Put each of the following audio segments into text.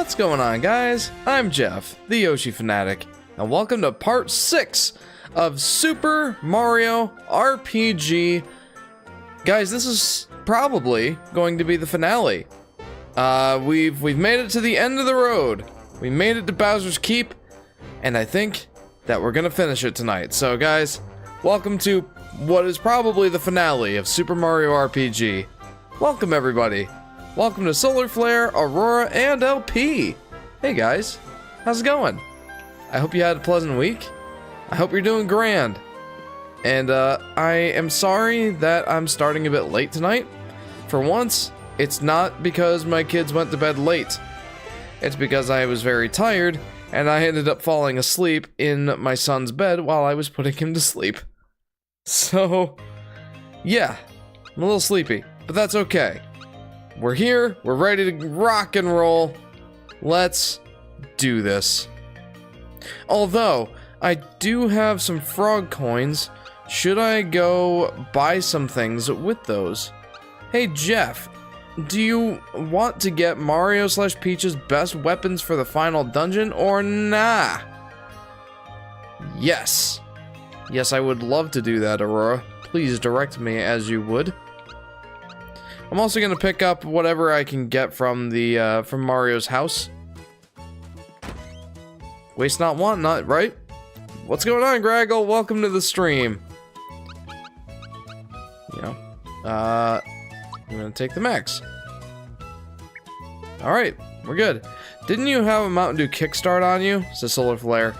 What's going on, guys? I'm Jeff, the Yoshi Fanatic, and welcome to part 6 of Super Mario RPG. Guys, this is probably going to be the finale. We've made it to the end of the road. We made it to Bowser's Keep, and I think that we're gonna finish it tonight. So, guys, welcome to what is probably the finale of Super Mario RPG. Welcome, everybody. Welcome to Solar Flare, Aurora, and LP. Hey guys, how's it going? I hope you had a pleasant week. I hope you're doing grand. And I am sorry that I'm starting a bit late tonight. For once, it's not because my kids went to bed late. It's because I was very tired, and I ended up falling asleep in my son's bed while I was putting him to sleep. So, yeah, I'm a little sleepy, but that's okay. We're here, we're ready to rock and roll. Let's do this. Although, I do have some frog coins. Should I go buy some things with those? Hey Jeff, do you want to get Mario/Peach's best weapons for the final dungeon or nah? Yes. Yes, I would love to do that, Aurora. Please direct me as you would. I'm also gonna pick up whatever I can get from the from Mario's house. Waste not, want not, right? What's going on, Graggle? Welcome to the stream. You know, I'm gonna take the max. All right, we're good. Didn't you have a Mountain Dew kickstart on you? Says Solar Flare.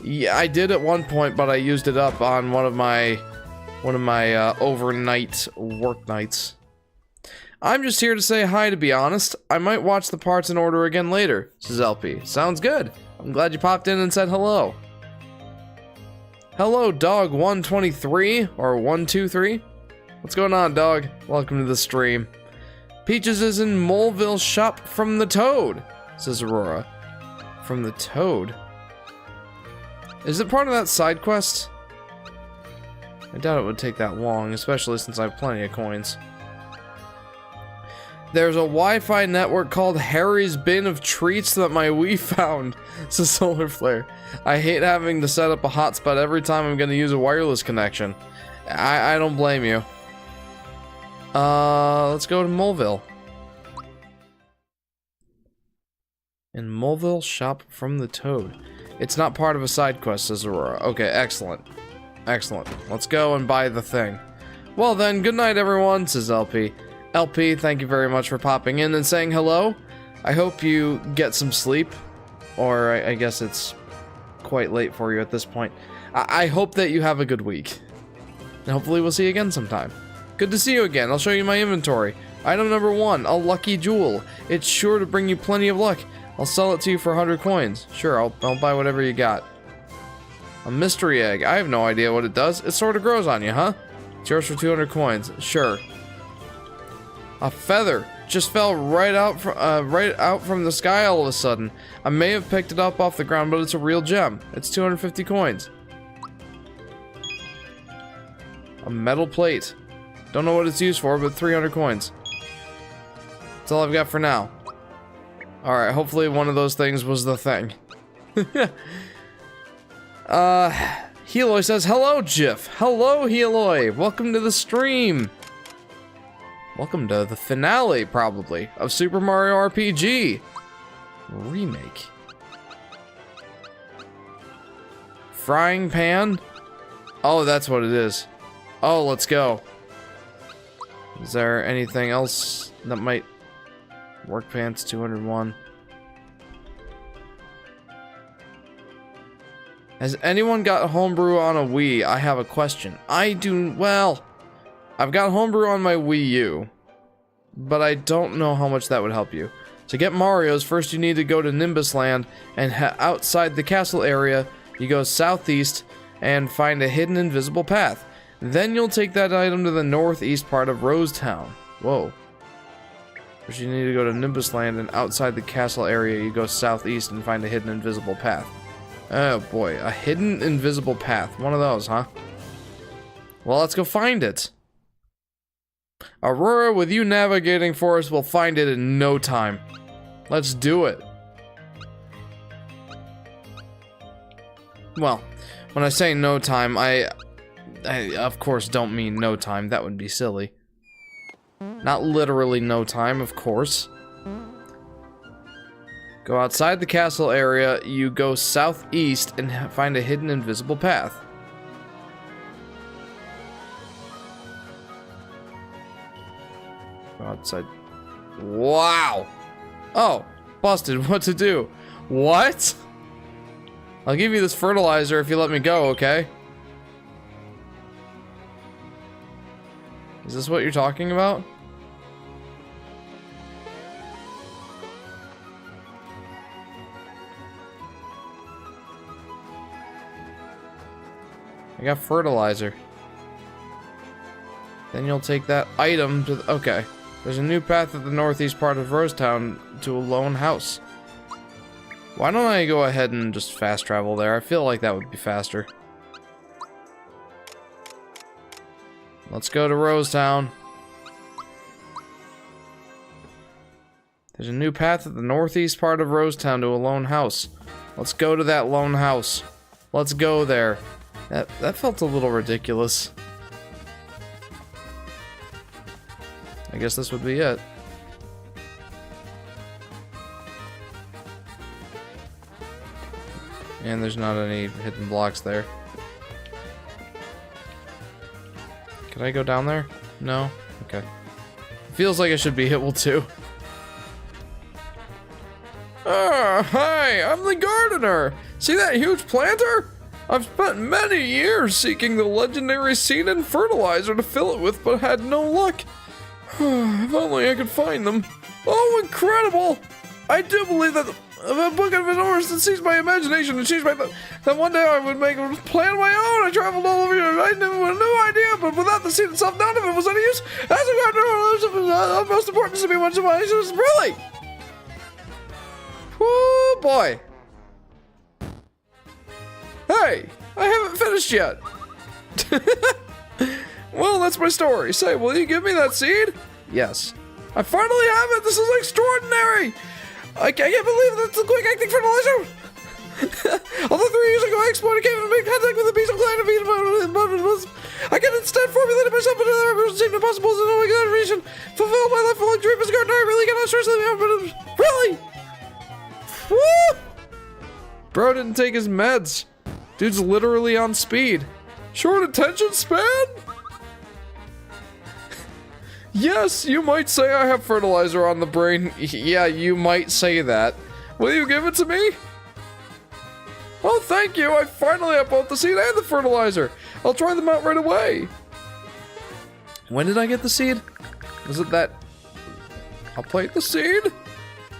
Yeah, I did at one point, but I used it up on one of my overnight work nights. I'm just here to say hi, to be honest. I might watch the parts in order again later, says LP. Sounds good. I'm glad you popped in and said hello. Hello, dog 123 or 123. What's going on, dog? Welcome to the stream. Peaches is in Moleville shop from the Toad, says Aurora. From the Toad? Is it part of that side quest? I doubt it would take that long, especially since I have plenty of coins. There's a Wi-Fi network called Harry's Bin of Treats that my Wii found, says Solar Flare. I hate having to set up a hotspot every time I'm gonna use a wireless connection. I don't blame you. Let's go to Moleville. In Moleville, shop from the Toad. It's not part of a side quest, says Aurora. Okay, excellent. Excellent. Let's go and buy the thing. Well then, good night everyone, says LP. LP, thank you very much for popping in and saying hello. I hope you get some sleep. Or I guess it's quite late for you at this point. I hope that you have a good week. And hopefully we'll see you again sometime. Good to see you again. I'll show you my inventory. Item number 1, a lucky jewel. It's sure to bring you plenty of luck. I'll sell it to you for 100 coins. Sure, I'll buy whatever you got. A mystery egg. I have no idea what it does. It sort of grows on you, huh? It's yours for 200 coins. Sure. A feather just fell right out from the sky all of a sudden. I may have picked it up off the ground, but it's a real gem. It's 250 coins. A metal plate. Don't know what it's used for, but 300 coins. That's all I've got for now. Alright, hopefully one of those things was the thing. Heloy says, hello, Jiff. Hello, Heloy. Welcome to the stream. Welcome to the finale, probably, of Super Mario RPG. Remake. Frying pan? Oh, that's what it is. Oh, let's go. Is there anything else that might... Work pants, 201. Has anyone got homebrew on a Wii? I have a question. I do, well... I've got homebrew on my Wii U, but I don't know how much that would help you. To get Mario's, first you need to go to Nimbus Land, and outside the castle area, you go southeast and find a hidden invisible path. Then you'll take that item to the northeast part of Rosetown. Whoa. First you need to go to Nimbus Land, and outside the castle area, you go southeast and find a hidden invisible path. Oh boy, a hidden invisible path. One of those, huh? Well, let's go find it. Aurora, with you navigating for us, will find it in no time. Let's do it. Well, when I say no time, I of course don't mean no time. That would be silly. Not literally no time, of course. Go outside the castle area, you go southeast and find a hidden invisible path. Go outside. Wow! Oh, busted. What to do? What? I'll give you this fertilizer if you let me go, okay? Is this what you're talking about? I got fertilizer. Then you'll take that item to the, okay. There's a new path at the northeast part of Rosetown to a lone house. Why don't I go ahead and just fast travel there? I feel like that would be faster. Let's go to Rosetown. There's a new path at the northeast part of Rosetown to a lone house. Let's go to that lone house. Let's go there. That felt a little ridiculous. I guess this would be it. And there's not any hidden blocks there. Can I go down there? No? Okay. Feels like I should be able to. Ah, hi! I'm the gardener! See that huge planter? I've spent many years seeking the legendary seed and fertilizer to fill it with, but had no luck. If only I could find them. Oh, incredible! I do believe that a book of orders that seized my imagination and changed my thought. That one day I would make a plan of my own. I traveled all over here. I had no idea, but without the seed itself, none of it was any use. As a gardener, it was of most importance to me. Much of my was really. Oh boy. Hey, I haven't finished yet. Well, that's my story. Say, will you give me that seed? Yes. I finally have it. This is extraordinary. I can't believe that's the quick acting fertilizer. Although 3 years ago I explored, came into make contact with a piece of clan of I can instead formulate it myself, but it seemed impossible to know my region. Fulfill my lifelong dream as a gardener. I really cannot stress that. Really? Woo! Bro didn't take his meds. Dude's literally on speed. Short attention span? Yes, you might say I have fertilizer on the brain. Yeah, you might say that. Will you give it to me? Oh, thank you. I finally have both the seed and the fertilizer. I'll try them out right away. When did I get the seed? Was it that... I'll plant the seed?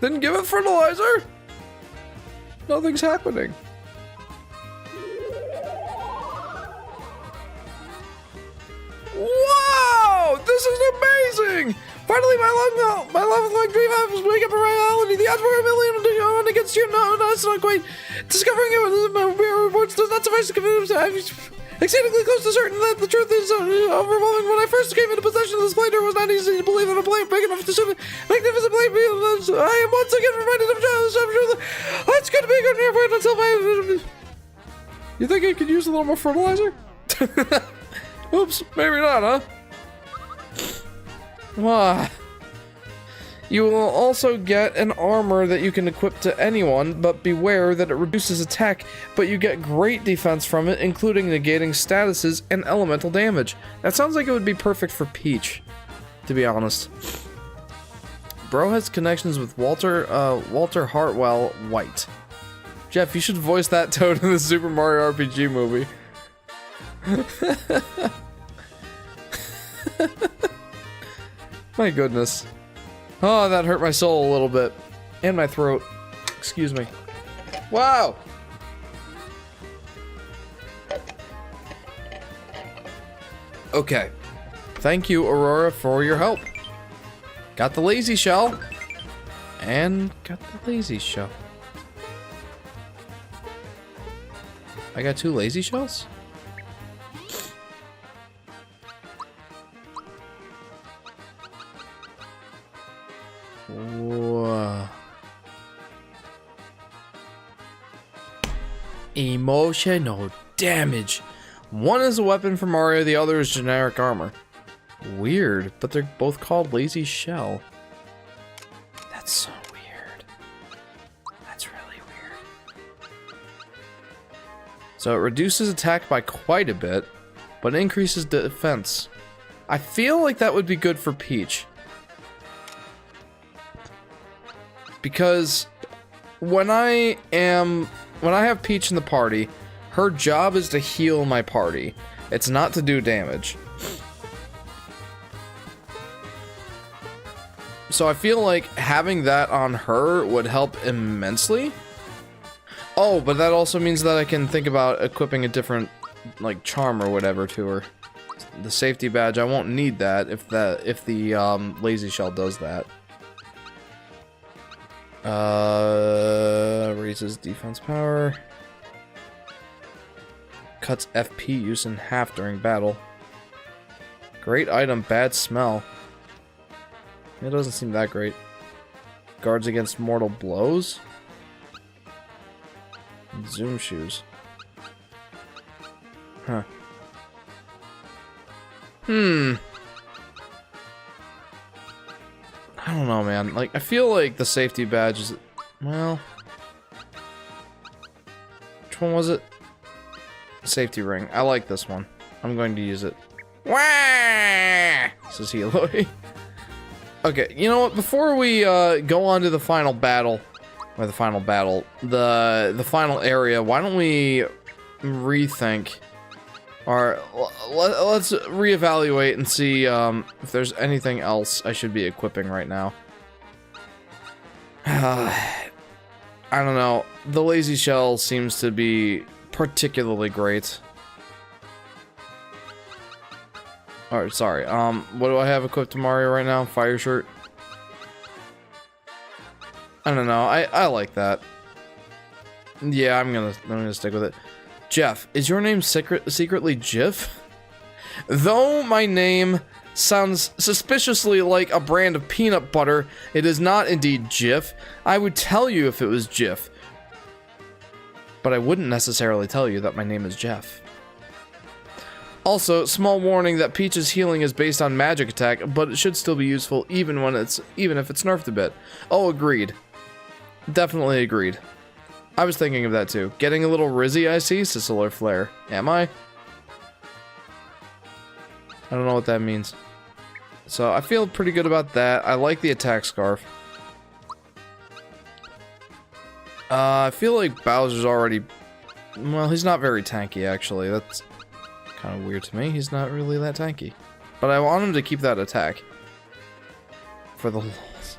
Then give it fertilizer? Nothing's happening. Wow! This is amazing! Finally, my lifelong dream was wake up a reality. The odds were a million against you. No, it's not quite. Discovering it with my reports does not suffice to convince me. I'm exceedingly close to certain that the truth is overwhelming. When I first came into possession of this plate, it was not easy to believe that a plate big enough to serve a magnificent plate. I am once again reminded of truth. It's good to be a good near point until my... You think I could use a little more fertilizer? Oops, maybe not, huh? Wow. You will also get an armor that you can equip to anyone, but beware that it reduces attack, but you get great defense from it, including negating statuses and elemental damage. That sounds like it would be perfect for Peach, to be honest. Bro has connections with Walter Hartwell White. Jeff, you should voice that Toad in the Super Mario RPG movie. My goodness. Oh, that hurt my soul a little bit. And my throat. Excuse me. Wow! Okay. Thank you, Aurora, for your help. Got the lazy shell. And got the lazy shell. I got 2 lazy shells? Whoa. Emotional damage. One is a weapon for Mario, the other is generic armor. Weird, but they're both called Lazy Shell. That's so weird. That's really weird. So it reduces attack by quite a bit, but increases defense. I feel like that would be good for Peach. Because when I have Peach in the party, her job is to heal my party. It's not to do damage. So I feel like having that on her would help immensely. Oh, but that also means that I can think about equipping a different, like, charm or whatever to her. The safety badge, I won't need that if the Lazy Shell does that. Raises defense power. Cuts FP use in half during battle. Great item, bad smell. It doesn't seem that great. Guards against mortal blows. Zoom shoes. Huh. I don't know, man. Like, I feel like the safety badge is... Well... Which one was it? Safety ring. I like this one. I'm going to use it. Wah! Says Heloy. Okay, you know what? Before we go on to the final battle... Or the final battle... The final area, why don't we rethink... Or let's reevaluate and see if there's anything else I should be equipping right now. I don't know. The Lazy Shell seems to be particularly great. Alright, sorry. What do I have equipped to Mario right now? Fire shirt? I don't know. I like that. Yeah, I'm gonna stick with it. Jeff, is your name secretly Jif? Though my name sounds suspiciously like a brand of peanut butter, it is not indeed Jif. I would tell you if it was Jif. But I wouldn't necessarily tell you that my name is Jeff. Also, small warning that Peach's healing is based on magic attack, but it should still be useful even if it's nerfed a bit. Oh, agreed. Definitely agreed. I was thinking of that too. Getting a little rizzy, I see. Sicillor Flare. Am I? I don't know what that means. So, I feel pretty good about that. I like the attack scarf. I feel like Bowser's already... Well, he's not very tanky, actually. That's kind of weird to me. He's not really that tanky. But I want him to keep that attack. For the lulz.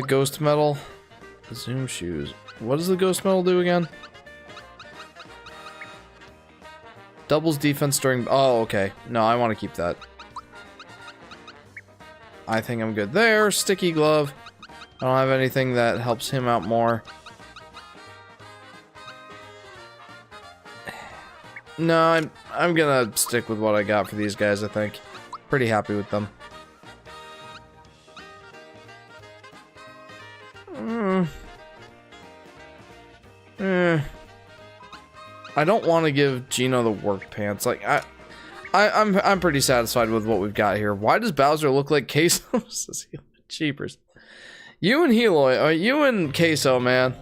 Ghost Metal. Zoom shoes. What does the Ghost Metal do again? Doubles defense during... Oh, okay. No, I want to keep that. I think I'm good there. Sticky Glove. I don't have anything that helps him out more. No, I'm gonna stick with what I got for these guys, I think. Pretty happy with them. I don't want to give Gino the work pants. Like, I'm pretty satisfied with what we've got here. Why does Bowser look like Queso? Cheapers. You and Heloy, you and Queso, man.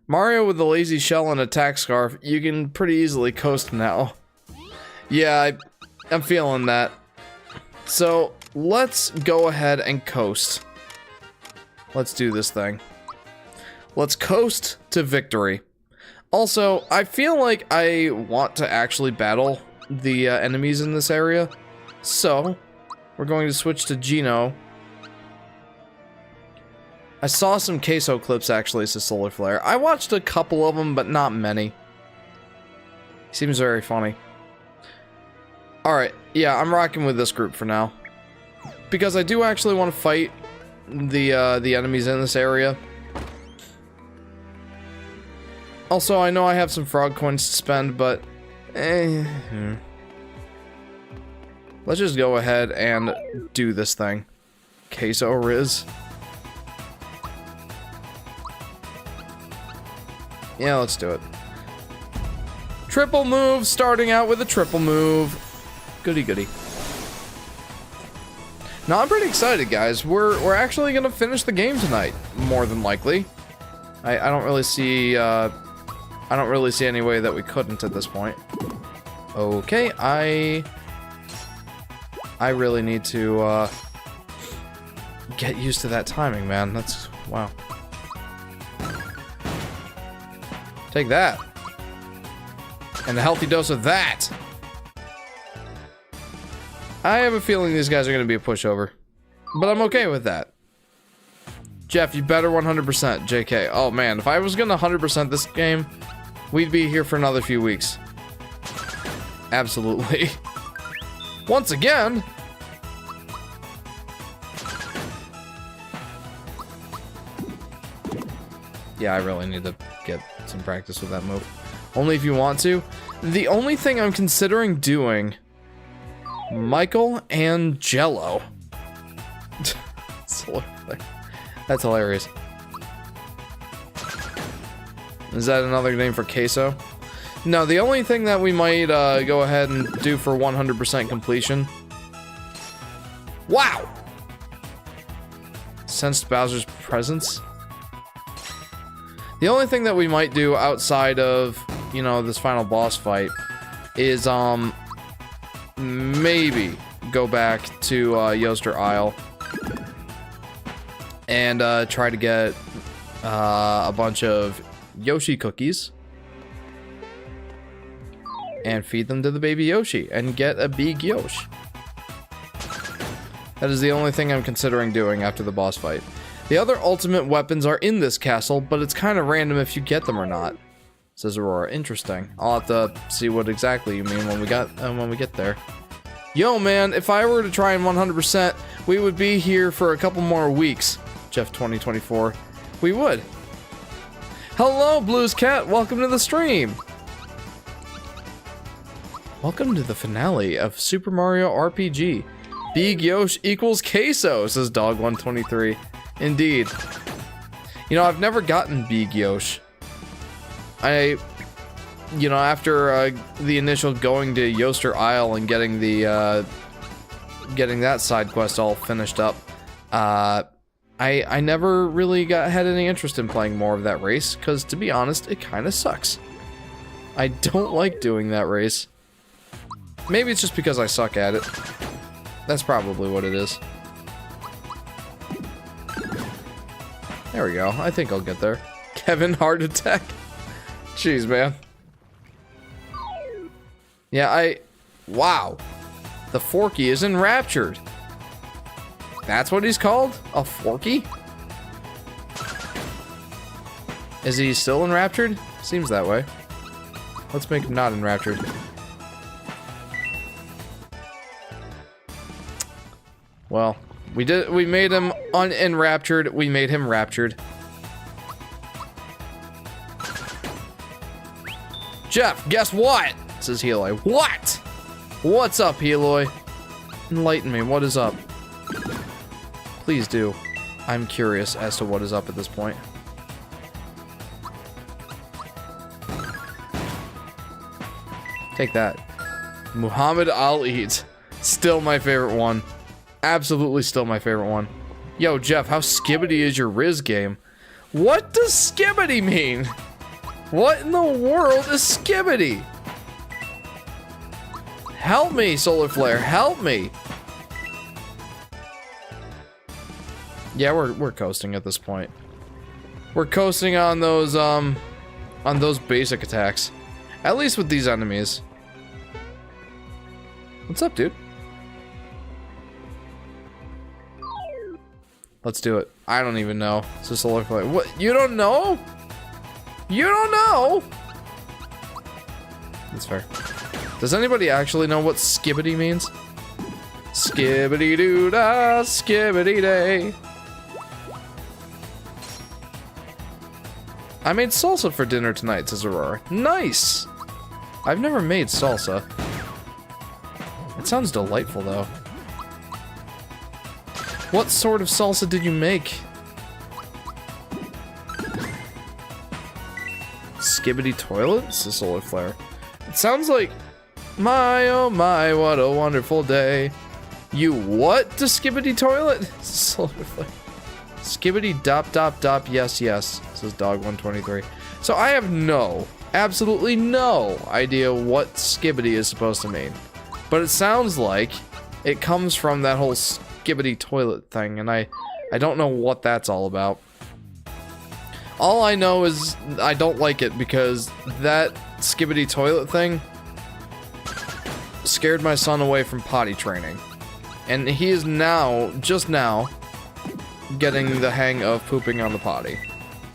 Mario with the Lazy Shell and attack scarf, you can pretty easily coast now. Yeah, I'm feeling that. So, let's go ahead and coast. Let's do this thing. Let's coast to victory. Also, I feel like I want to actually battle the enemies in this area. So, we're going to switch to Gino. I saw some Queso clips, actually, to Solar Flare. I watched a couple of them, but not many. Seems very funny. Alright, yeah, I'm rocking with this group for now. Because I do actually want to fight the enemies in this area. Also, I know I have some frog coins to spend, but... Let's just go ahead and do this thing. Queso Riz. Yeah, let's do it. Triple move, starting out with a triple move. Goody goody. Now I'm pretty excited, guys. We're actually gonna finish the game tonight, more than likely. I don't really see any way that we couldn't at this point. Okay, I really need to get used to that timing, man. That's wow. Take that. And a healthy dose of that. I have a feeling these guys are going to be a pushover. But I'm okay with that. Jeff, you better 100% JK. Oh man, if I was going to 100% this game, we'd be here for another few weeks. Absolutely. Once again. Yeah, I really need to get some practice with that move. Only if you want to. The only thing I'm considering doing... Michelangelo. That's hilarious. Is that another name for queso? No, the only thing that we might go ahead and do for 100% completion... Wow! Sensed Bowser's presence? The only thing that we might do outside of, you know, this final boss fight is, maybe go back to, Yoster Isle and, try to get, a bunch of Yoshi cookies and feed them to the baby Yoshi and get a big Yoshi. That is the only thing I'm considering doing after the boss fight. The other ultimate weapons are in this castle, but it's kind of random if you get them or not. Says Aurora. Interesting. I'll have to see what exactly you mean when we get there. Yo, man, if I were to try and 100%, we would be here for a couple more weeks. Jeff 2024. We would. Hello, Blues Cat. Welcome to the stream. Welcome to the finale of Super Mario RPG. Big Yosh equals queso, says Dog123. Indeed. You know, I've never gotten Big Yosh. You know, after the initial going to Yoster Isle and getting the getting that side quest all finished up, I never really had any interest in playing more of that race, because to be honest, it kind of sucks. I don't like doing that race. Maybe it's just because I suck at it. That's probably what it is. There we go. I think I'll get there. Kevin, heart attack. Jeez, man. Yeah, wow. The Forky is enraptured. That's what he's called? A Forky? Is he still enraptured? Seems that way. Let's make him not enraptured. Well, we made him unenraptured, we made him raptured. Jeff, guess what? Says Heloy. What? What's up, Heloy? Enlighten me, what is up? Please do. I'm curious as to what is up at this point. Take that. Muhammad Al-Eid. Still my favorite one. Absolutely still my favorite one. Yo, Jeff, how skibbity is your Riz game? What does skibbity mean? What in the world is skibbity? Help me, Solar Flare, help me! Yeah, we're coasting at this point. We're coasting on those basic attacks. At least with these enemies. What's up, dude? Let's do it. I don't even know. It's just a look like what? You don't know? You don't know? That's fair. Does anybody actually know what skibbity means? Skibbity doo da, skibbity day. I made salsa for dinner tonight, says Aurora. Nice! I've never made salsa. It sounds delightful, though. What sort of salsa did you make? skibbity toilet? It's a solar flare. It sounds like, my oh my, what a wonderful day. You what to skibbity toilet? It's a solar flare. Skibbity dop dop dop yes yes, says Dog123. So I have absolutely no idea what skibbity is supposed to mean. But it sounds like it comes from that whole skibbity toilet thing, and I don't know what that's all about. All I know is I don't like it because that skibbity toilet thing scared my son away from potty training. And he is now, just now, getting the hang of pooping on the potty.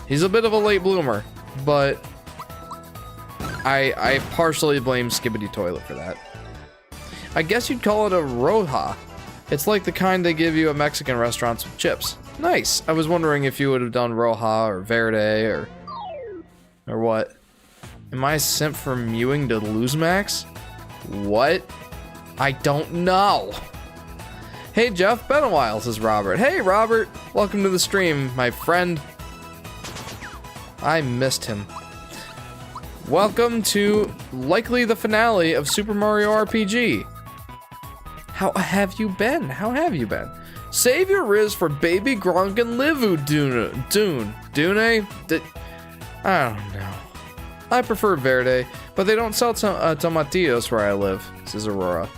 He's a bit of a late bloomer, but I partially blame skibbity toilet for that. I guess you'd call it a roja. It's like the kind they give you at Mexican restaurants with chips. Nice. I was wondering if you would have done roja or verde or what. Am I a simp for mewing to lose max? What? I don't know. Hey Jeff, been a while, says Robert. Hey Robert, welcome to the stream, my friend. I missed him. Welcome to likely the finale of Super Mario RPG. How have you been? How have you been? Save your Riz for Baby Gronk and Livu Dune. I don't know. I prefer Verde, but they don't sell tomatillos where I live, says Aurora.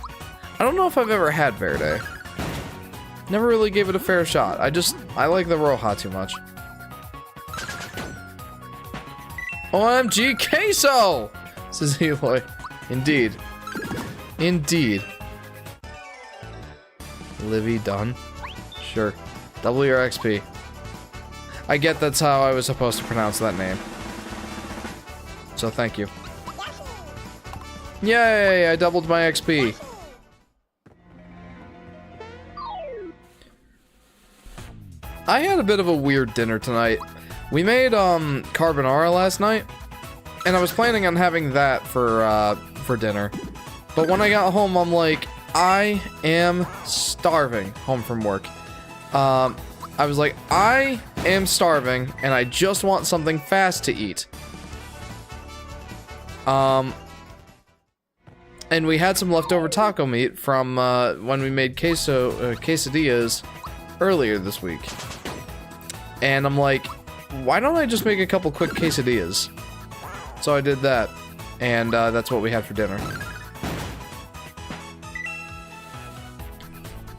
I don't know if I've ever had Verde. Never really gave it a fair shot. I like the Roja too much. OMG queso, says Eloy. Indeed. Indeed. Livy done. Sure. Double your XP. I get that's how I was supposed to pronounce that name. So thank you. Yay, I doubled my XP. I had a bit of a weird dinner tonight. We made carbonara last night, and I was planning on having that for dinner. But when I got home, I'm like, I am starving home from work. I was like, I am starving, and I just want something fast to eat. And we had some leftover taco meat from when we made quesadillas earlier this week. And I'm like, why don't I just make a couple quick quesadillas? So I did that, and that's what we had for dinner.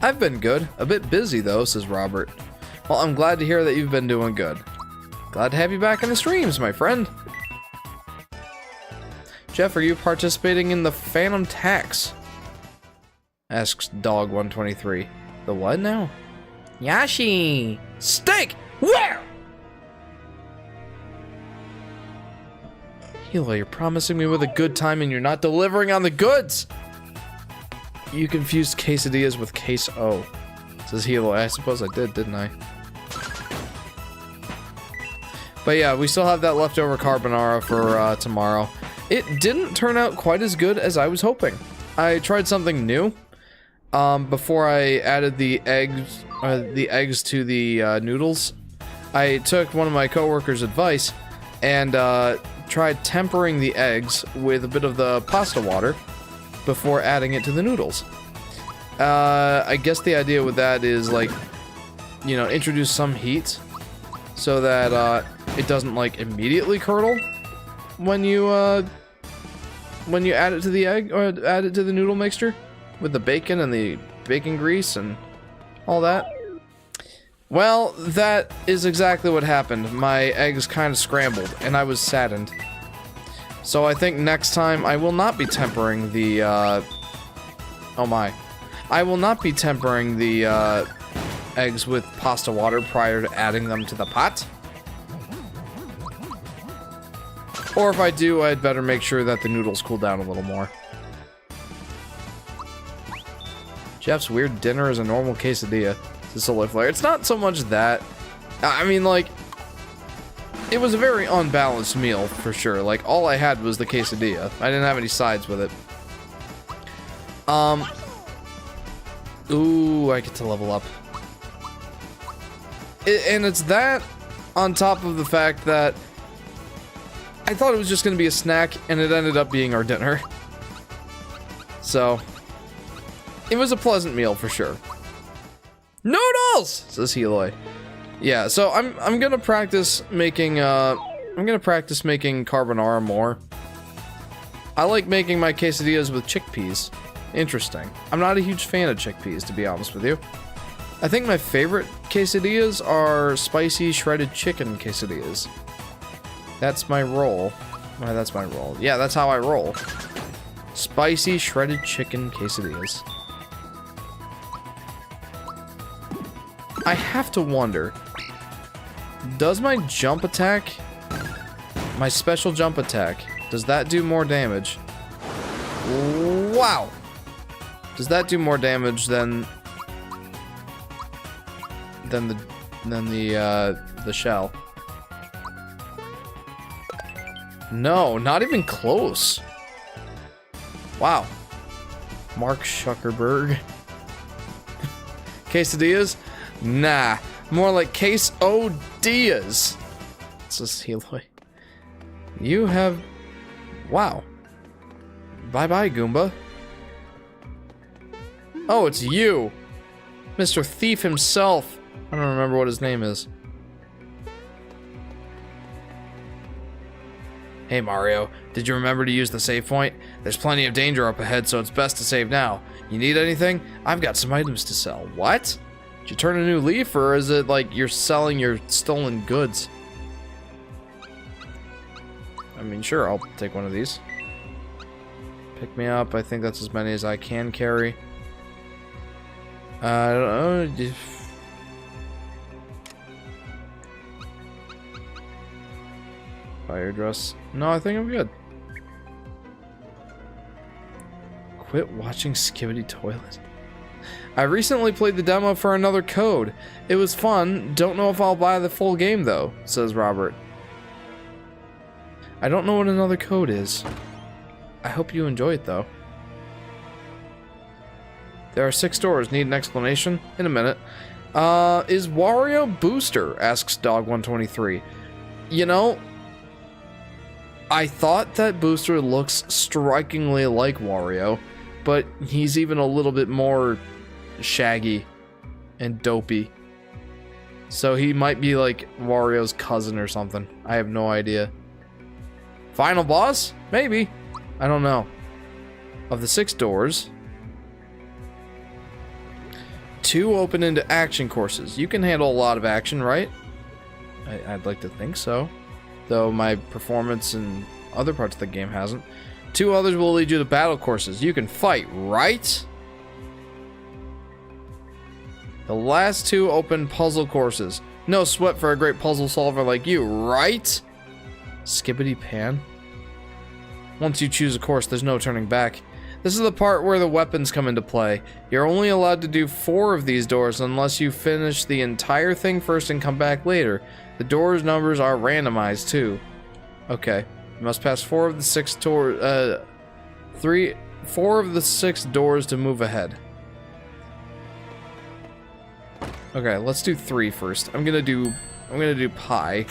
I've been good. A bit busy though, says Robert. Well, I'm glad to hear that you've been doing good. Glad to have you back in the streams, my friend. Jeff, are you participating in the Phantom Tax? Asks Dog123. The what now? Yoshi! Steak! Where? Hilo, you're promising me with a good time and you're not delivering on the goods! You confused quesadillas with queso. Says Hilo. I suppose I did, didn't I? But yeah, we still have that leftover carbonara for tomorrow. It didn't turn out quite as good as I was hoping. I tried something new. Before I added the eggs to the noodles, I took one of my coworkers' advice and tried tempering the eggs with a bit of the pasta water before adding it to the noodles. I guess the idea with that is, like, you know, introduce some heat so that it doesn't, like, immediately curdle when you add it to the egg or add it to the noodle mixture with the bacon and the bacon grease and all that. Well, that is exactly what happened. My eggs kind of scrambled, and I was saddened. So I think next time I will not be tempering the, oh my. I will not be tempering the, eggs with pasta water prior to adding them to the pot. Or if I do, I'd better make sure that the noodles cool down a little more. Jeff's weird dinner is a normal quesadilla. It's a solar flare. It's not so much that. I mean, like, it was a very unbalanced meal, for sure. Like, all I had was the quesadilla. I didn't have any sides with it. Ooh, I get to level up. And it's that on top of the fact that I thought it was just gonna be a snack, and it ended up being our dinner. So, it was a pleasant meal for sure. Noodles, says Heloy. Yeah, so I'm gonna practice making carbonara more. I like making my quesadillas with chickpeas. Interesting. I'm not a huge fan of chickpeas, to be honest with you. I think my favorite quesadillas are spicy shredded chicken quesadillas. That's my roll. Well, that's my roll. Yeah, that's how I roll. Spicy shredded chicken quesadillas. I have to wonder, does my jump attack, my special jump attack, does that do more damage? Wow! Does that do more damage than the shell? No, not even close. Wow. Mark Zuckerberg. Quesadillas? Nah. More like queso-dias. This is Heloy. You have... Wow. Bye-bye, Goomba. Oh, it's you. Mr. Thief himself. I don't remember what his name is. Hey Mario, did you remember to use the save point? There's plenty of danger up ahead, so it's best to save now. You need anything? I've got some items to sell. What? Did you turn a new leaf, or is it like you're selling your stolen goods? I mean, sure, I'll take one of these. Pick me up, I think that's as many as I can carry. I don't know. Fire dress. No, I think I'm good. Quit watching Skibbity Toilet. I recently played the demo for Another Code. It was fun. Don't know if I'll buy the full game though, says Robert. I don't know what Another Code is. I hope you enjoy it though. There are 6 doors. Need an explanation? In a minute. Is Wario Booster? Asks Dog123. You know, I thought that Booster looks strikingly like Wario, but he's even a little bit more shaggy and dopey. So he might be like Wario's cousin or something. I have no idea. Final boss? Maybe. I don't know. Of the 6 doors, 2 open into action courses. You can handle a lot of action, right? I'd like to think so. Though my performance in other parts of the game hasn't. 2 others will lead you to battle courses. You can fight, right? The last 2 open puzzle courses. No sweat for a great puzzle solver like you, right? Skibbity Pan. Once you choose a course, there's no turning back. This is the part where the weapons come into play. You're only allowed to do 4 of these doors unless you finish the entire thing first and come back later. The doors numbers are randomized too. Okay. You must pass 4 of the 6 doors, 4 of the 6 doors to move ahead. Okay, let's do 3 first. I'm gonna do pi.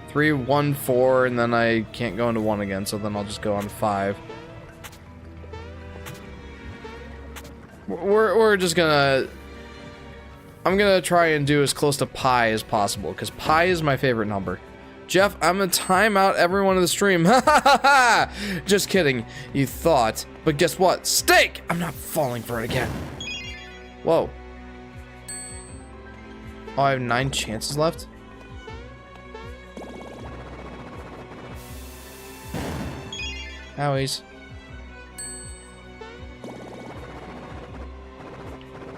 3, 1, 4, and then I can't go into 1 again, so then I'll just go on 5. We're just gonna... I'm gonna try and do as close to pi as possible, because pi is my favorite number. Jeff, I'm gonna time out everyone in the stream. Ha ha ha ha! Just kidding, you thought. But guess what? Steak! I'm not falling for it again. Whoa. Oh, I have 9 chances left? Owies.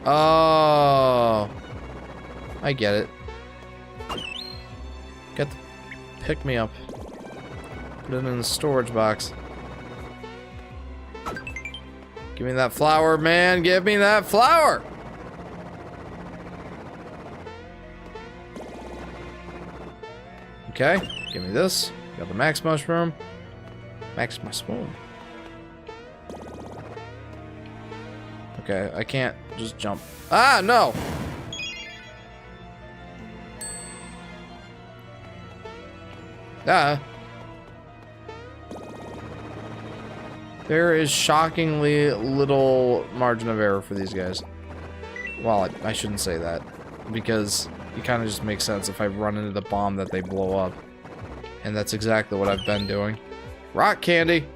Oh, I get it. Get the pick me up. Put it in the storage box. Give me that flower, man. Give me that flower. Okay, give me this. Got the max mushroom. Max mushroom. Okay, I can't just jump. Ah, no! Ah. There is shockingly little margin of error for these guys. Well, I shouldn't say that, because it kind of just makes sense if I run into the bomb that they blow up. And that's exactly what I've been doing. Rock candy!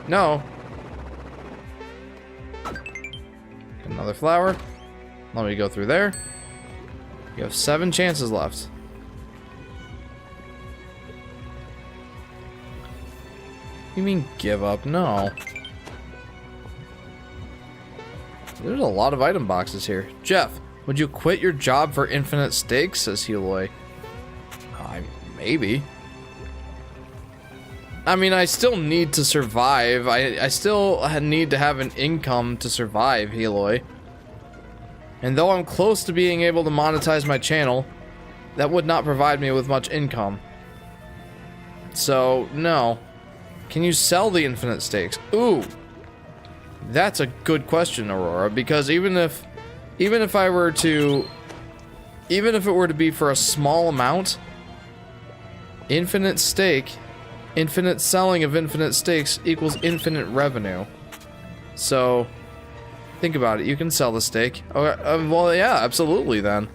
No. Another flower. Let me go through there. You have 7 chances left. You mean give up? No. There's a lot of item boxes here. Jeff, would you quit your job for infinite stakes? Says Heloy. Maybe. I mean, I still need to survive. I still need to have an income to survive, Heloy. And though I'm close to being able to monetize my channel, that would not provide me with much income. So, no. Can you sell the infinite stakes? Ooh. That's a good question, Aurora, because even if I were to, even if it were to be for a small amount, infinite selling of infinite stakes equals infinite revenue. So, think about it. You can sell the stake. Okay, well, yeah, absolutely then.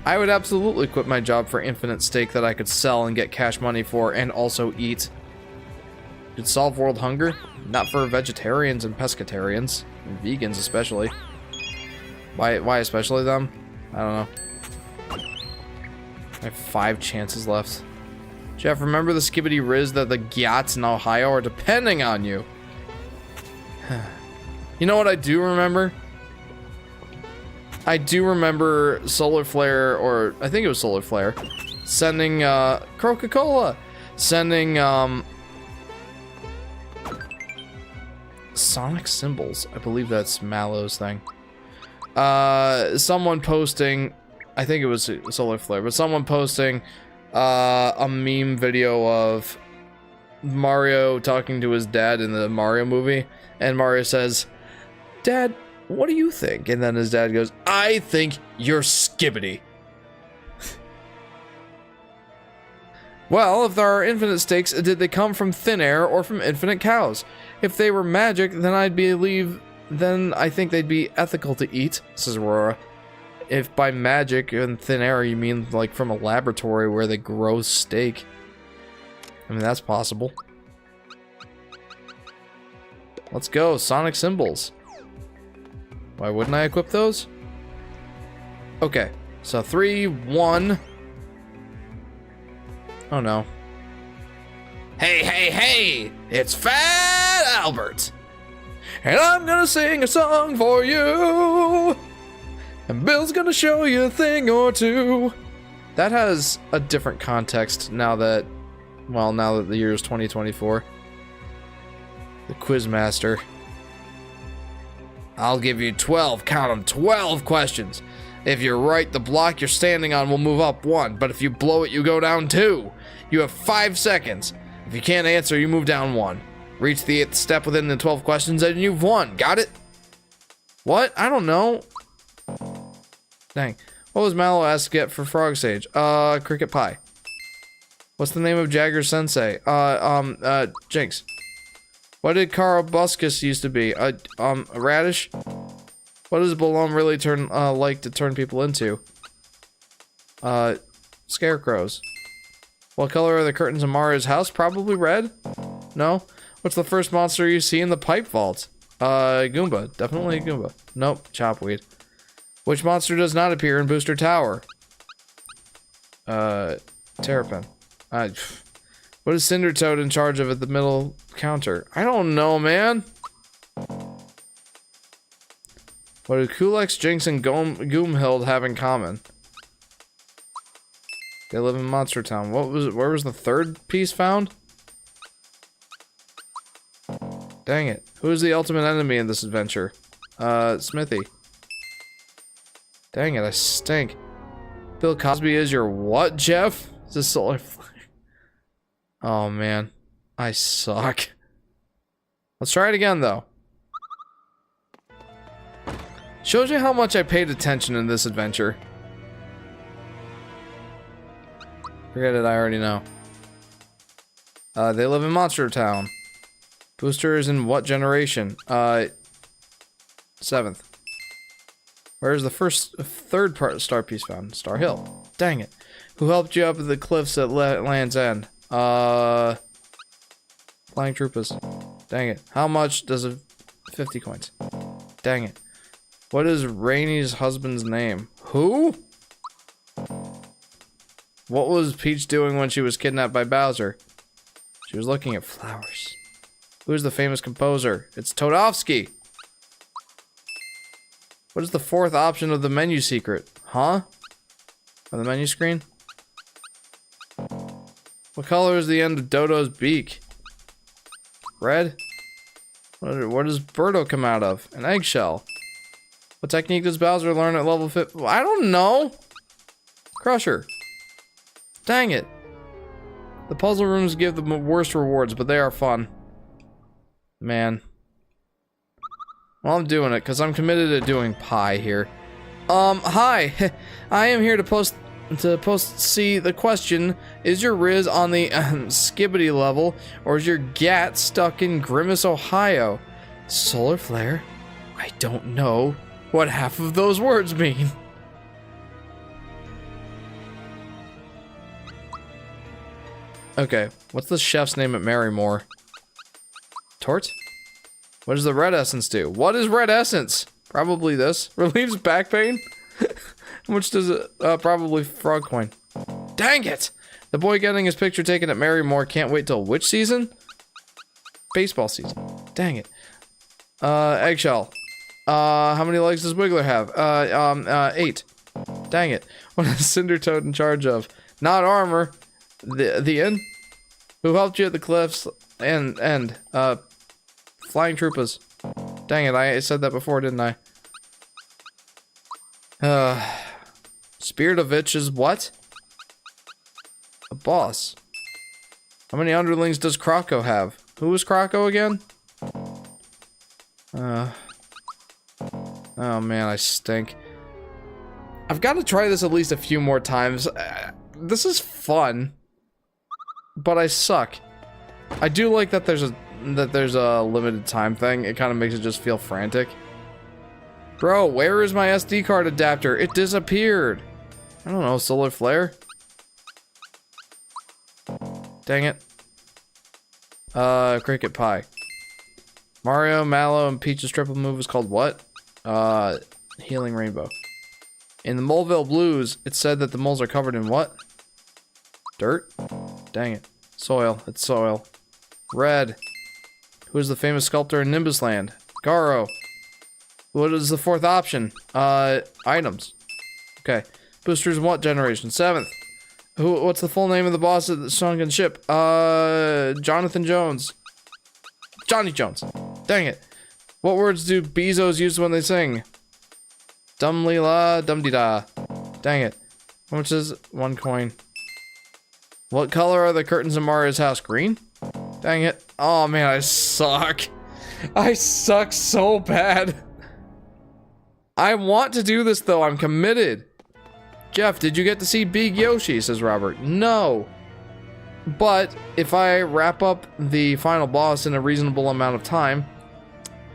I would absolutely quit my job for infinite stake that I could sell and get cash money for and also eat. Could solve world hunger? Not for vegetarians and pescatarians. And vegans especially. Why especially them? I don't know. I have 5 chances left. Jeff, remember the skibbity riz that the Gyats in Ohio are depending on you. You know what I do remember? I do remember Solar Flare, or I think it was Solar Flare, sending Coca-Cola, sending Sonic Symbols. I believe that's Mallow's thing. Someone posting, I think it was Solar Flare, but someone posting a meme video of Mario talking to his dad in the Mario movie, and Mario says, "Dad, what do you think?" And then his dad goes, "I think you're skibbity." Well, if there are infinite stakes, did they come from thin air or from infinite cows? If they were magic, then I think they'd be ethical to eat, says Aurora. If by magic and thin air you mean like from a laboratory where they grow steak, I mean, that's possible. Let's go, Sonic Symbols. Why wouldn't I equip those? Okay, so 3, 1. Oh no. Hey, hey, hey! It's Fat Albert! And I'm gonna sing a song for you! And Bill's gonna show you a thing or two. That has a different context now that, well, now that the year is 2024. The Quizmaster. I'll give you 12, count 'em, 12 questions. If you're right, the block you're standing on will move up 1, but if you blow it, you go down 2. You have 5 seconds. If you can't answer, you move down 1. Reach the 8th step within the 12 questions and you've won. Got it? What? I don't know. Dang. What was Mallow asked to get for Frog Sage? Cricket Pie. What's the name of Jagger Sensei? Jinx. What did Carl Buskus used to be? A radish? What does Balloon really like to turn people into? Scarecrows. What color are the curtains in Mario's house? Probably red? No? What's the first monster you see in the pipe vault? Goomba. Definitely a Goomba. Nope. Chopweed. Which monster does not appear in Booster Tower? Terrapin. What is Cinder Toad in charge of at the middle counter? I don't know, man. What do Kulex, Jinx, and Goomhild have in common? They live in Monster Town. Where was the 3rd piece found? Dang it. Who is the ultimate enemy in this adventure? Smithy. Dang it, I stink. Bill Cosby is your what, Jeff? Is this Solar Flare? Oh man, I suck. Let's try it again though. Shows you how much I paid attention in this adventure. Forget it, I already know. They live in Monster Town. Booster is in what generation? 7th. Where's the third part star piece found? Star Hill. Dang it. Who helped you up the cliffs at Land's End? Flying Troopers. Dang it. How much does a 50 coins? Dang it. What is Rainy's husband's name? Who? What was Peach doing when she was kidnapped by Bowser? She was looking at flowers. Who's the famous composer? It's Todovsky. What is the fourth option of the menu secret? Huh? On the menu screen? What color is the end of Dodo's beak? Red? What does Birdo come out of? An eggshell. What technique does Bowser learn at level 50? I don't know! Crusher. Dang it. The puzzle rooms give the worst rewards, but they are fun. Man. Well, I'm doing it, because I'm committed to doing pie here. Hi. I am here to see the question, is your Riz on the Skibbity level, or is your Gat stuck in Grimace, Ohio? Solar flare? I don't know what half of those words mean. Okay, what's the chef's name at Marymore? Tort? What does the red essence do? What is red essence? Probably this. Relieves back pain? How much does it? Probably frog coin. Dang it! The boy getting his picture taken at Marymore can't wait till which season? Baseball season. Dang it. Eggshell. How many legs does Wiggler have? 8. Dang it. What is Cinder Toad in charge of? Not armor. The inn? Who helped you at the cliffs? And Flying Troopers. Dang it, I said that before, didn't I? Spiritovich is what? A boss. How many underlings does Krocko have? Who is Krocko again? Oh man, I stink. I've got to try this at least a few more times. This is fun. But I suck. I do like that there's a limited time thing. It kind of makes it just feel frantic. Bro, where is my SD card adapter? It disappeared. I don't know, solar flare? Dang it. Cricket pie. Mario, Mallow, and Peach's triple move is called what? Healing rainbow. In the Moleville Blues, it said that the moles are covered in what? Dirt? Dang it. Soil. It's soil. Red. Who is the famous sculptor in Nimbus Land? Garo. What is the fourth option? Items. Okay. Boosters in what generation? 7th. What's the full name of the boss of the sunken ship? Jonathan Jones. Johnny Jones. Dang it. What words do Bezos use when they sing? Dum-lee-la, dum-dee-da. Dang it. How much is 1 coin? What color are the curtains in Mario's house? Green? Dang it. Oh man, I suck. I suck so bad. I want to do this though, I'm committed. Jeff, did you get to see Big Yoshi? Says Robert. No. But if I wrap up the final boss in a reasonable amount of time,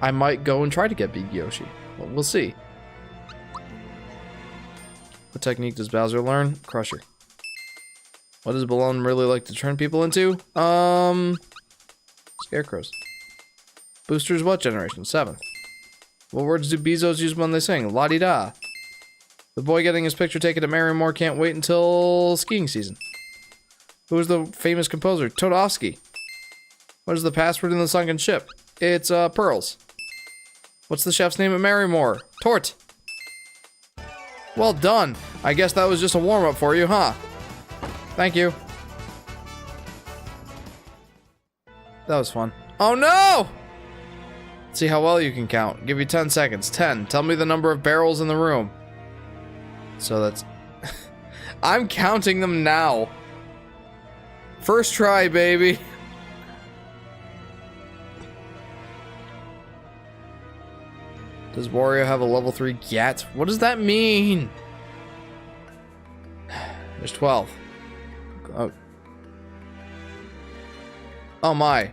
I might go and try to get Big Yoshi. Well, we'll see. What technique does Bowser learn? Crusher. What does Balloon really like to turn people into? Scarecrows. Boosters what generation? 7th. What words do Bezos use when they sing? La-di-da. The boy getting his picture taken at Marymore can't wait until skiing season. Who is the famous composer? Todovsky. What is the password in the sunken ship? It's, pearls. What's the chef's name at Marymore? Tort. Well done. I guess that was just a warm-up for you, huh? Thank you. That was fun. Oh no! Let's see how well you can count. Give you 10 seconds. 10. Tell me the number of barrels in the room. So that's... I'm counting them now. First try, baby. Does Wario have a level 3 Gat? What does that mean? There's 12. Oh. Oh my.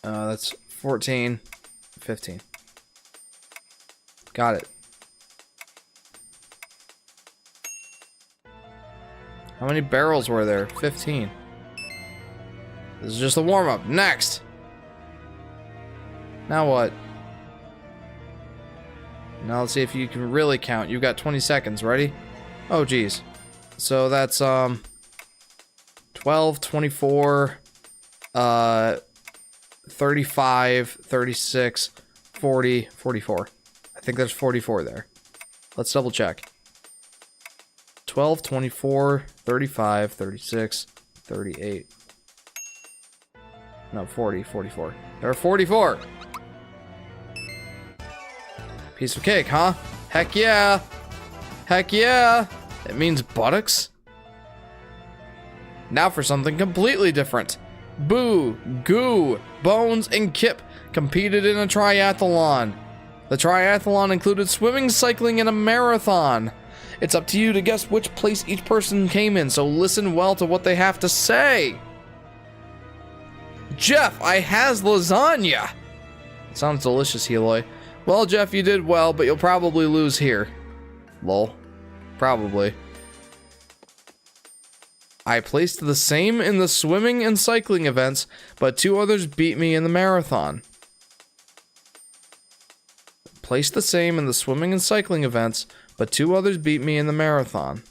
That's 14, 15. Got it. How many barrels were there? 15. This is just a warm-up. Next! Now what? Now let's see if you can really count. You've got 20 seconds. Ready? Oh, geez. So that's, 12, 24, 35, 36, 40, 44. I think there's 44 there. Let's double check. 12, 24, 35, 36, 38. No, 40, 44. There are 44! Piece of cake, huh? Heck yeah! Heck yeah! It means buttocks? Now for something completely different. Boo, Goo, Bones, and Kip competed in a triathlon. The triathlon included swimming, cycling, and a marathon. It's up to you to guess which place each person came in, so listen well to what they have to say. Jeff, I has lasagna. Sounds delicious, Heloy. Well, Jeff, you did well, but you'll probably lose here. Lol. Probably. I placed the same in the swimming and cycling events, but 2 others beat me in the marathon. Placed the same in the swimming and cycling events, but 2 others beat me in the marathon.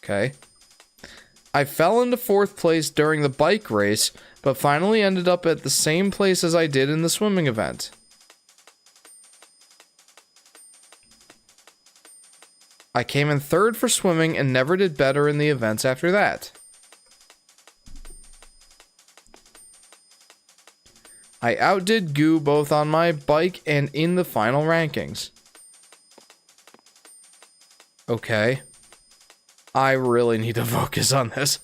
Okay. I fell into 4th place during the bike race, but finally ended up at the same place as I did in the swimming event. I came in 3rd for swimming and never did better in the events after that. I outdid Goo both on my bike and in the final rankings. Okay. I really need to focus on this.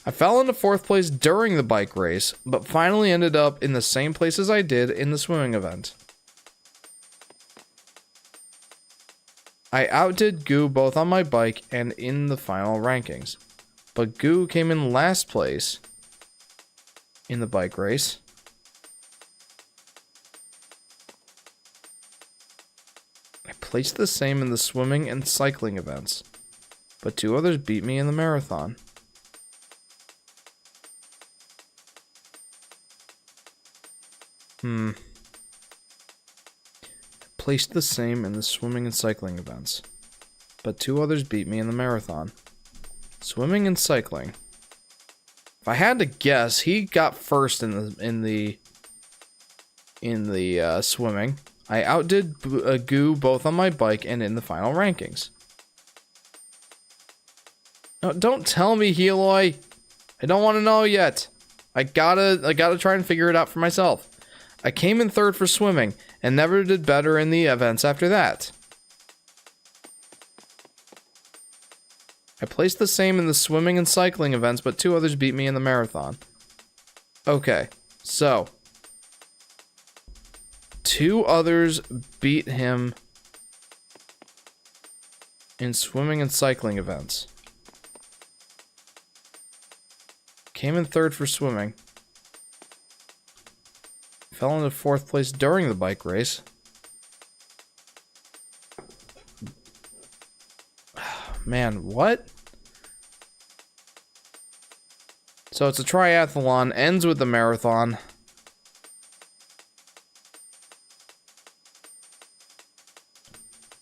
I fell into 4th place during the bike race, but finally ended up in the same place as I did in the swimming event. I outdid Goo both on my bike and in the final rankings, but Goo came in last place in the bike race. I placed the same in the swimming and cycling events, but 2 others beat me in the marathon. Placed the same in the swimming and cycling events, but 2 others beat me in the marathon. Swimming and cycling. If I had to guess, he got first in the swimming. I outdid Goo both on my bike and in the final rankings. No, don't tell me, Heloy. I don't want to know yet. I gotta try and figure it out for myself. I came in 3rd for swimming and never did better in the events after that. I placed the same in the swimming and cycling events, but 2 others beat me in the marathon. Okay, so 2 others beat him in swimming and cycling events. Came in 3rd for swimming. Fell into 4th place during the bike race. Man, what? So it's a triathlon, ends with the marathon.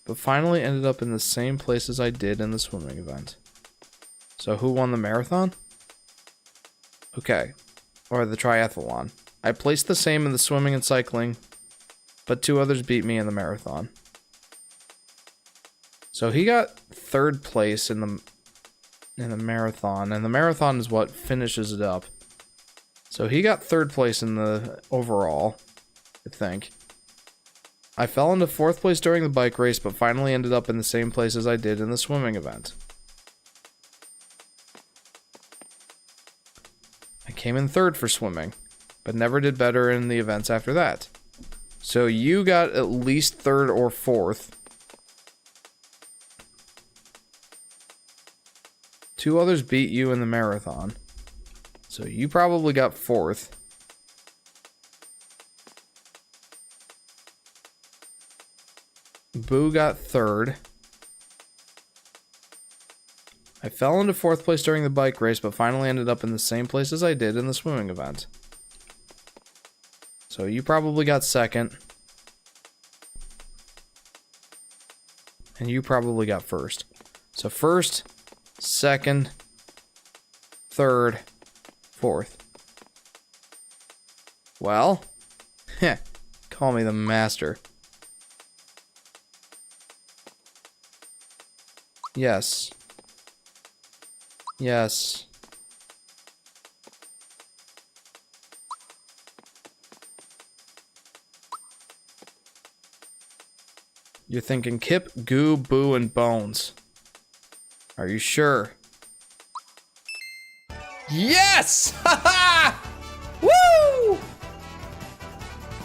But finally ended up in the same place as I did in the swimming event. So who won the marathon? Okay. Or the triathlon. I placed the same in the swimming and cycling, but 2 others beat me in the marathon. So he got 3rd place in the marathon, and the marathon is what finishes it up. So he got 3rd place in the overall, I think. I fell into 4th place during the bike race, but finally ended up in the same place as I did in the swimming event. I came in 3rd for swimming, but never did better in the events after that. So you got at least 3rd or 4th. 2 others beat you in the marathon. So you probably got 4th. Boo got 3rd. I fell into 4th place during the bike race, but finally ended up in the same place as I did in the swimming event. So you probably got 2nd. And you probably got 1st. So 1st, 2nd, 3rd, 4th. Well, call me the master. Yes. Yes. You're thinking Kip, Goo, Boo, and Bones. Are you sure? Yes! Ha-ha! Woo!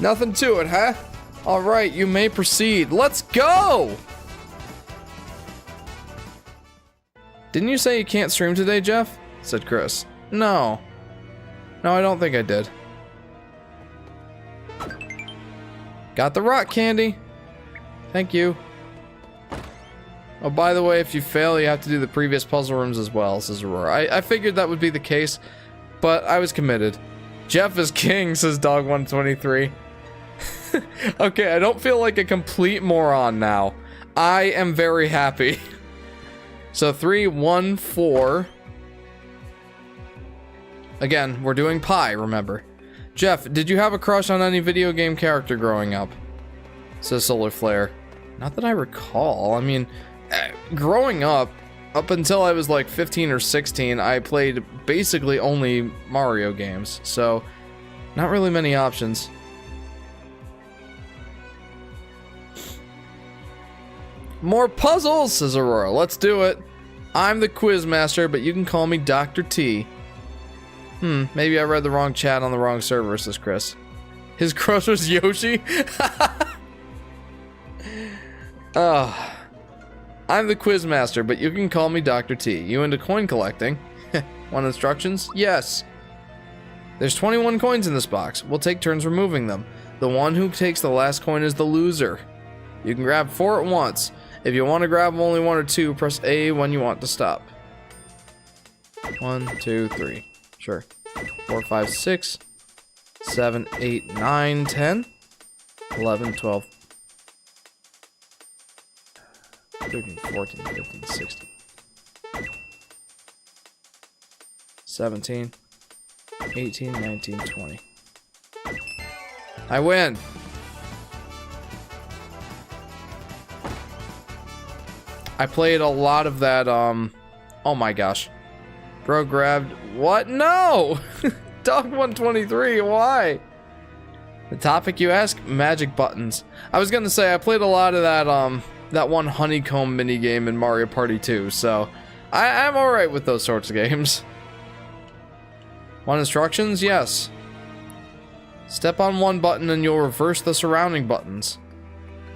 Nothing to it, huh? Alright, you may proceed. Let's go! Didn't you say you can't stream today, Jeff? Said Chris. No. No, I don't think I did. Got the rock candy. Thank you. Oh, by the way, if you fail, you have to do the previous puzzle rooms as well, says Aurora. I figured that would be the case, but I was committed. Jeff is king, says Dog123. Okay, I don't feel like a complete moron now. I am very happy. So 3, 1, 4. Again, we're doing pie, remember. Jeff, did you have a crush on any video game character growing up? Says Solar Flare. Not that I recall. I mean, growing up until I was like 15 or 16, I played basically only Mario games. So, not really many options. More puzzles, says Aurora. Let's do it. I'm the quiz master, but you can call me Dr. T. Maybe I read the wrong chat on the wrong server, says Chris. His crush was Yoshi? I'm the quiz master, but you can call me Dr. T. You into coin collecting? Want instructions? Yes. There's 21 coins in this box. We'll take turns removing them. The one who takes the last coin is the loser. You can grab 4 at once. If you want to grab only 1 or 2, press A when you want to stop. 1, 2, 3. Sure. 4, 5, 6, 7, 8, 9, 10, 11, 12, 13, 14, 15, 16, 17, 18, 19, 20. I win! I played a lot of that, oh my gosh. Bro grabbed, what? No! Dog123, why? The topic you ask? Magic buttons. I was gonna say, I played a lot of that, that one honeycomb minigame in Mario Party 2, so I'm alright with those sorts of games. Want instructions? Yes. Step on one button and you'll reverse the surrounding buttons.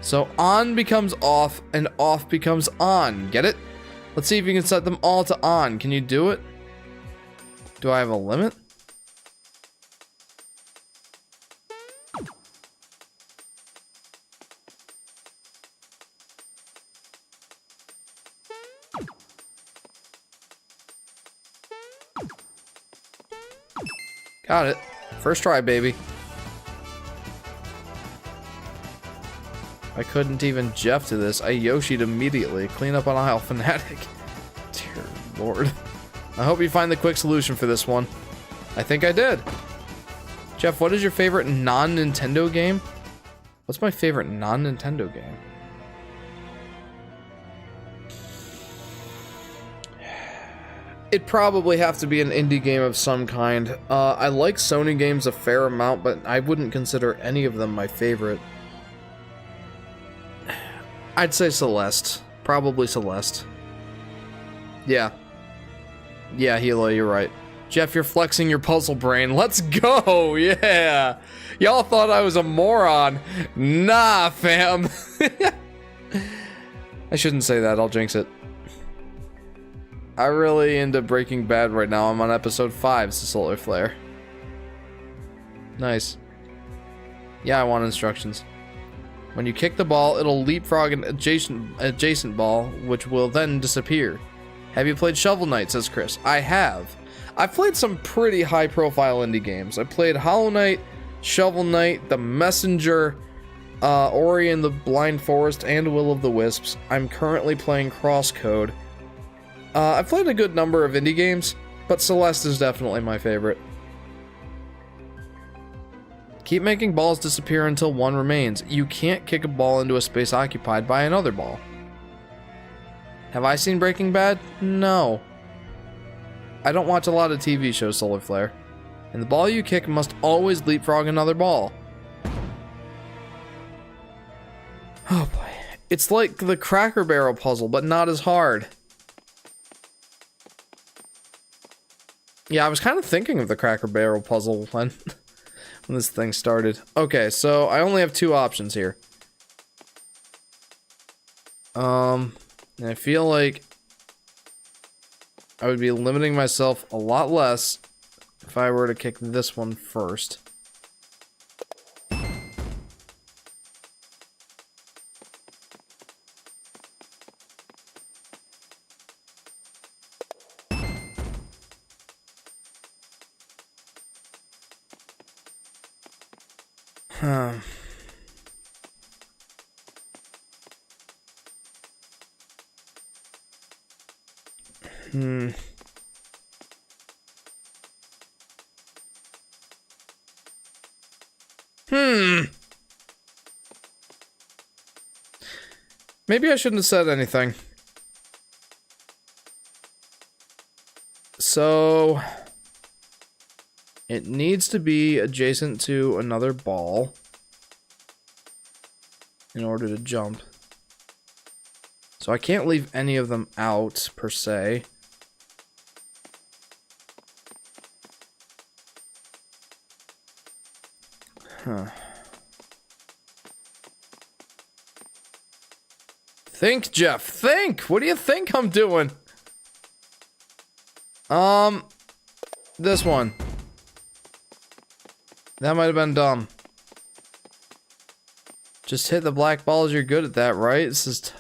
So on becomes off and off becomes on. Get it? Let's see if you can set them all to on. Can you do it? Do I have a limit? Got it. First try, baby. I couldn't even Jeff to this. I Yoshi'd immediately. Clean up on aisle Fanatic. Dear Lord. I hope you find the quick solution for this one. I think I did. Jeff, what is your favorite non-Nintendo game? What's my favorite non-Nintendo game? It'd probably have to be an indie game of some kind. I like Sony games a fair amount, but I wouldn't consider any of them my favorite. I'd say Celeste. Probably Celeste. Yeah. Yeah, Hilo, you're right. Jeff, you're flexing your puzzle brain. Let's go! Yeah! Y'all thought I was a moron. Nah, fam. I shouldn't say that. I'll jinx it. I really into Breaking Bad right now. I'm on episode 5, it's the solar flare. Nice. Yeah, I want instructions. When you kick the ball, it'll leapfrog an adjacent ball, which will then disappear. Have you played Shovel Knight, says Chris. I have. I've played some pretty high-profile indie games. I played Hollow Knight, Shovel Knight, The Messenger, Ori and the Blind Forest, and Will of the Wisps. I'm currently playing Crosscode. I've played a good number of indie games, but Celeste is definitely my favorite. Keep making balls disappear until one remains. You can't kick a ball into a space occupied by another ball. Have I seen Breaking Bad? No. I don't watch a lot of TV shows, Solar Flare. And the ball you kick must always leapfrog another ball. Oh boy. It's like the Cracker Barrel puzzle, but not as hard. Yeah, I was kind of thinking of the Cracker Barrel puzzle when this thing started. Okay, so I only have 2 options here. And I feel like I would be limiting myself a lot less if I were to kick this one first. Maybe I shouldn't have said anything. So it needs to be adjacent to another ball in order to jump. So I can't leave any of them out, per se. Huh. Think, Jeff, think! What do you think I'm doing? This one. That might have been dumb. Just hit the black balls, you're good at that, right? This is...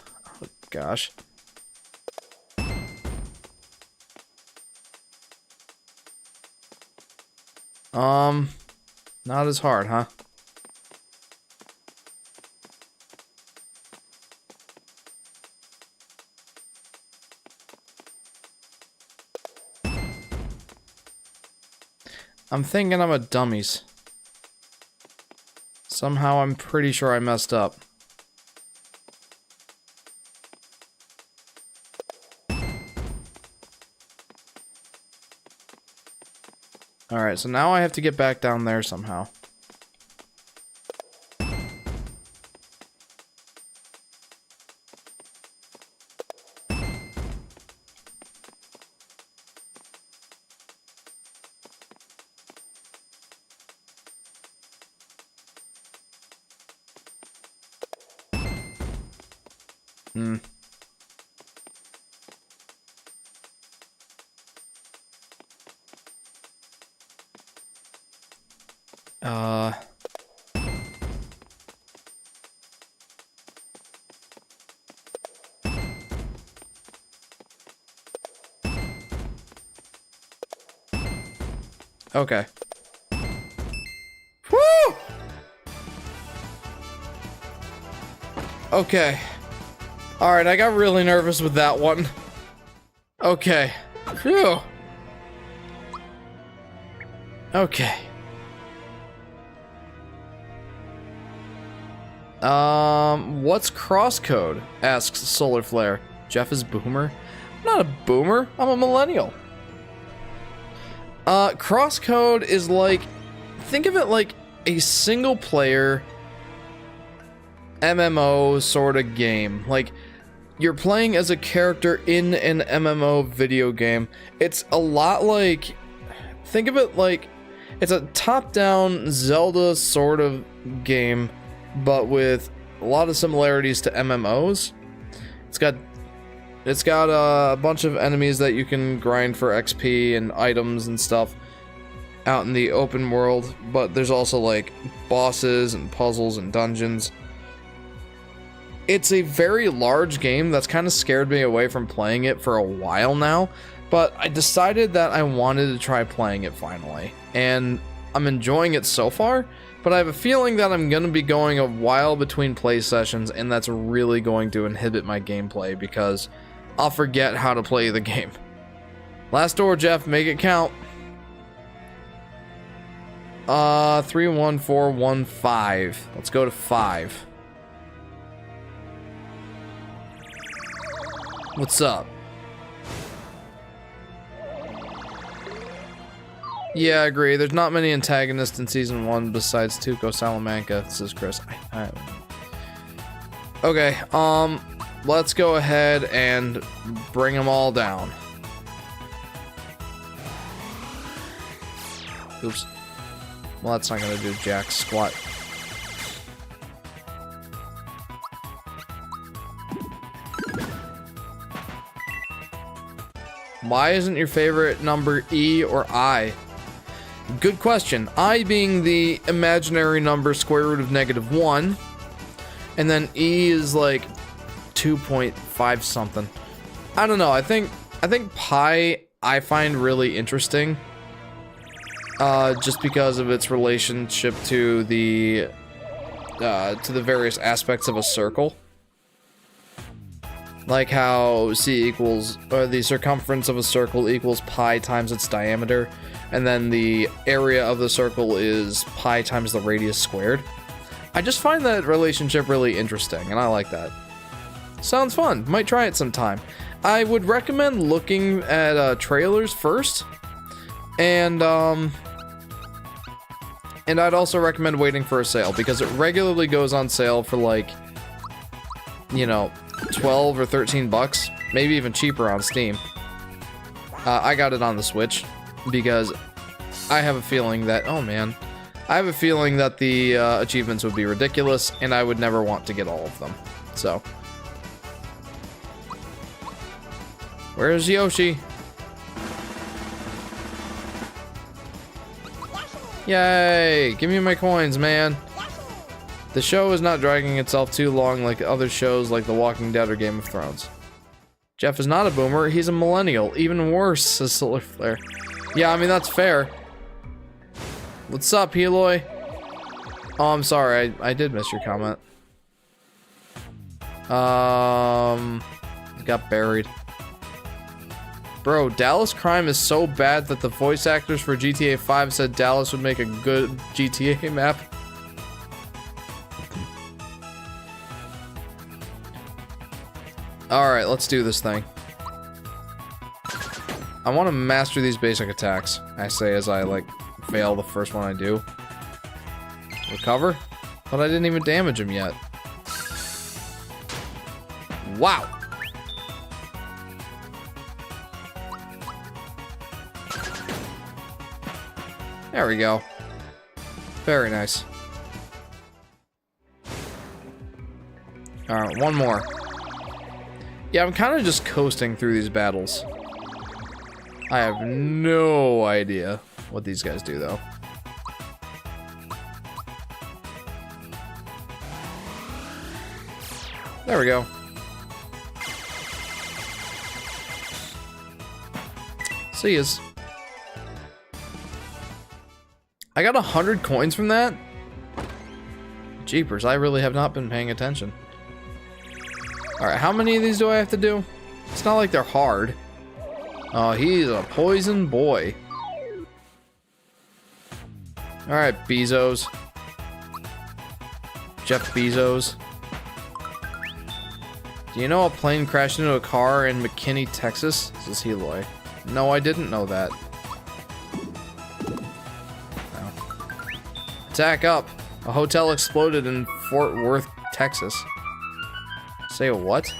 oh, gosh. Not as hard, huh? I'm thinking I'm a dummies. Somehow I'm pretty sure I messed up. Alright, so now I have to get back down there somehow. Okay. Woo! Okay. Alright, I got really nervous with that one. Okay. Phew. Okay. What's crosscode? Asks Solar Flare. Jeff is boomer? I'm not a boomer, I'm a millennial. Crosscode is like, think of it like a single player MMO sort of game. Like, you're playing as a character in an MMO video game. It's a lot like, think of it like, it's a top-down Zelda sort of game, but with a lot of similarities to MMOs. It's got It's got a bunch of enemies that you can grind for XP and items and stuff out in the open world, but there's also like bosses and puzzles and dungeons. It's a very large game that's kind of scared me away from playing it for a while now, but I decided that I wanted to try playing it finally, and I'm enjoying it so far, but I have a feeling that I'm going to be going a while between play sessions, and that's really going to inhibit my gameplay because I'll forget how to play the game. Last door, Jeff, make it count. 31415. Let's go to 5. What's up? Yeah, I agree. There's not many antagonists in Season 1 besides Tuco Salamanca, says Chris. Okay, let's go ahead and bring them all down. Oops. Well, that's not gonna do jack squat. Why isn't your favorite number E or I? Good question. I being the imaginary number square root of -1, and then E is like 2.5 something. I don't know. I think pi I find really interesting, just because of its relationship to the various aspects of a circle. Like how C equals, or the circumference of a circle equals pi times its diameter, and then the area of the circle is pi times the radius squared. I just find that relationship really interesting, and I like that. Sounds fun. Might try it sometime. I would recommend looking at trailers first, and I'd also recommend waiting for a sale, because it regularly goes on sale for like, you know, 12 or 13 bucks, maybe even cheaper on Steam. I got it on the Switch because I have a feeling that, oh man, I have a feeling that the achievements would be ridiculous and I would never want to get all of them. So, where's Yoshi? Yay! Give me my coins, man. The show is not dragging itself too long like other shows like The Walking Dead or Game of Thrones. Jeff is not a boomer, he's a millennial. Even worse, says Solar Flare. Yeah, I mean, that's fair. What's up, Heloy? Oh, I'm sorry, I did miss your comment. Got buried. Bro, Dallas crime is so bad that the voice actors for GTA 5 said Dallas would make a good GTA map. Alright, let's do this thing. I want to master these basic attacks, I say as I, like, fail the first one I do. Recover? But I didn't even damage him yet. Wow! There we go. Very nice. Alright, one more. Yeah, I'm kind of just coasting through these battles. I have no idea what these guys do, though. There we go. See yas. I got 100 coins from that? Jeepers, I really have not been paying attention. Alright, how many of these do I have to do? It's not like they're hard. Oh, he's a poison boy. Alright, Bezos. Jeff Bezos. Do you know a plane crashed into a car in McKinney, Texas? This is Heloy. No, I didn't know that. No. Attack up. A hotel exploded in Fort Worth, Texas. Say what?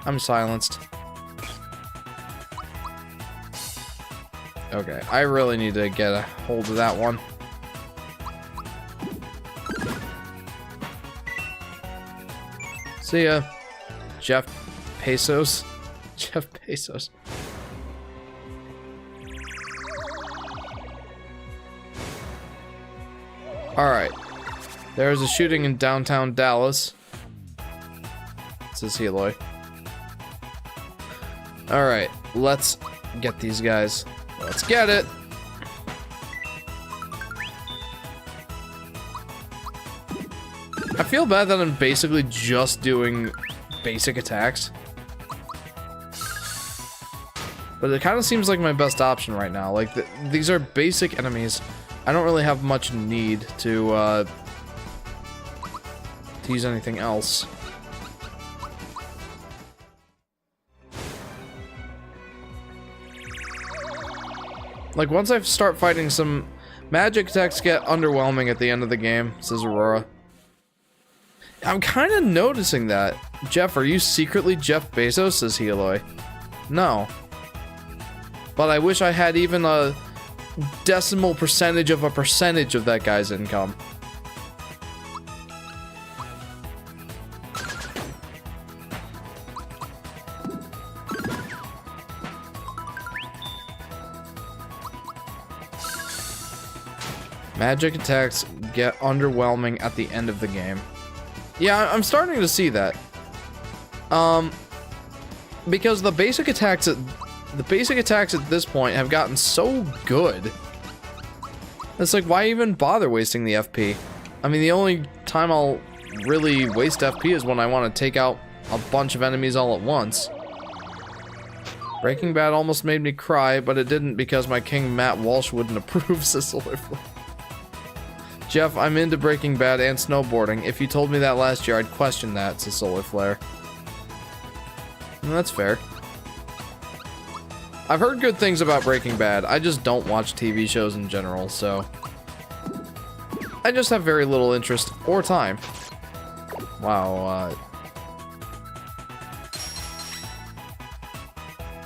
I'm silenced. Okay, I really need to get a hold of that one. See ya, Jeff Pesos. Jeff Bezos. Alright. There's a shooting in downtown Dallas. This is Heloy. Alright, let's get these guys. Let's get it! I feel bad that I'm basically just doing basic attacks. But it kind of seems like my best option right now. Like, these are basic enemies. I don't really have much need to use anything else. Like, once I start fighting some magic attacks get underwhelming at the end of the game, says Aurora. I'm kind of noticing that. Jeff, are you secretly Jeff Bezos, says Heloy. No. But I wish I had even a decimal percentage of that guy's income. Magic attacks get underwhelming at the end of the game. Yeah, I'm starting to see that. Because the basic attacks at this point have gotten so good. It's like, why even bother wasting the FP? I mean, the only time I'll really waste FP is when I want to take out a bunch of enemies all at once. Breaking Bad almost made me cry, but it didn't because my king Matt Walsh wouldn't approve, says Solarflare. Jeff, I'm into Breaking Bad and snowboarding. If you told me that last year, I'd question that, says Solarflare. And that's fair. I've heard good things about Breaking Bad. I just don't watch TV shows in general, so... I just have very little interest or time. Wow,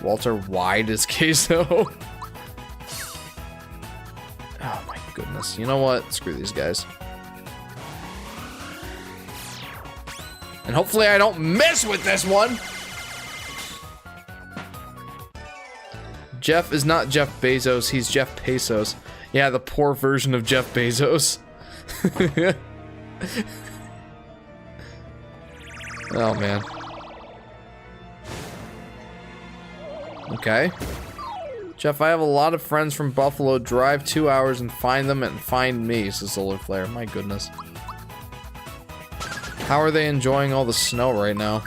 Walter White is queso. Oh my goodness. You know what? Screw these guys. And hopefully I don't miss with this one! Jeff is not Jeff Bezos, he's Jeff Pesos. Yeah, the poor version of Jeff Bezos. Oh, man. Okay. Jeff, I have a lot of friends from Buffalo. Drive 2 hours and find them and find me, says Solar Flare. My goodness. How are they enjoying all the snow right now?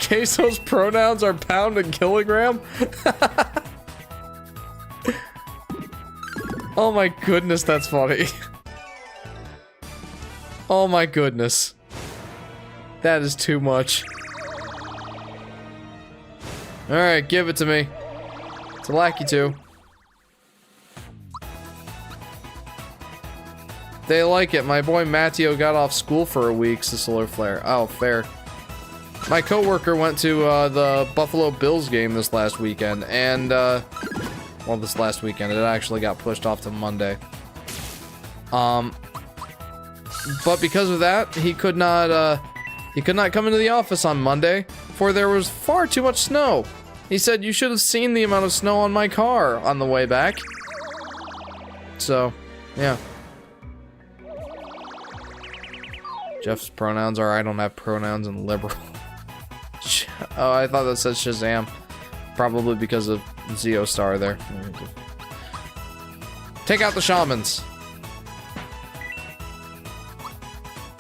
Queso's pronouns are pound and kilogram? Oh my goodness, that's funny. Oh my goodness. That is too much. Alright, give it to me. It's a lackey too. They like it. My boy Matteo got off school for a week, says Solar Flare. Oh, fair. My coworker went to the Buffalo Bills game this last weekend, and well, this last weekend. It actually got pushed off to Monday. But because of that, he could not come into the office on Monday, for there was far too much snow. He said, "You should have seen the amount of snow on my car on the way back." So, yeah. Jeff's pronouns are, I don't have pronouns, and liberal. Oh, I thought that said Shazam. Probably because of Zeostar there. Take out the shamans.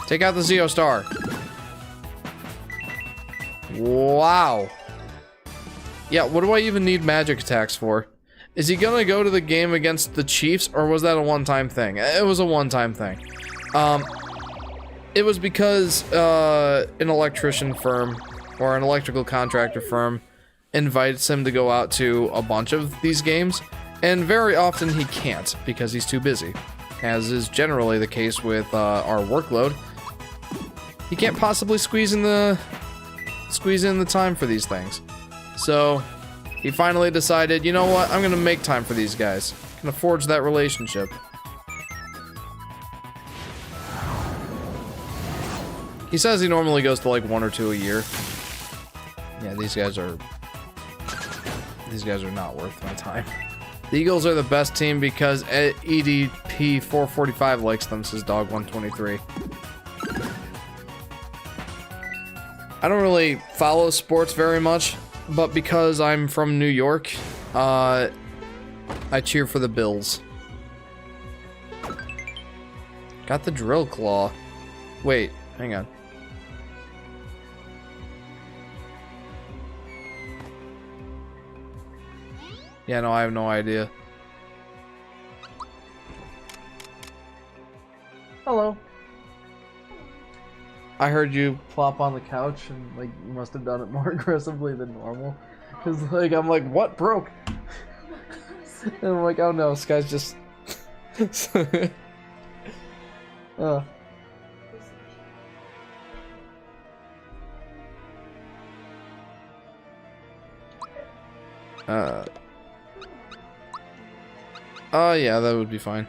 Take out the Zeostar. Wow. Yeah, what do I even need magic attacks for? Is he gonna go to the game against the Chiefs, or was that a one-time thing? It was a one-time thing. It was because an electrician firm or an electrical contractor firm invites him to go out to a bunch of these games, and very often he can't because he's too busy, as is generally the case with our workload. He can't possibly squeeze in the time for these things. So he finally decided, you know what, I'm gonna make time for these guys. I'm gonna forge that relationship. He says he normally goes to like 1 or 2 a year. Yeah, these guys are not worth my time. The Eagles are the best team because EDP 445 likes them, says Dog 123. I don't really follow sports very much, but because I'm from New York, I cheer for the Bills. Got the drill claw. Wait, hang on. Yeah, no, I have no idea. Hello. I heard you plop on the couch and like you must have done it more aggressively than normal. Cause like I'm like, what broke? And I'm like, oh no, this guy's just Oh yeah, that would be fine.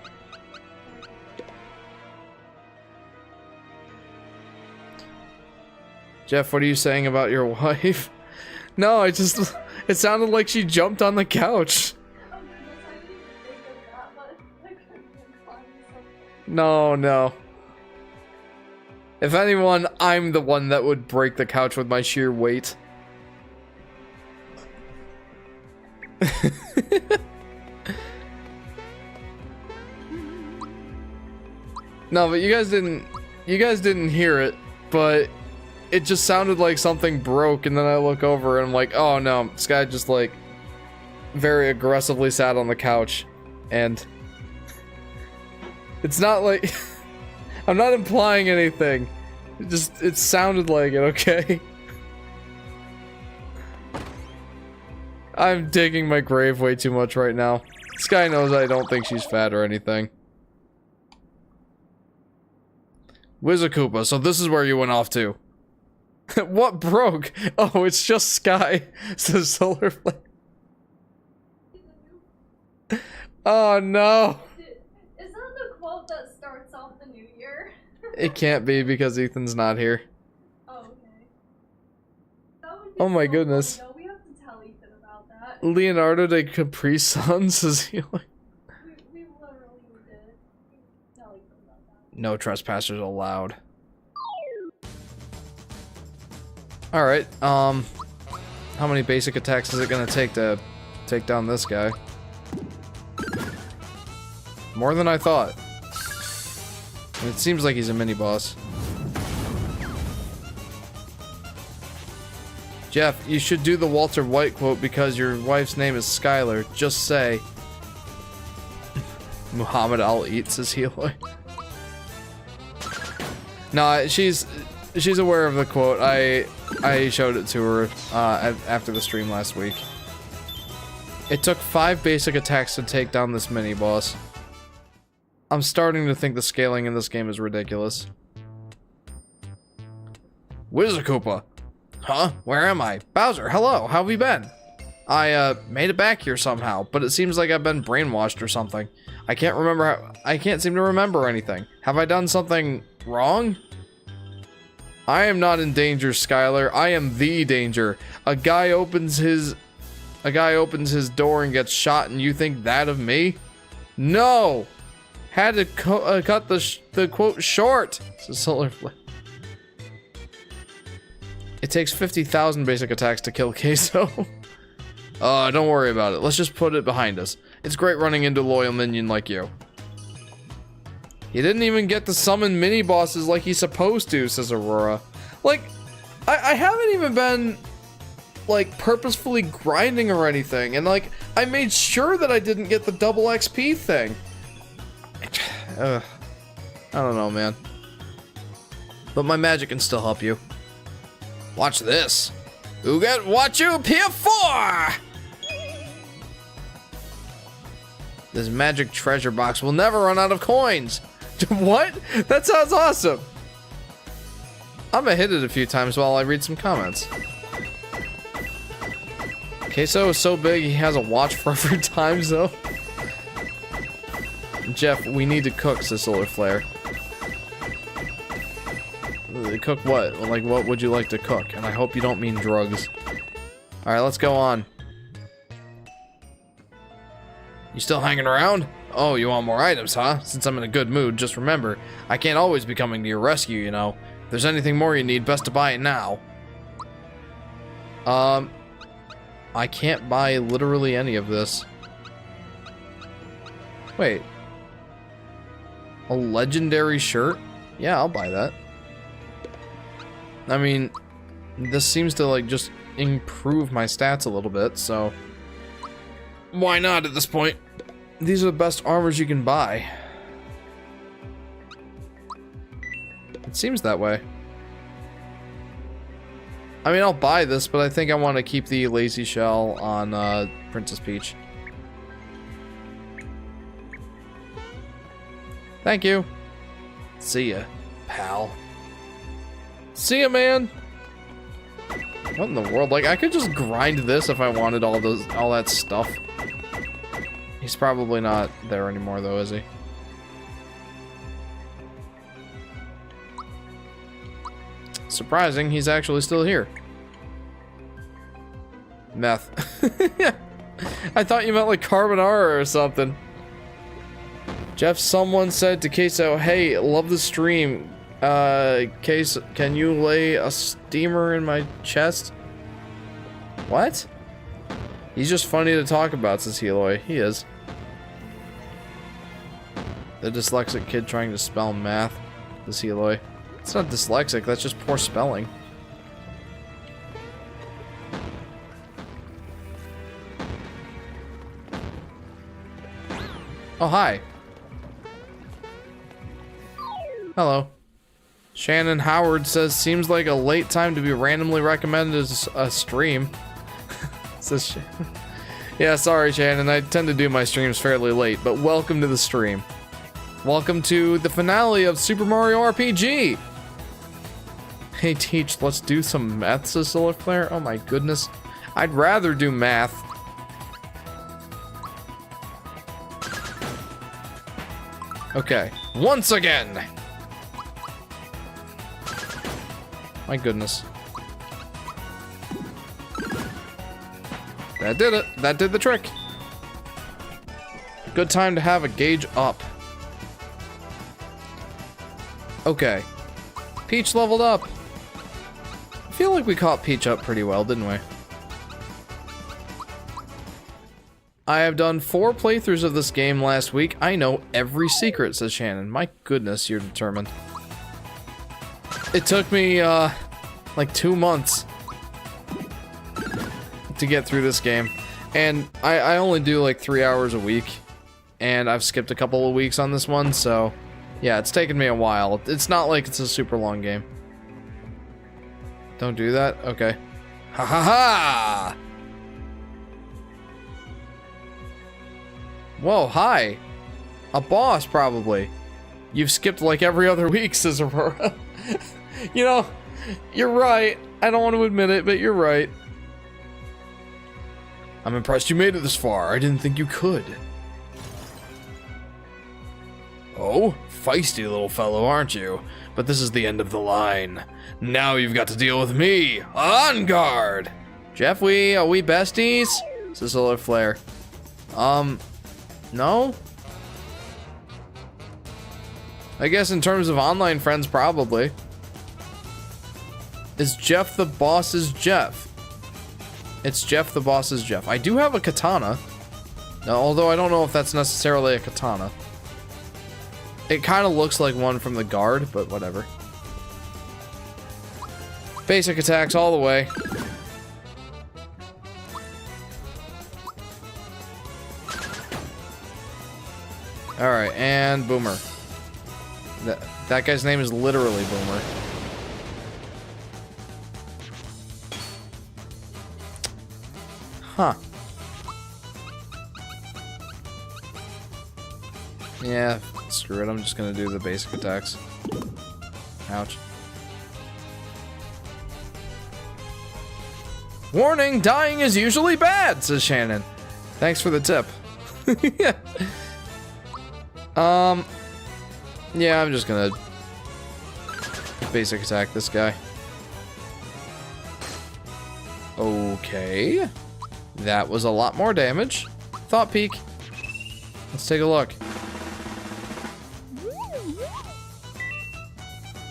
Jeff, what are you saying about your wife? No, it sounded like she jumped on the couch. No, no. If anyone, I'm the one that would break the couch with my sheer weight. No, but you guys didn't hear it, but it just sounded like something broke, and then I look over and I'm like, oh no, this guy just like very aggressively sat on the couch, and it's not like I'm not implying anything. It sounded like it, okay? I'm digging my grave way too much right now. This guy knows I don't think she's fat or anything. Wizakoopa, so this is where you went off to. What broke? Oh, it's just Sky, says Solar Flare. Oh no. Is that the quote that starts off the new year? It can't be because Ethan's not here. Oh, okay. That would be Oh my so goodness. funny, though. We have to tell Ethan about that. Leonardo de Capri Sun, says he like... We literally need to tell Ethan about that. No trespassers allowed. Alright, how many basic attacks is it gonna take to take down this guy? More than I thought. And it seems like he's a mini-boss. Jeff, you should do the Walter White quote because your wife's name is Skylar. Just say... Muhammad Al-Eat, says Healy. No, she's aware of the quote. I showed it to her after the stream last week. It took 5 basic attacks to take down this mini-boss. I'm starting to think the scaling in this game is ridiculous. Wizakoopa! Huh? Where am I? Bowser, hello, how have you been? I made it back here somehow, but it seems like I've been brainwashed or something. I can't seem to remember anything. Have I done something wrong? I am not in danger, Skylar. I am the danger. A guy opens his door and gets shot, and you think that of me? No! Had to cut the quote short. It's a solar flare. It takes 50,000 basic attacks to kill Queso. Don't worry about it. Let's just put it behind us. It's great running into a loyal minion like you. He didn't even get to summon mini-bosses like he's supposed to, says Aurora. Like, I haven't even been, like, purposefully grinding or anything. And, like, I made sure that I didn't get the double XP thing. I don't know, man. But my magic can still help you. Watch this. Uget, watch you appear 4! This magic treasure box will never run out of coins. What? That sounds awesome. I'm gonna hit it a few times while I read some comments. Queso is so big he has a watch for every time zone. Jeff, we need to cook, says Solar Flare. Cook what? Like, what would you like to cook? And I hope you don't mean drugs. Alright, let's go on. You still hanging around? Oh, you want more items, huh? Since I'm in a good mood, just remember, I can't always be coming to your rescue, you know. If there's anything more you need, best to buy it now. I can't buy literally any of this. Wait. A legendary shirt? Yeah, I'll buy that. I mean, this seems to, like, just improve my stats a little bit, so... why not at this point? These are the best armors you can buy. It seems that way. I mean, I'll buy this, but I think I want to keep the lazy shell on Princess Peach. Thank you. See ya, pal. See ya, man. What in the world? Like, I could just grind this if I wanted all that stuff. He's probably not there anymore, though, is he? Surprising, he's actually still here. Meth. I thought you meant like carbonara or something. Jeff, someone said to Queso, hey, love the stream. Queso, can you lay a steamer in my chest? What? He's just funny to talk about, says Heloy. He is. The dyslexic kid trying to spell math, says Heloy. It's not dyslexic, that's just poor spelling. Oh, hi. Hello. Shannon Howard says, seems like a late time to be randomly recommended as a stream. Says yeah, sorry, Shannon. I tend to do my streams fairly late, but welcome to the stream. Welcome to the finale of Super Mario RPG. Hey, Teach, let's do some math, says Solar Flare. Oh my goodness. I'd rather do math. Okay. Once again! My goodness. That did it. That did the trick. Good time to have a gauge up. Okay. Peach leveled up. I feel like we caught Peach up pretty well, didn't we? I have done 4 playthroughs of this game last week. I know every secret, says Shannon. My goodness, you're determined. It took me, like 2 months to get through this game. And I only do like 3 hours a week. And I've skipped a couple of weeks on this one, so... yeah, it's taken me a while. It's not like it's a super long game. Don't do that? Okay. Ha ha ha! Whoa, hi. A boss, probably. You've skipped like every other week, says Aurora. You know, you're right. I don't want to admit it, but you're right. I'm impressed you made it this far. I didn't think you could. Oh, feisty little fellow, aren't you? But this is the end of the line. Now you've got to deal with me. On guard! Jeff, are we besties? Says Solar Flare. No? I guess in terms of online friends, probably. Is Jeff the boss's Jeff? It's Jeff the boss's Jeff. I do have a katana. Now, although I don't know if that's necessarily a katana. It kind of looks like one from the guard, but whatever. Basic attacks all the way. Alright, and Boomer. That guy's name is literally Boomer. Huh. Yeah, screw it. I'm just gonna do the basic attacks. Ouch. Warning, dying is usually bad, says Shannon. Thanks for the tip. Yeah. Yeah, I'm just gonna Basic attack this guy. Okay. That was a lot more damage. Thought peek. Let's take a look.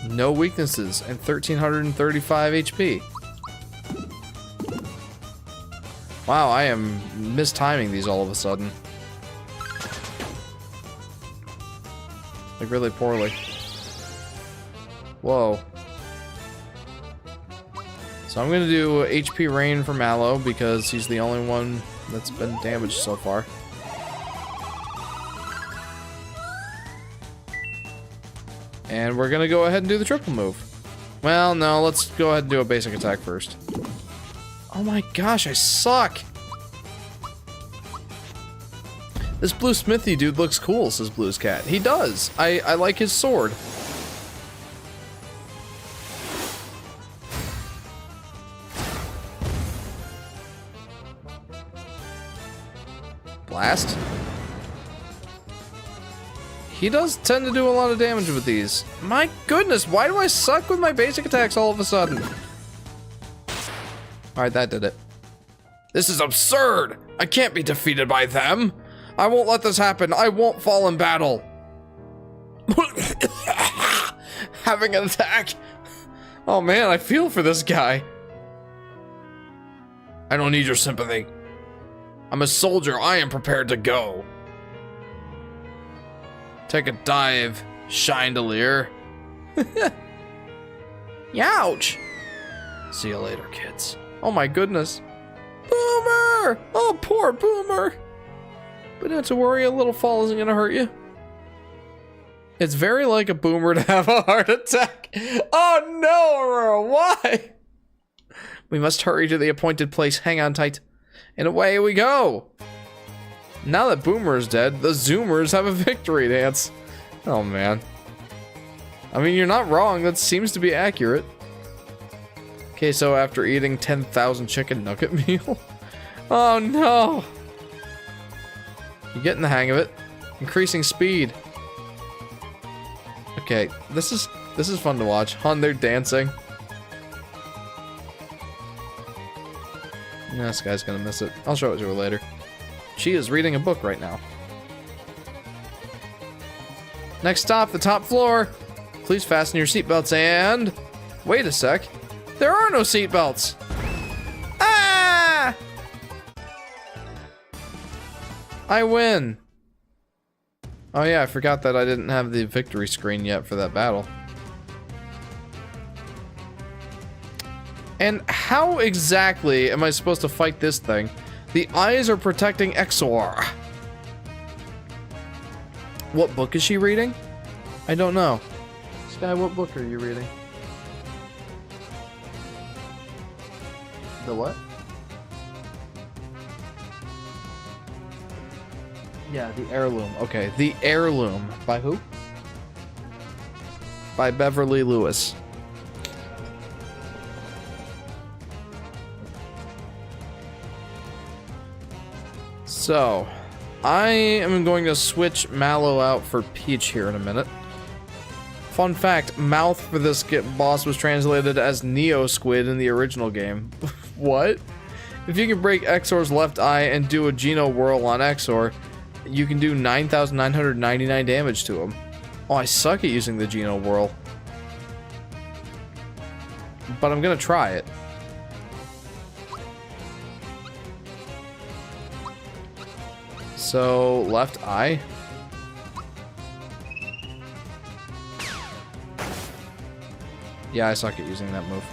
No weaknesses and 1335 HP. Wow, I am mistiming these all of a sudden. Like really poorly. Whoa. So I'm gonna do HP Rain for Mallow because he's the only one that's been damaged so far. And we're gonna go ahead and do the triple move. Well, no, let's go ahead and do a basic attack first. Oh my gosh, I suck! This Blue Smithy dude looks cool, says Blue's Cat. He does! I like his sword. Blast. He does tend to do a lot of damage with these. My goodness, why do I suck with my basic attacks all of a sudden? Alright, that did it. This is absurd! I can't be defeated by them! I won't let this happen. I won't fall in battle. Having an attack. Oh man, I feel for this guy. I don't need your sympathy. I'm a soldier. I am prepared to go. Take a dive, chandelier. Youch! See you later, kids. Oh my goodness. Boomer! Oh, poor Boomer. But not to worry, a little fall isn't gonna hurt you. It's very like a Boomer to have a heart attack. Oh no, Aurora, why? We must hurry to the appointed place. Hang on tight. And away we go. Now that Boomer is dead, the Zoomers have a victory dance. Oh man. I mean, you're not wrong. That seems to be accurate. Okay, so after eating 10,000 chicken nugget meal. Oh no. You're getting the hang of it. Increasing speed. Okay, this is fun to watch. Hun, they're dancing. Yeah, this guy's gonna miss it. I'll show it to her later. She is reading a book right now. Next stop, the top floor. Please fasten your seatbelts and... Wait a sec. There are no seatbelts. Ah! I win. Oh yeah, I forgot that I didn't have the victory screen yet for that battle. And how exactly am I supposed to fight this thing? The eyes are protecting Exor. What book is she reading? I don't know. Sky, what book are you reading? The what? Yeah, The Heirloom. Okay, The Heirloom. By who? By Beverly Lewis. So, I am going to switch Mallow out for Peach here in a minute. Fun fact, mouth for this boss was translated as Neo Squid in the original game. What? If you can break Exor's left eye and do a Geno Whirl on Exor, you can do 9,999 damage to him. Oh, I suck at using the Geno Whirl. But I'm gonna try it. So, left eye. Yeah, I suck at using that move.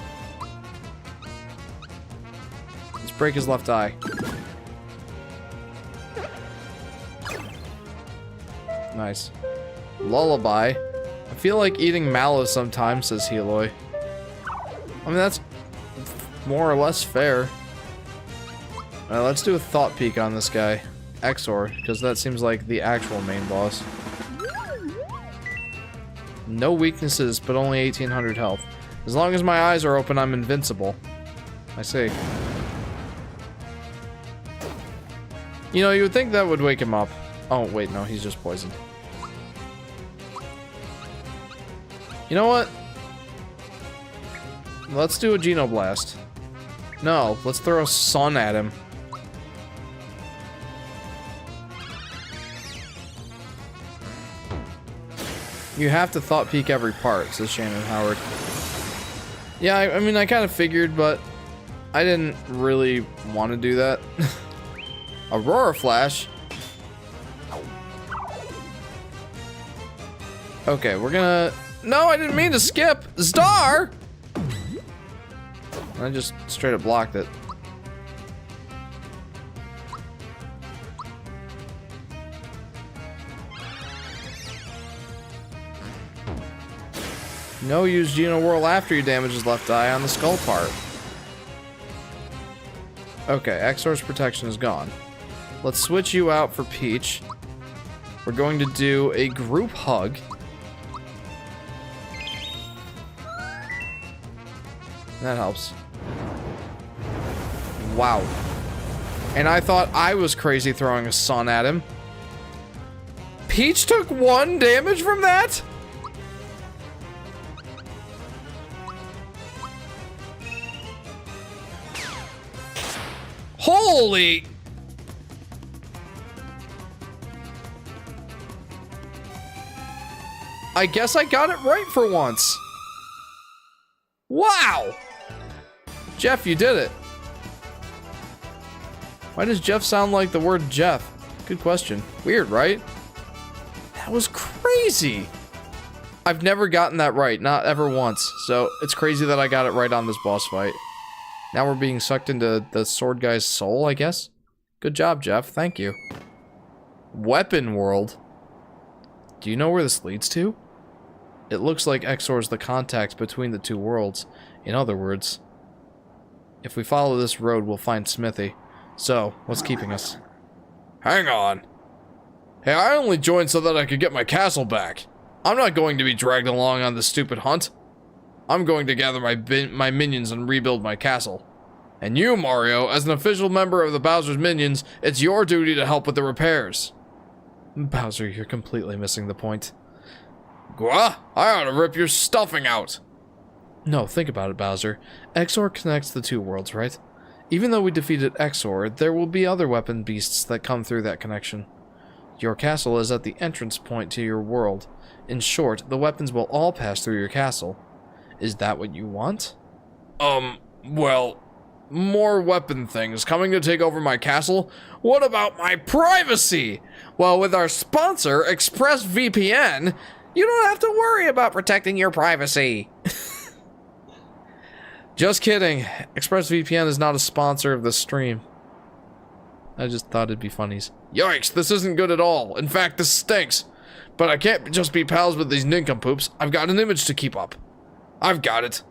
Let's break his left eye. Nice. Lullaby. I feel like eating mallow sometimes, says Heloy. I mean, that's more or less fair. Alright, let's do a thought peek on this guy. Exor, because that seems like the actual main boss. No weaknesses, but only 1,800 health. As long as my eyes are open, I'm invincible. I see. You know, you would think that would wake him up. Oh, wait, no, he's just poisoned. You know what? let's do a Genoblast. No, let's throw a Sun at him. You have to thought peek every part, says Shannon Howard. Yeah, I mean, I kind of figured, but I didn't really want to do that. Aurora Flash. Okay, we're gonna... No, I didn't mean to skip! Star! I just straight up blocked it. No, use Geno Whirl after you damage his left eye on the skull part. Okay, Exor's protection is gone. Let's switch you out for Peach. We're going to do a group hug. That helps. Wow. And I thought I was crazy throwing a Sun at him. Peach took 1 damage from that? Holy! I guess I got it right for once. Wow! Jeff, you did it. Why does Jeff sound like the word Jeff? Good question. Weird, right? That was crazy. I've never gotten that right, not ever once. So it's crazy that I got it right on this boss fight. Now we're being sucked into the sword guy's soul, I guess. Good job, Jeff. Thank you. Weapon World. Do you know where this leads to? It looks like Exor's the contact between the two worlds. In other words, if we follow this road, we'll find Smithy. So, what's keeping us? Hang on. Hey, I only joined so that I could get my castle back. I'm not going to be dragged along on this stupid hunt. I'm going to gather my minions and rebuild my castle. And you, Mario, as an official member of the Bowser's Minions, it's your duty to help with the repairs. Bowser, you're completely missing the point. Gwa, I ought to rip your stuffing out. No, think about it, Bowser. Exor connects the two worlds, right? Even though we defeated Exor, there will be other weapon beasts that come through that connection. Your castle is at the entrance point to your world. In short, the weapons will all pass through your castle. Is that what you want? Well, more weapon things coming to take over my castle? What about my privacy? Well, with our sponsor, ExpressVPN, you don't have to worry about protecting your privacy. Just kidding. ExpressVPN is not a sponsor of the stream. I just thought it'd be funnies. Yikes, this isn't good at all. In fact, this stinks. But I can't just be pals with these nincompoops. I've got an image to keep up. I've got it.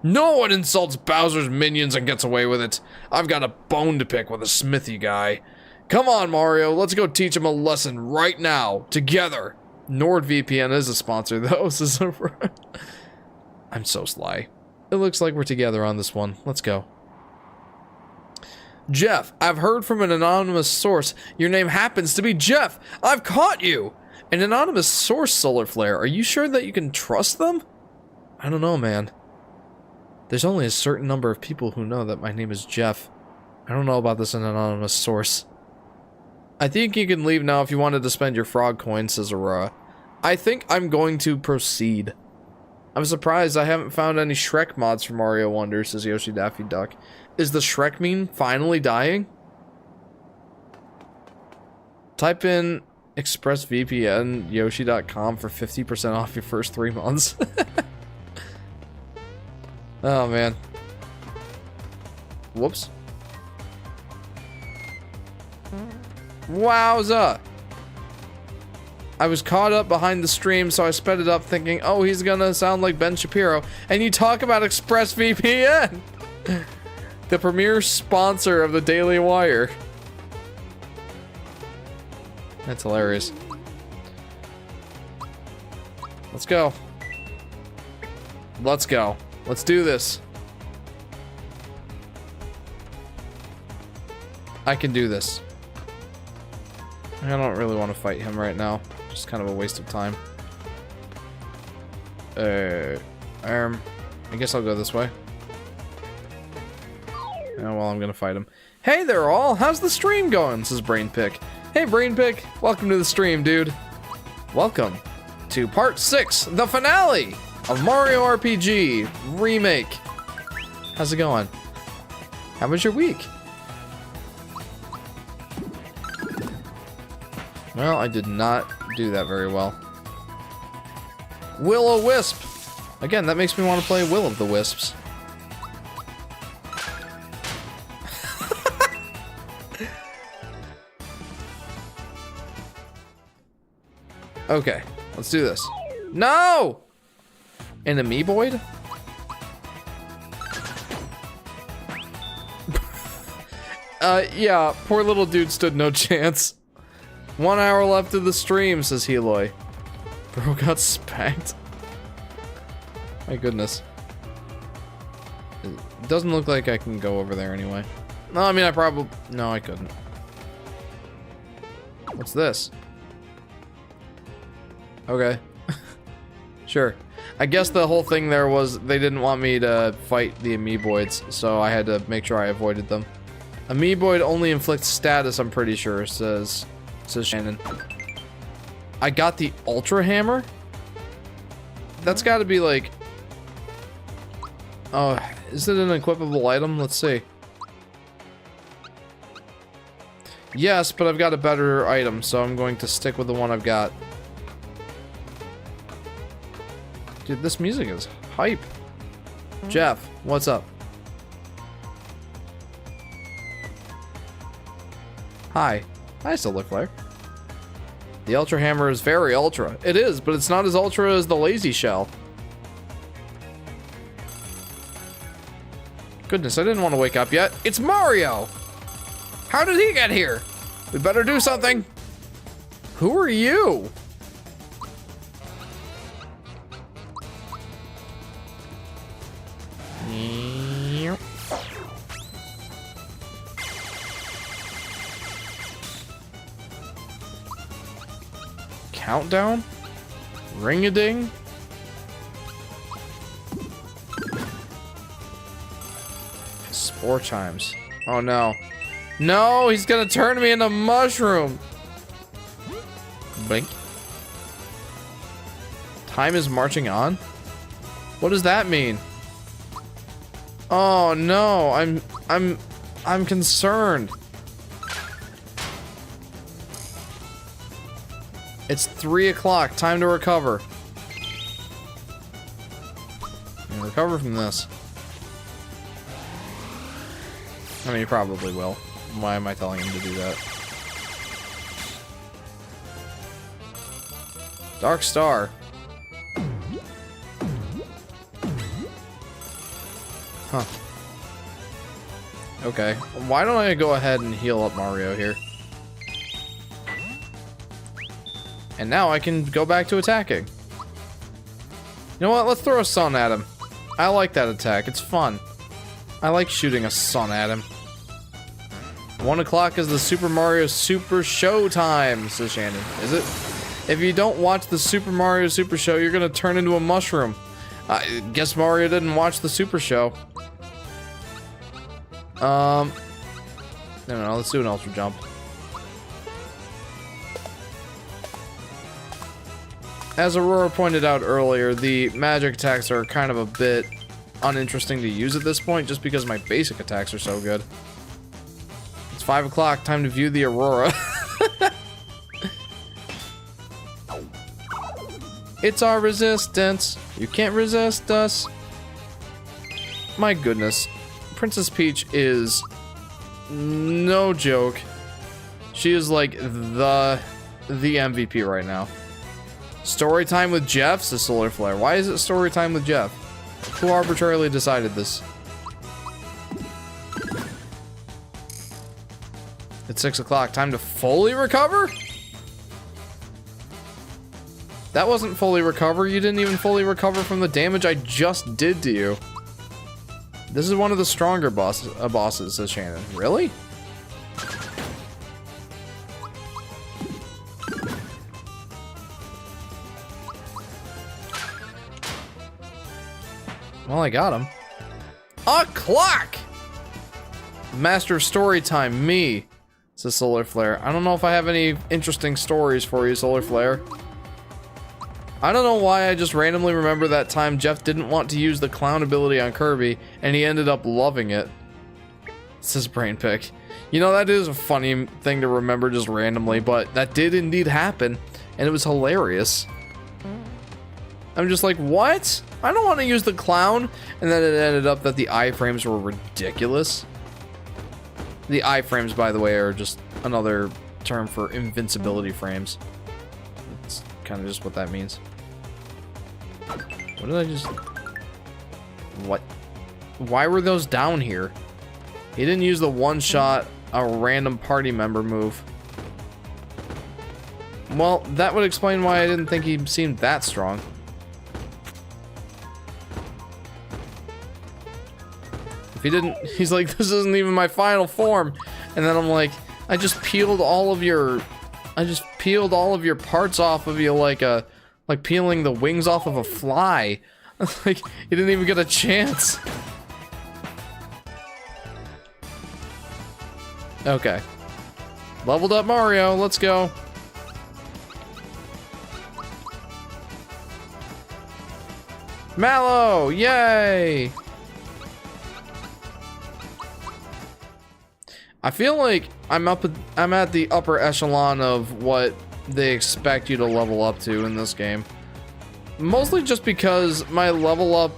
No one insults Bowser's minions and gets away with it. I've got a bone to pick with a Smithy guy. Come on, Mario, let's go teach him a lesson right now, together. NordVPN is a sponsor, though. I'm so sly. It looks like we're together on this one. Let's go. Jeff, I've heard from an anonymous source. Your name happens to be Jeff. I've caught you. An anonymous source, Solar Flare. Are you sure that you can trust them? I don't know, man. There's only a certain number of people who know that my name is Jeff. I don't know about this anonymous source. I think you can leave now if you wanted to spend your frog coin, says Aurora. I think I'm going to proceed. I'm surprised I haven't found any Shrek mods for Mario Wonder, says Yoshi Daffy Duck. Is the Shrek meme finally dying? Type in expressvpn yoshi.com for 50% off your first 3 months. Oh, man. Whoops. Wowza! I was caught up behind the stream, so I sped it up thinking, oh, he's gonna sound like Ben Shapiro. And you talk about ExpressVPN! The premier sponsor of the Daily Wire. That's hilarious. Let's go. Let's go. Let's do this. I can do this. I don't really want to fight him right now. Just kind of a waste of time. I guess I'll go this way. Oh, well, I'm gonna fight him. Hey there, all! How's the stream going? Says Brainpick. Hey, Brainpick! Welcome to the stream, dude. Welcome to part 6, the finale of Mario RPG Remake. How's it going? How was your week? Well, I did not do that very well. Will-O-Wisp! Again, that makes me want to play Will of the Wisps. Okay, let's do this. No! An Amiiboid? Yeah, poor little dude stood no chance. 1 hour left of the stream, says Heloy. Bro got spanked. My goodness. It doesn't look like I can go over there anyway. No, I mean, I probably... No, I couldn't. What's this? Okay. Sure. I guess the whole thing there was they didn't want me to fight the Amiiboids, so I had to make sure I avoided them. Amiiboid only inflicts status, I'm pretty sure, says Shannon. I got the Ultra Hammer? That's gotta be like... Oh, is it an equipable item? Let's see. Yes, but I've got a better item, so I'm going to stick with the one I've got. Dude, this music is hype. Jeff, what's up? Hi. Hi, Solar Flare. The Ultra Hammer is very ultra. It is, but it's not as ultra as the Lazy Shell. Goodness, I didn't want to wake up yet. It's Mario! How did he get here? We better do something. Who are you? Countdown? Ring-a-ding? Spore chimes. Oh no. No, he's gonna turn me into a mushroom. Blink. Time is marching on? What does that mean? Oh no, I'm concerned. It's 3 o'clock, time to recover. Recover from this. I mean, he probably will. Why am I telling him to do that? Dark Star. Huh. Okay. Why don't I go ahead and heal up Mario here? And now I can go back to attacking. You know what? Let's throw a sun at him. I like that attack. It's fun. I like shooting a sun at him. 1 o'clock is the Super Mario Super Show time, says Shannon. Is it? If you don't watch the Super Mario Super Show, you're gonna turn into a mushroom. I guess Mario didn't watch the Super Show. No, let's do an Ultra Jump. As Aurora pointed out earlier, the magic attacks are kind of a bit uninteresting to use at this point, just because my basic attacks are so good. It's 5 o'clock, time to view the Aurora. It's our resistance. You can't resist us. My goodness. Princess Peach is no joke. She is like the MVP right now. Story time with Jeff, says Solar Flare. Why is it story time with Jeff? Who arbitrarily decided this? It's 6 o'clock. Time to fully recover? That wasn't fully recover. You didn't even fully recover from the damage I just did to you. This is one of the stronger bosses, says Shannon. Really? Well, I got him. A clock! Master of story time, me. Says Solar Flare. I don't know if I have any interesting stories for you, Solar Flare. I don't know why I just randomly remember that time Jeff didn't want to use the clown ability on Kirby, and he ended up loving it. Says Brain Pick. You know, that is a funny thing to remember just randomly, but that did indeed happen, and it was hilarious. I'm just like, what? I don't want to use the clown. And then it ended up that the iframes were ridiculous. The iframes, by the way, are just another term for invincibility frames. It's kind of just what that means. What did I just... What? Why were those down here? He didn't use the one-shot, a random party member move. Well, that would explain why I didn't think he seemed that strong. If he didn't, he's like, this isn't even my final form. And then I'm like, I just peeled all of your parts off of you like peeling the wings off of a fly. Like, you didn't even get a chance. Okay. Leveled up Mario, let's go. Mallow, yay! I feel like I'm at the upper echelon of what they expect you to level up to in this game. Mostly just because my level up,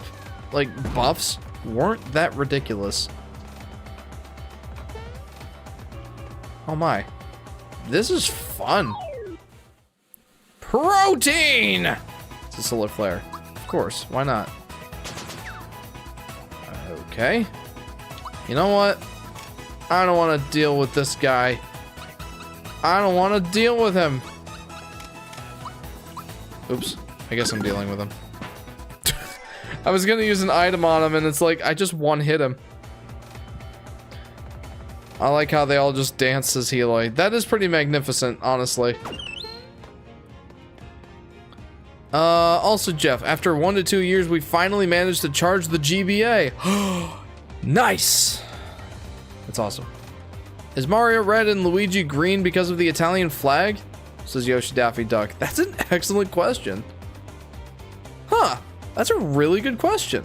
like, buffs weren't that ridiculous. Oh my. This is fun. Protein! It's a Solar Flare. Of course, why not? Okay. You know what? I don't want to deal with this guy. I don't want to deal with him. Oops. I guess I'm dealing with him. I was gonna use an item on him and it's like, I just one-hit him. I like how they all just dance as Heloi. That is pretty magnificent, honestly. Also, Jeff, after 1 to 2 years, we finally managed to charge the GBA. Nice! That's awesome. Is Mario red and Luigi green because of the Italian flag? Says Yoshi Daffy Duck. That's an excellent question. Huh. That's a really good question.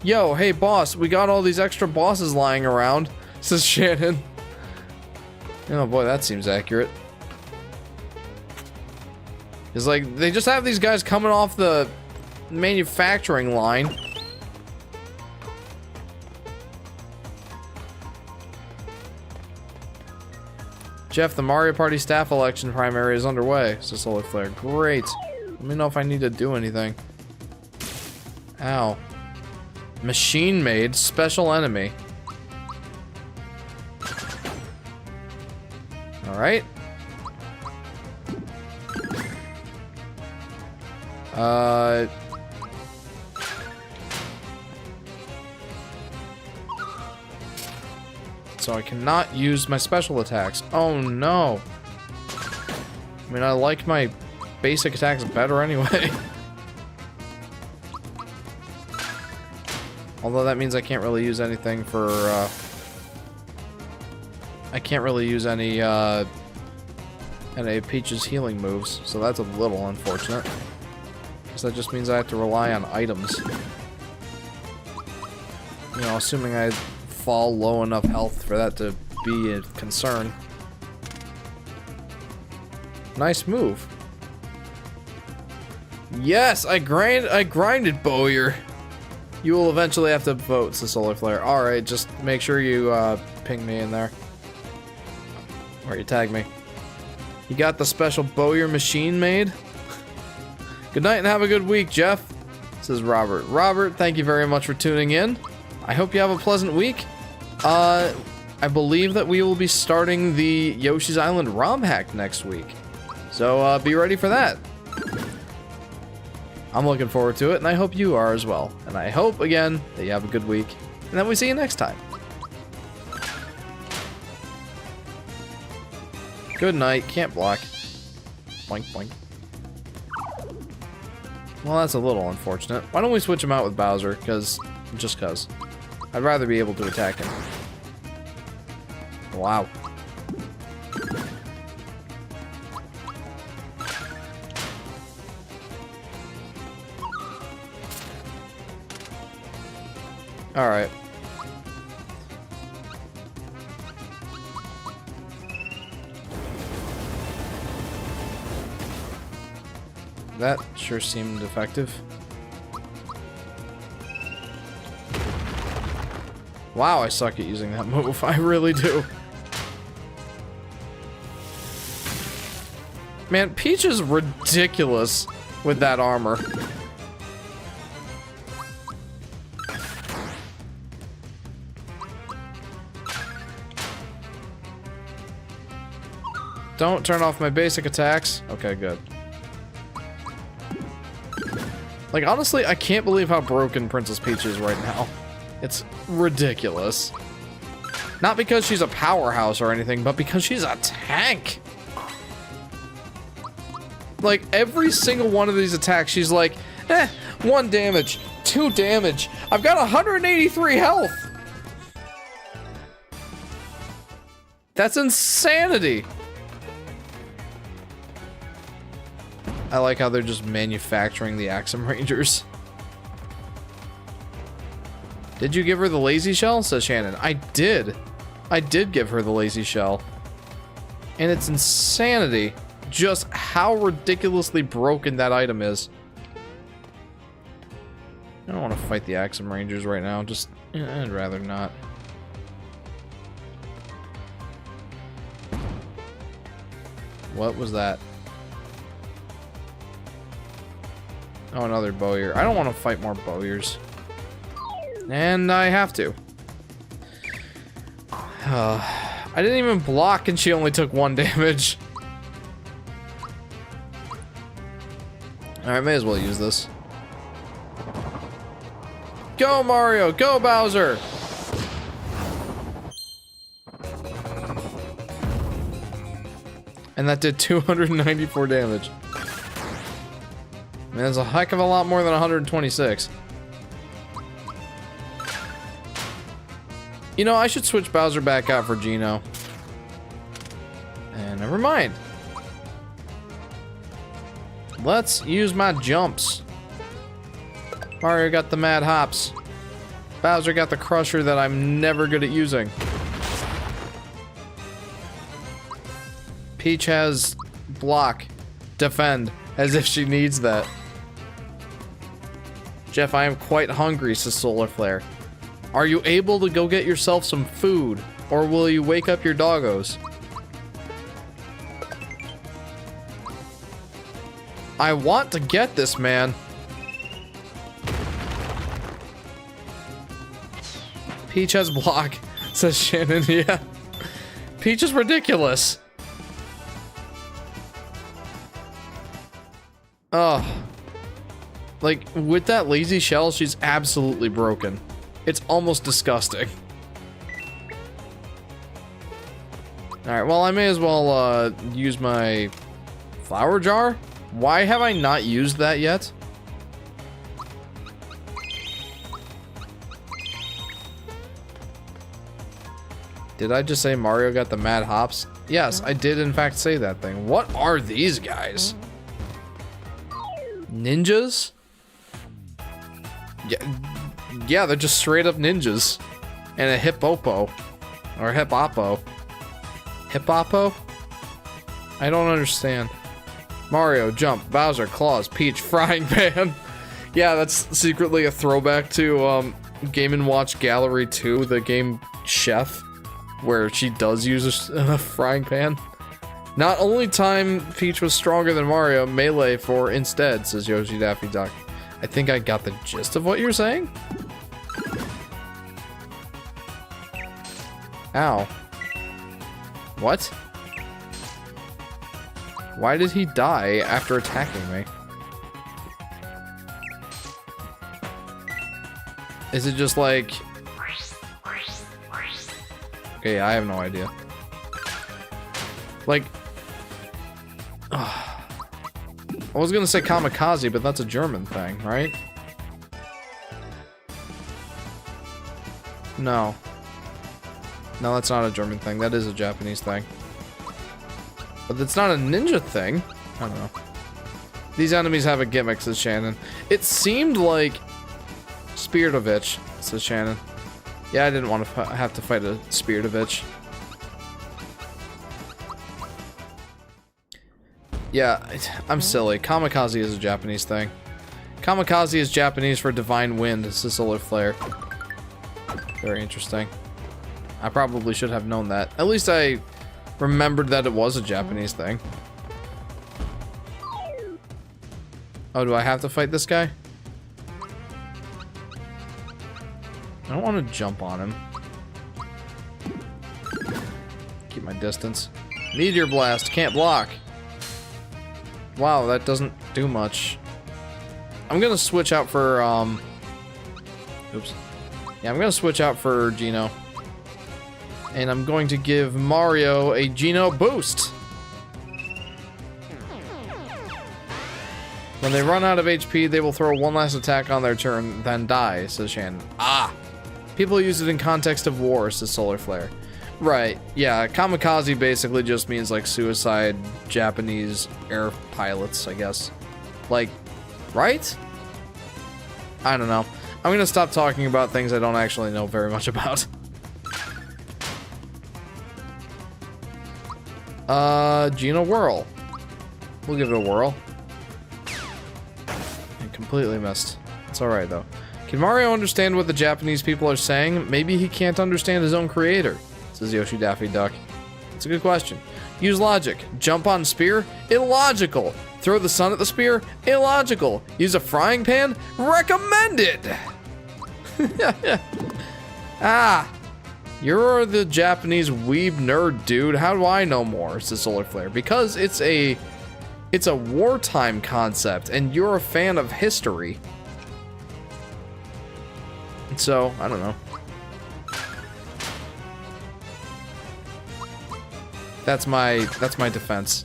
Yo, hey boss, we got all these extra bosses lying around. Says Shannon. Oh boy, that seems accurate. It's like, they just have these guys coming off the manufacturing line. Jeff, the Mario Party staff election primary is underway, says Solar Flare. Great. Let me know if I need to do anything. Ow. Machine made special enemy. Alright. So I cannot use my special attacks. Oh no. I mean, I like my basic attacks better anyway. Although that means I can't really use anything for, I can't really use any of Peach's healing moves, so that's a little unfortunate. Because that just means I have to rely on items. You know, assuming I fall low enough health for that to be a concern. Nice move. Yes, I grinded Bowyer. You will eventually have to vote, says Solar Flare. Alright, just make sure you ping me in there. Or you tag me. You got the special Bowyer machine made? Good night and have a good week, Jeff, says Robert. Robert, thank you very much for tuning in. I hope you have a pleasant week. I believe that we will be starting the Yoshi's Island ROM hack next week. So, be ready for that. I'm looking forward to it, and I hope you are as well. And I hope, again, that you have a good week, and that we see you next time. Good night. Can't block. Boink, boink. Well, that's a little unfortunate. Why don't we switch him out with Bowser? Just cause. I'd rather be able to attack him. Wow. Alright. That sure seemed effective. Wow, I suck at using that move. I really do. Man, Peach is ridiculous with that armor. Don't turn off my basic attacks. Okay, good. Like, honestly, I can't believe how broken Princess Peach is right now. It's ridiculous. Not because she's a powerhouse or anything, but because she's a tank. Like, every single one of these attacks, she's like, 1 damage, 2 damage. I've got 183 health. That's insanity. I like how they're just manufacturing the Axum Rangers. Did you give her the lazy shell? Says Shannon. I did. I did give her the lazy shell. And it's insanity just how ridiculously broken that item is. I don't want to fight the Axum Rangers right now. Just, I'd rather not. What was that? Oh, another Bowyer. I don't want to fight more Bowyers. And I have to. I didn't even block and she only took 1 damage. Alright, may as well use this. Go Mario! Go Bowser! And that did 294 damage. Man, that's a heck of a lot more than 126. You know, I should switch Bowser back out for Geno. And never mind. Let's use my jumps. Mario got the mad hops. Bowser got the crusher that I'm never good at using. Peach has block, defend, as if she needs that. Jeff, I am quite hungry, says Solar Flare. Are you able to go get yourself some food, or will you wake up your doggos? I want to get this, man. Peach has block, says Shannon. Yeah. Peach is ridiculous. Oh. Like, with that lazy shell, she's absolutely broken. It's almost disgusting. Alright, well, I may as well, use my flower jar. Why have I not used that yet? Did I just say Mario got the mad hops? Yes, I did in fact say that thing. What are these guys? Ninjas? Yeah, they're just straight up ninjas. And a hippopo. Or hippopo. Hippopo? I don't understand. Mario, jump, Bowser, claws, Peach, frying pan. Yeah, that's secretly a throwback to Game & Watch Gallery 2, the game Chef, where she does use a frying pan. Not only time Peach was stronger than Mario, melee for instead, says Yoshi Daffy Duck. I think I got the gist of what you're saying. Ow. What? Why did he die after attacking me? Is it just like... Okay, I have no idea. Like... I was gonna say kamikaze, but that's a German thing, right? No. No, that's not a German thing. That is a Japanese thing. But it's not a ninja thing. I don't know. These enemies have a gimmick, says Shannon. It seemed like Spiritovich, says Shannon. Yeah, I didn't want to have to fight a Spiritovich. Yeah, I'm silly. Kamikaze is a Japanese thing. Kamikaze is Japanese for Divine Wind. It's a solar flare. Very interesting. I probably should have known that. At least I remembered that it was a Japanese thing. Oh, do I have to fight this guy? I don't want to jump on him. Keep my distance. Meteor Blast. Can't block. Wow, that doesn't do much. I'm gonna switch out for, oops. Yeah, I'm gonna switch out for Geno. And I'm going to give Mario a Geno boost. When they run out of HP, they will throw one last attack on their turn, then die, says Shannon. Ah! People use it in context of war, says Solar Flare. Right, yeah, kamikaze basically just means like suicide Japanese air pilots, I guess. Like, right? I don't know. I'm gonna stop talking about things I don't actually know very much about. Geno Whirl. We'll give it a whirl. I completely missed. It's alright though. Can Mario understand what the Japanese people are saying? Maybe he can't understand his own creator, says Yoshi Daffy Duck. It's a good question. Use logic. Jump on spear? Illogical. Throw the sun at the spear? Illogical. Use a frying pan? Recommended! Ah! You're the Japanese weeb nerd, dude. How do I know more? Says Solar Flare. Because it's a wartime concept, and you're a fan of history. And so, I don't know. That's my defense.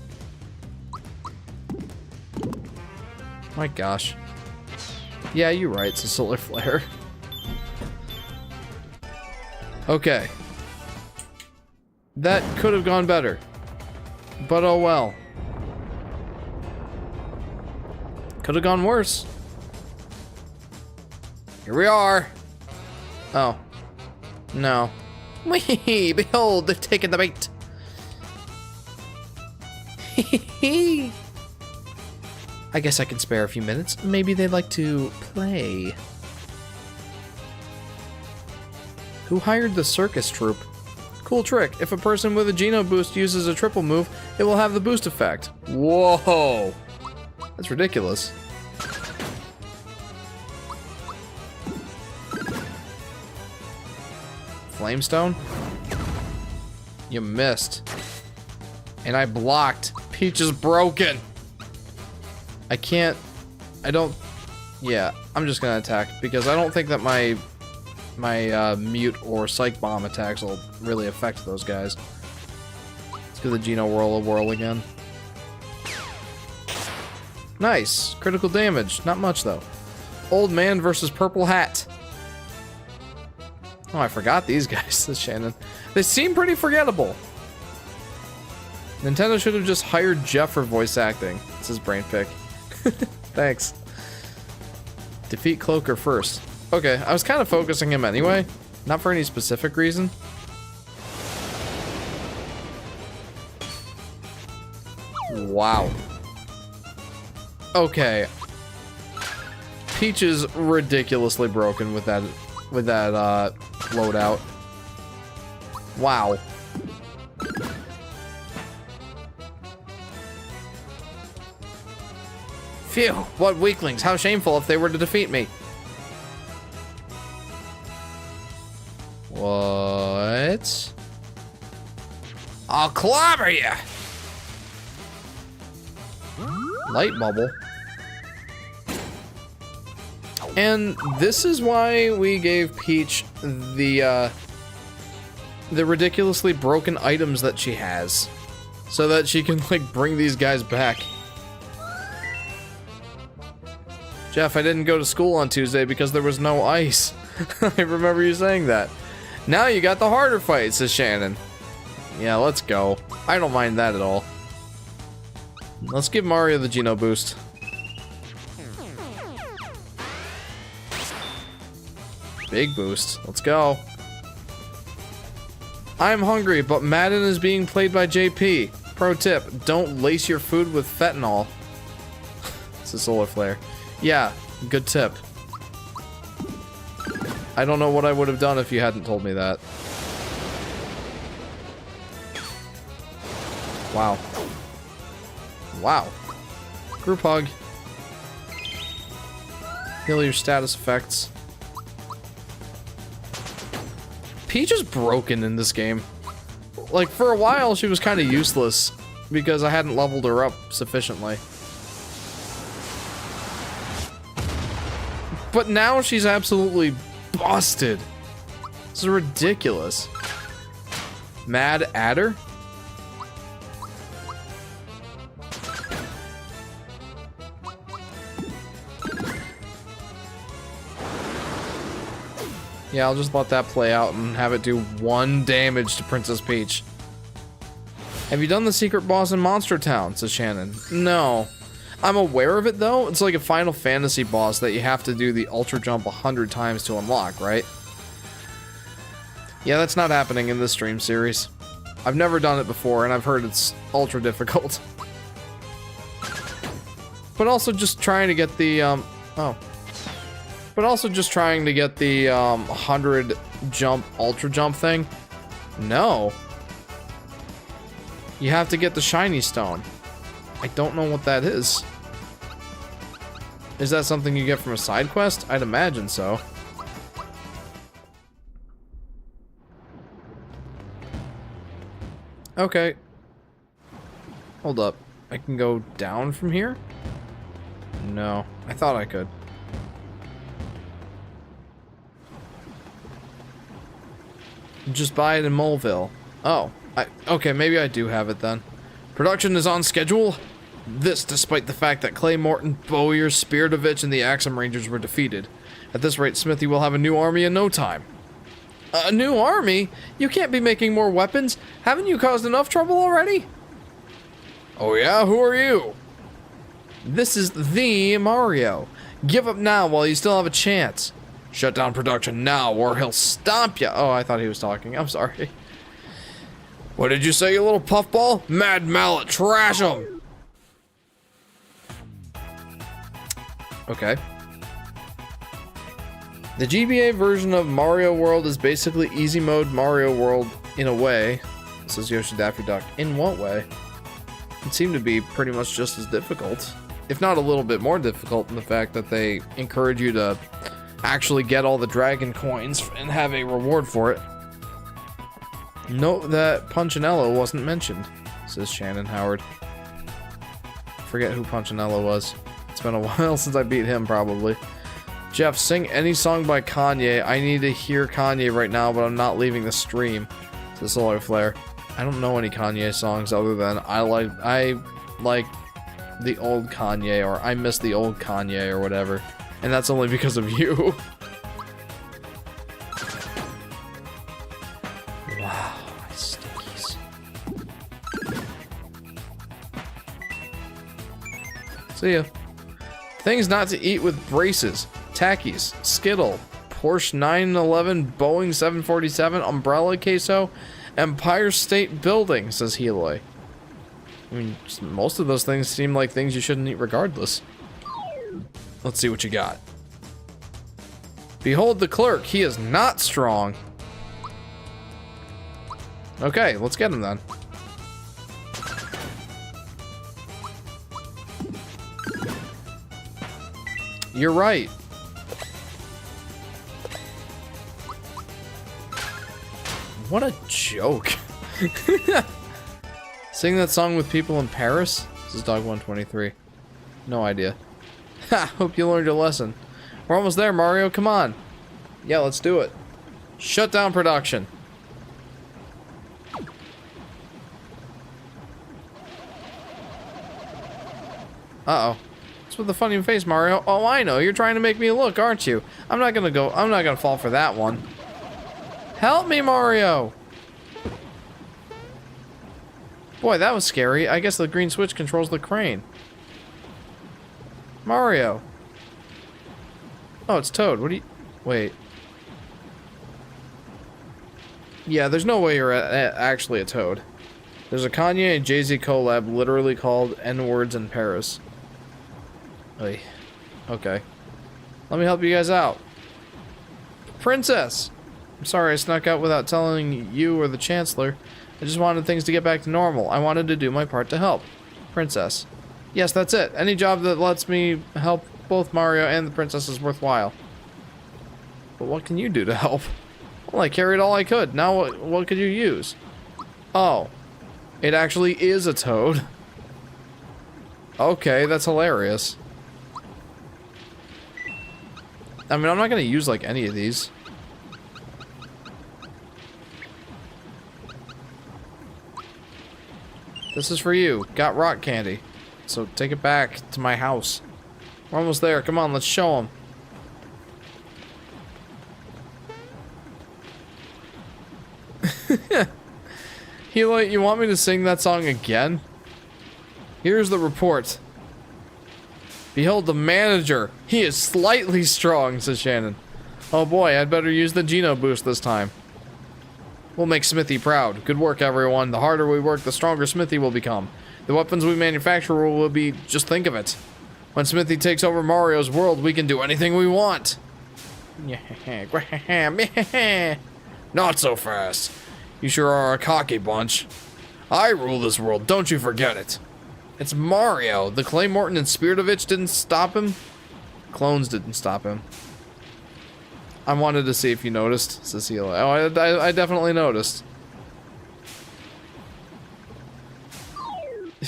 My gosh. Yeah, you're right, it's a Solar Flare. Okay. That could have gone better. But oh well. Could have gone worse. Here we are. Oh. No. Whee! Behold, they've taken the bait. I guess I can spare a few minutes. Maybe they'd like to play. Who hired the circus troupe? Cool trick. If a person with a Geno boost uses a triple move, it will have the boost effect. Whoa! That's ridiculous. Flamestone? You missed. And I blocked. Peach is broken. I can't... Yeah, I'm just gonna attack because I don't think that my mute or psych bomb attacks will really affect those guys. Let's give the Geno Whirl a whirl again. Nice. Critical damage. Not much, though. Old Man versus Purple Hat. Oh, I forgot these guys, says Shannon. They seem pretty forgettable. Nintendo should have just hired Jeff for voice acting. This is Brain Pick. Thanks. Defeat Cloaker first. Okay, I was kind of focusing him anyway. Not for any specific reason. Wow. Okay. Peach is ridiculously broken with that loadout. Wow. Phew, what weaklings. How shameful if they were to defeat me. What? I'll clobber you! Light bubble. And this is why we gave Peach the ridiculously broken items that she has. So that she can, like, bring these guys back. Jeff, I didn't go to school on Tuesday because there was no ice. I remember you saying that. Now you got the harder fight, says Shannon. Yeah, let's go. I don't mind that at all. Let's give Mario the Geno boost. Big boost. Let's go. I'm hungry, but Madden is being played by JP. Pro tip, don't lace your food with fentanyl. It's a solar flare. Yeah, good tip. I don't know what I would have done if you hadn't told me that. Wow. Wow. Group hug. Heal your status effects. Peach is broken in this game. Like, for a while, she was kind of useless because I hadn't leveled her up sufficiently. But now she's absolutely busted. This is ridiculous. Mad Adder? Yeah, I'll just let that play out and have it do 1 damage to Princess Peach. Have you done the secret boss in Monster Town? Says Shannon. No. I'm aware of it though. It's like a Final Fantasy boss that you have to do the Ultra Jump 100 times to unlock, right? Yeah, that's not happening in this stream series. I've never done it before and I've heard it's ultra difficult. But also just trying to get the, But also just trying to get the 100 jump, ultra jump thing. No. You have to get the shiny stone. I don't know what that is. Is that something you get from a side quest? I'd imagine so. Okay. Hold up. I can go down from here? No. I thought I could. Just buy it in Moleville. Oh, okay, maybe I do have it then. Production is on schedule. This despite the fact that Clay Morton, Bowyer, Spiridovich, and the Axum Rangers were defeated. At this rate, Smithy will have a new army in no time. A new army? You can't be making more weapons. Haven't you caused enough trouble already? Oh yeah, who are you? This is the Mario. Give up now while you still have a chance. Shut down production now or he'll stomp ya. Oh, I thought he was talking. I'm sorry. What did you say, you little puffball? Mad Mallet, trash him. Okay. The GBA version of Mario World is basically easy mode Mario World in a way. Says Yoshi Daffy Duck. In what way? It seemed to be pretty much just as difficult. If not a little bit more difficult in the fact that they encourage you to actually get all the dragon coins and have a reward for it. Note that Punchinello wasn't mentioned, says Shannon Howard. Forget who Punchinello was. It's been a while since I beat him, probably. Jeff, sing any song by Kanye. I need to hear Kanye right now, but I'm not leaving the stream, says Solar Flare. I don't know any Kanye songs other than I like the old Kanye, or I miss the old Kanye, or whatever. And that's only because of you. Wow, my stickies. See ya. Things not to eat with braces. Takis, Skittle, Porsche 911, Boeing 747, Umbrella Queso, Empire State Building, says Heloy. I mean, most of those things seem like things you shouldn't eat regardless. Let's see what you got. Behold the clerk. He is not strong. Okay, let's get him then. You're right. What a joke. Sing that song with people in Paris? This is Dog 123. No idea. Ha! Hope you learned your lesson. We're almost there, Mario. Come on. Yeah, let's do it. Shut down production. Uh-oh. What's with a funny face, Mario? Oh, I know. You're trying to make me look, aren't you? I'm not gonna fall for that one. Help me, Mario! Boy, that was scary. I guess the green switch controls the crane. Mario. Oh, it's Toad. What do you... Wait. Yeah, there's no way you're actually a Toad. There's a Kanye and Jay-Z collab literally called N-Words in Paris. Oy. Okay. Let me help you guys out. Princess! I'm sorry I snuck out without telling you or the Chancellor. I just wanted things to get back to normal. I wanted to do my part to help. Princess. Yes, that's it. Any job that lets me help both Mario and the princess is worthwhile. But what can you do to help? Well, I carried all I could. Now what could you use? Oh. It actually is a Toad. Okay, that's hilarious. I mean, I'm not gonna use, like, any of these. This is for you. Got rock candy. So take it back to my house. We're almost there. Come on, let's show them. Hilo, you want me to sing that song again? Here's the report. Behold the manager. He is slightly strong, says Shannon. Oh boy, I'd better use the Geno boost this time. We'll make Smithy proud. Good work, everyone. The harder we work, the stronger Smithy will become. The weapons we manufacture will be... Just think of it. When Smithy takes over Mario's world, we can do anything we want. Not so fast. You sure are a cocky bunch. I rule this world, don't you forget it. It's Mario. The Clay Morton and Spiritovich didn't stop him. Clones didn't stop him. I wanted to see if you noticed, Cecilia. Oh, I definitely noticed.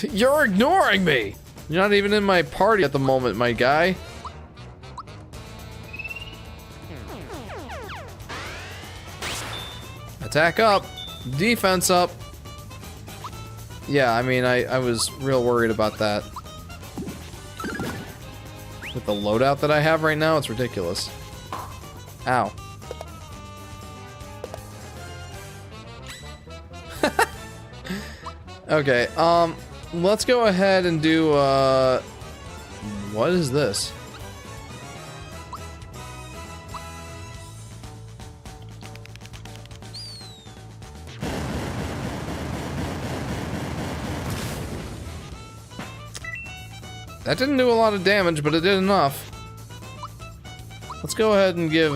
You're ignoring me! You're not even in my party at the moment, my guy. Attack up! Defense up! Yeah, I mean, I was real worried about that. With the loadout that I have right now, it's ridiculous. Ow. Okay, let's go ahead and do, what is this? That didn't do a lot of damage, but it did enough. Let's go ahead and give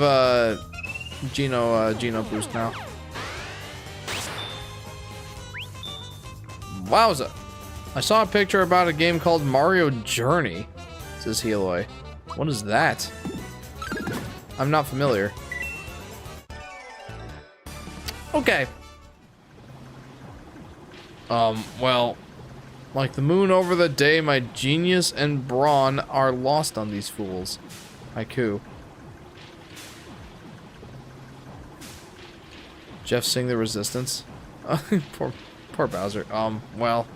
Geno boost now. Wowza! I saw a picture about a game called Mario Journey, says Heloy. What is that? I'm not familiar. Okay. Well, like the moon over the day, my genius and brawn are lost on these fools. Haiku. Jeff sing the resistance. Poor Bowser. Well.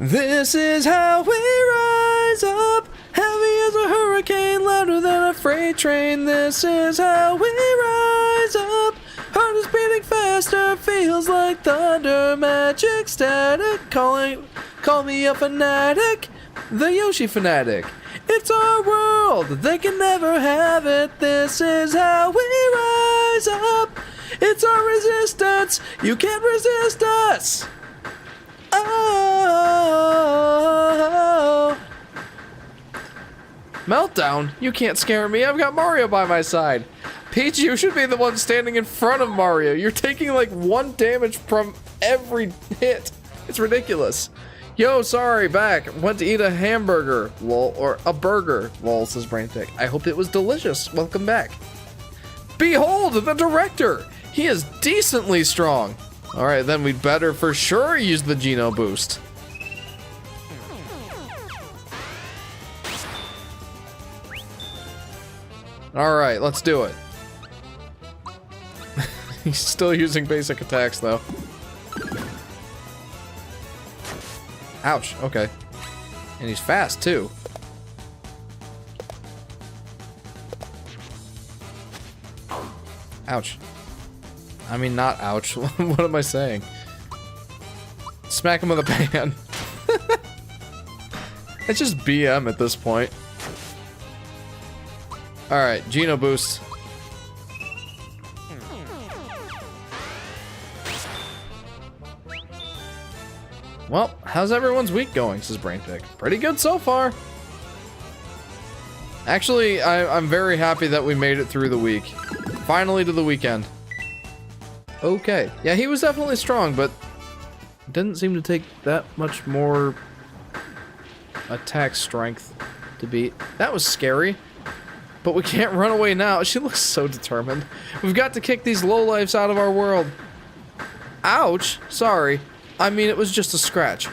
This is how we rise up, heavy as a hurricane, louder than a freight train. This is how we rise up, heart is beating faster, feels like thunder, magic static, call me a fanatic, the Yoshi Fanatic. It's our world, they can never have it. This is how we rise up. It's our resistance, you can't resist us. Oh. Meltdown? You can't scare me, I've got Mario by my side. Peach, you should be the one standing in front of Mario. You're taking like 1 damage from every hit. It's ridiculous. Yo, sorry, back. Went to eat a hamburger, lol, or a burger, lol, says Brainpick. I hope it was delicious. Welcome back. Behold, the director! He is decently strong. Alright, then we'd better for sure use the Geno boost. Alright, let's do it. He's still using basic attacks, though. Ouch, okay. And he's fast, too. Ouch. I mean, not ouch. What am I saying? Smack him with a pan. It's just BM at this point. Alright, Geno boost. Well, how's everyone's week going, says Brainpick. Pretty good so far. Actually, I'm very happy that we made it through the week. Finally to the weekend. Okay. Yeah, he was definitely strong, but didn't seem to take that much more attack strength to beat. That was scary. But we can't run away now. She looks so determined. We've got to kick these lowlifes out of our world. Ouch. Sorry. I mean, it was just a scratch.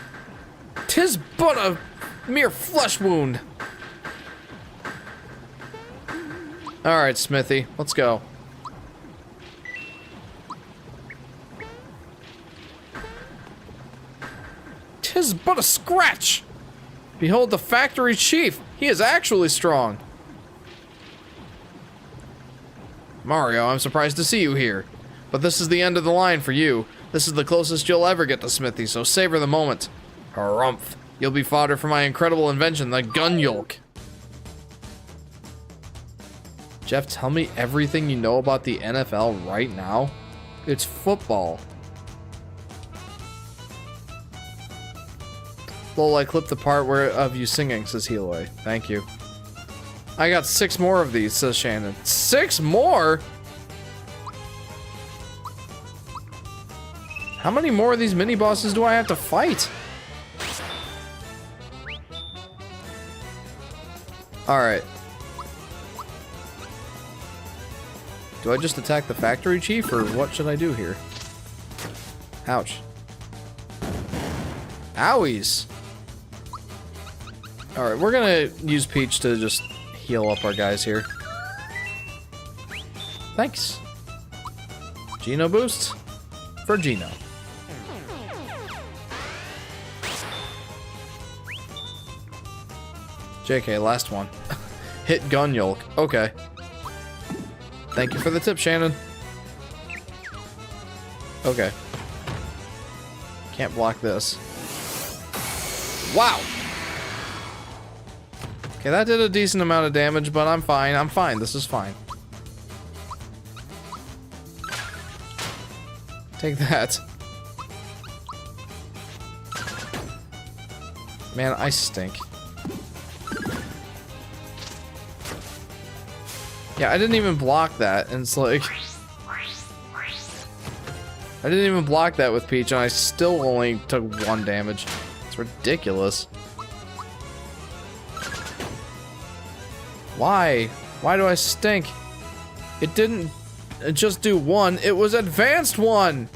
'Tis but a mere flesh wound. Alright, Smithy. Let's go. "'Tis but a scratch! Behold the factory chief! He is actually strong!" Mario, I'm surprised to see you here. But this is the end of the line for you. This is the closest you'll ever get to Smithy, so savor the moment. Harumph. You'll be fodder for my incredible invention, the gun yolk. Jeff, tell me everything you know about the NFL right now. It's football. Lol, I clipped the part of you singing, says Healaway. Thank you. I got 6 more of these, says Shannon. 6 more? How many more of these mini-bosses do I have to fight? Alright. Do I just attack the factory chief, or what should I do here? Ouch. Owies! Alright, we're gonna use Peach to just heal up our guys here. Thanks. Geno boost for Geno. JK, last one. Hit gun yolk. Okay. Thank you for the tip, Shannon. Okay. Can't block this. Wow! Okay, that did a decent amount of damage, but I'm fine. I'm fine. This is fine. Take that. Man, I stink. Yeah, I didn't even block that, and it's like... I didn't even block that with Peach, and I still only took 1 damage. It's ridiculous. Why? Why do I stink? It didn't just do 1, it was advanced 1!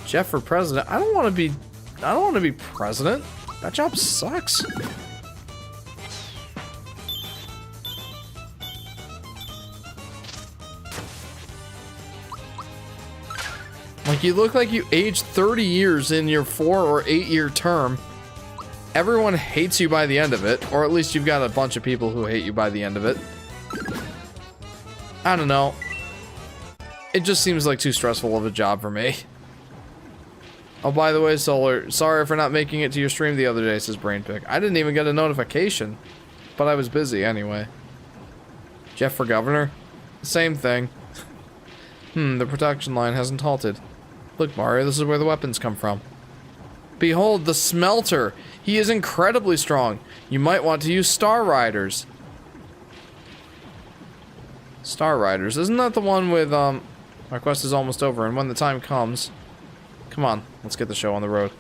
Jeff for president? I don't want to be president. That job sucks. Like, you look like you aged 30 years in your 4 or 8 year term. Everyone hates you by the end of it, or at least you've got a bunch of people who hate you by the end of it. I don't know. It just seems like too stressful of a job for me. Oh, by the way, Solar, sorry for not making it to your stream the other day, says Brainpick. I didn't even get a notification, but I was busy anyway. Jeff for governor? Same thing. The production line hasn't halted. Look, Mario, this is where the weapons come from. Behold, the smelter! He is incredibly strong. You might want to use Star Riders. Star Riders. Isn't that the one with, our quest is almost over, and when the time comes... Come on, let's get the show on the road.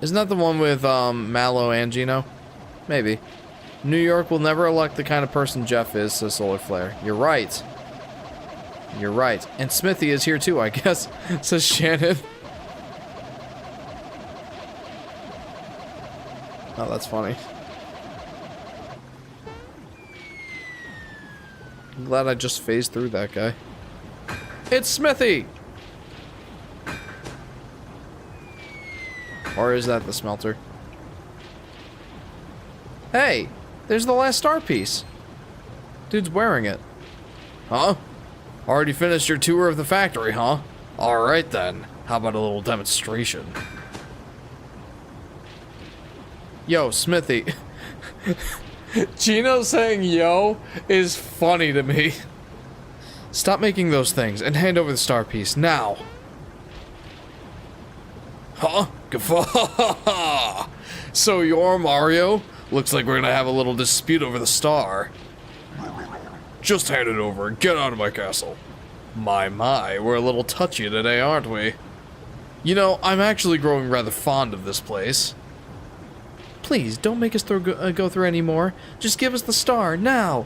Isn't that the one with, Mallow and Geno? Maybe. New York will never elect the kind of person Jeff is, says Solar Flare. You're right. You're right. And Smithy is here too, I guess, says Shannon. Oh, that's funny. I'm glad I just phased through that guy. It's Smithy! Or is that the smelter? Hey, there's the last star piece. Dude's wearing it. Huh? Already finished your tour of the factory, huh? Alright then. How about a little demonstration? Yo, Smithy. Gino saying yo is funny to me. Stop making those things and hand over the star piece now. Huh? Guffaw! So you're Mario? Looks like we're gonna have a little dispute over the star. Just hand it over and get out of my castle. My, we're a little touchy today, aren't we? You know, I'm actually growing rather fond of this place. Please, don't make us go through any more. Just give us the star, now.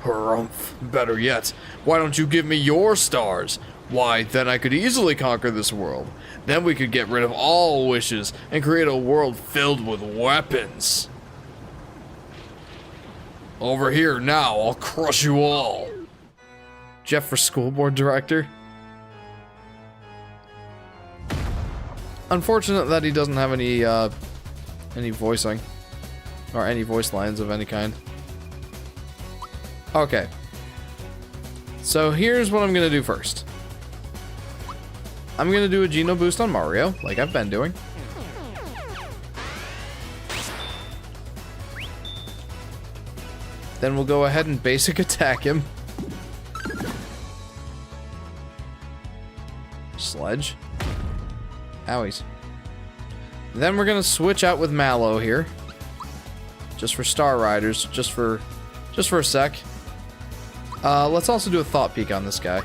Harumph. Better yet, why don't you give me your stars? Why, then I could easily conquer this world. Then we could get rid of all wishes and create a world filled with weapons. Over here now, I'll crush you all. Jeff for school board director. Unfortunate that he doesn't have any voicing or any voice lines of any kind. Okay. So here's what I'm gonna do first. I'm gonna do a Geno boost on Mario, like I've been doing. Then we'll go ahead and basic attack him. Sledge. Owies. Then we're gonna switch out with Mallow here. Just for Star Riders, just for a sec. Let's also do a Thought Peek on this guy.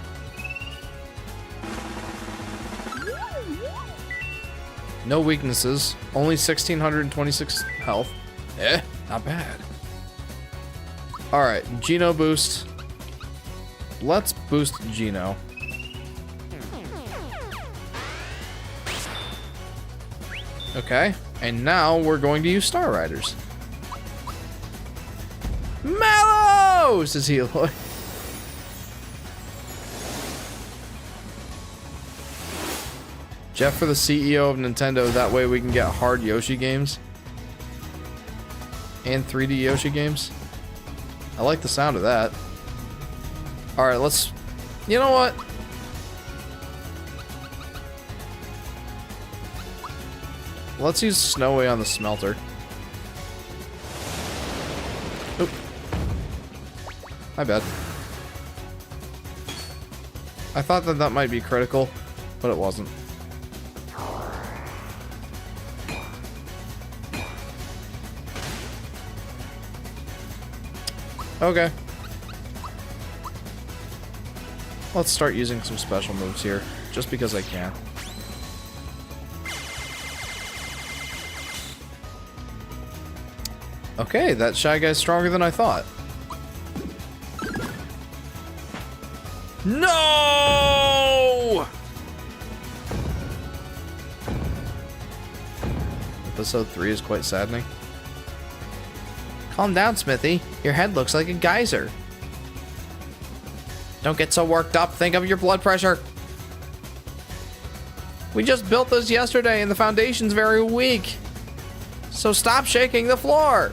No weaknesses, only 1626 health. Not bad. Alright, Geno boost. Let's boost Geno. Okay, and now we're going to use Star Riders. Mallow! Says Eloy. Jeff for the CEO of Nintendo, that way we can get hard Yoshi games. And 3D Yoshi games. I like the sound of that. Alright, let's... You know what? Let's use Snowy on the smelter. Oop. My bad. I thought that might be critical, but it wasn't. Okay. Let's start using some special moves here, just because I can. Okay, that Shy Guy's stronger than I thought. No! Episode 3 is quite saddening. Calm down, Smithy. Your head looks like a geyser. Don't get so worked up. Think of your blood pressure. We just built this yesterday and the foundation's very weak. So stop shaking the floor.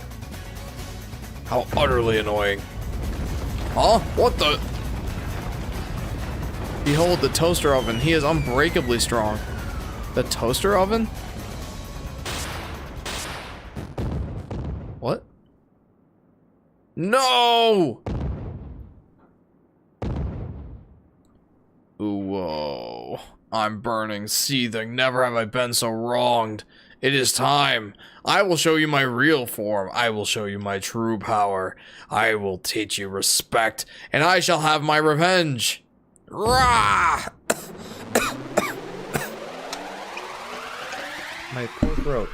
How utterly annoying. Huh? What the? Behold the toaster oven. He is unbreakably strong. The toaster oven? What? No! Whoa. I'm burning, seething. Never have I been so wronged. It is time. I will show you my real form. I will show you my true power. I will teach you respect, and I shall have my revenge. Rah! My poor throat.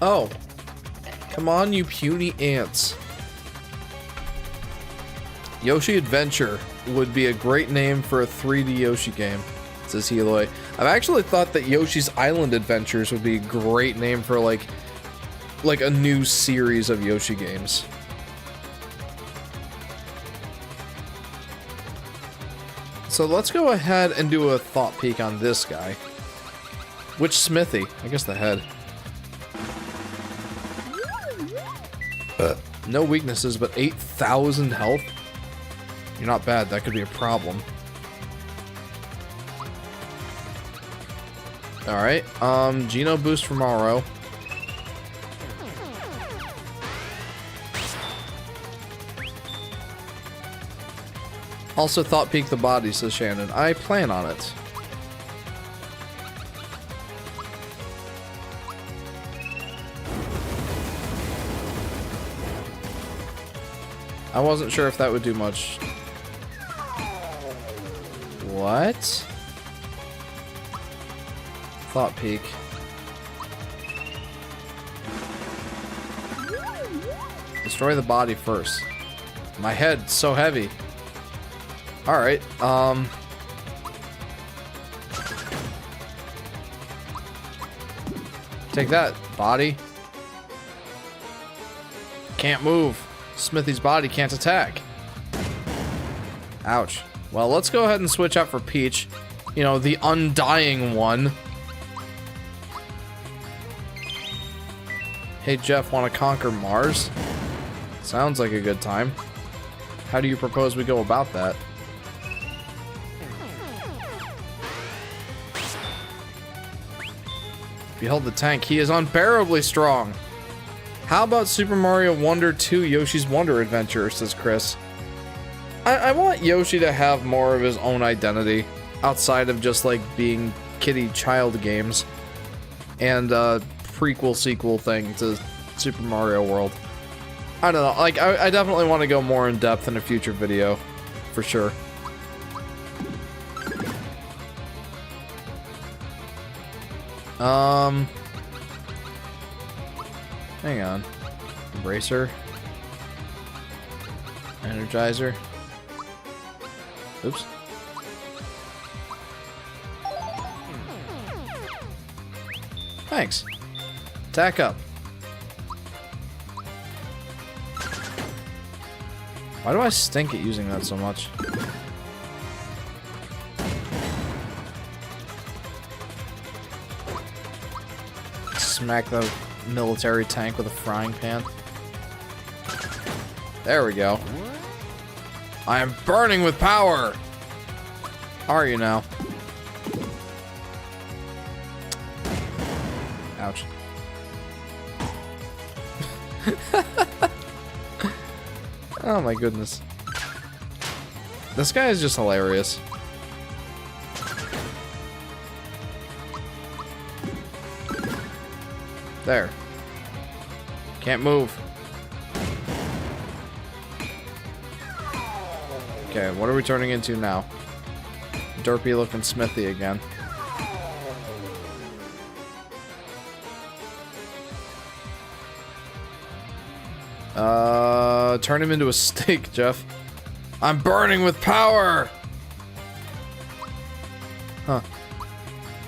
Oh. Come on, you puny ants. Yoshi Adventure would be a great name for a 3D Yoshi game, says Eloy. I've actually thought that Yoshi's Island Adventures would be a great name for like a new series of Yoshi games. So let's go ahead and do a thought peek on this guy. Which smithy? I guess the head. No weaknesses, but 8,000 health? You're not bad, that could be a problem. Alright, Geno boost for Mauro. Also thought peek the body, says Shannon. I plan on it. I wasn't sure if that would do much. What? Thought peek. Destroy the body first. My head's so heavy. Alright, take that, body. Can't move. Smithy's body can't attack. Ouch. Well, let's go ahead and switch out for Peach. You know, the undying one. Hey, Jeff, want to conquer Mars? Sounds like a good time. How do you propose we go about that? Behold the tank. He is unbearably strong. How about Super Mario Wonder 2 Yoshi's Wonder Adventure, says Chris. I want Yoshi to have more of his own identity outside of just like being kiddie child games and a prequel sequel thing to Super Mario World. I don't know, like I definitely want to go more in depth in a future video for sure. Hang on. Embracer. Energizer. Oops. Thanks. Attack up. Why do I stink at using that so much? Smack the military tank with a frying pan. There we go. I am burning with power! Are you now? Ouch. Oh my goodness. This guy is just hilarious. There. Can't move. Okay, what are we turning into now? Derpy looking Smithy again. Turn him into a steak, Jeff. I'm burning with power! Huh.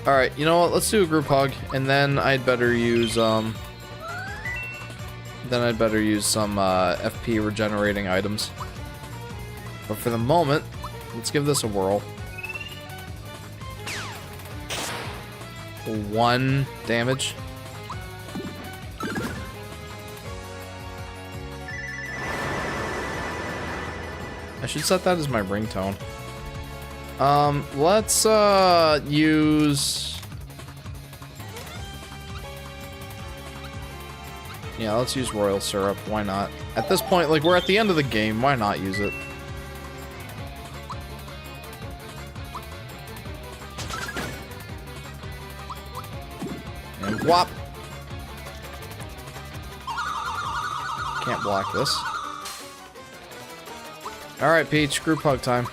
Alright, you know what? Let's do a group hug, and then I'd better use, some, FP regenerating items. But for the moment, let's give this a whirl. 1 damage. I should set that as my ringtone. Let's, use... Yeah, let's use royal syrup. Why not? At this point, like, we're at the end of the game. Why not use it? And whop! Can't block this. Alright, Peach, group hug time.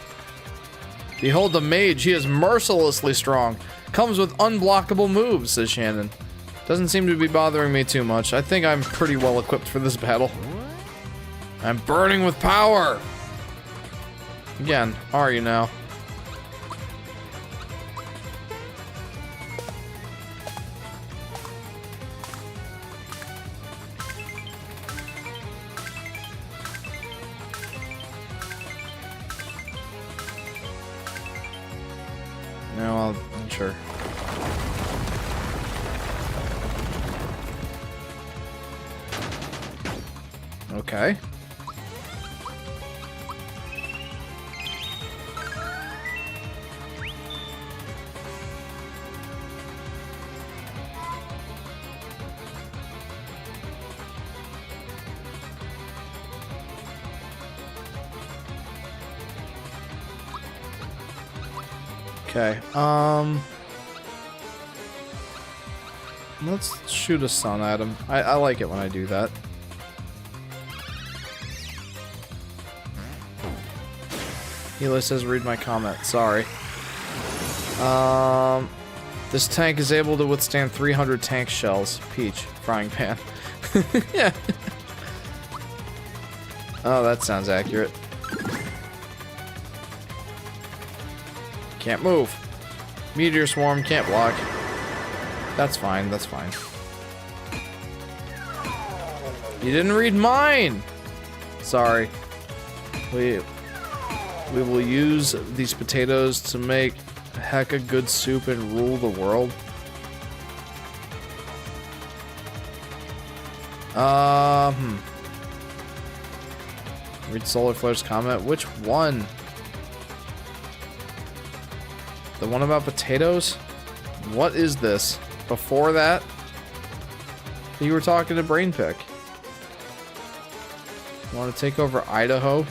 Behold the mage, he is mercilessly strong. Comes with unblockable moves, says Shannon. Doesn't seem to be bothering me too much. I think I'm pretty well equipped for this battle. I'm burning with power! Again, are you now? No, well, sure. Okay. Okay, let's shoot a sun at him. I like it when I do that. Hilo says read my comment, sorry. This tank is able to withstand 300 tank shells. Peach, frying pan. Yeah. Oh, that sounds accurate. Can't move. Meteor swarm, can't block. That's fine, that's fine. You didn't read mine! Sorry. We will use these potatoes to make a heck of good soup and rule the world. Read Solar Flare's comment. Which one? The one about potatoes? What is this? Before that? You were talking to Brainpick. You want to take over Idaho?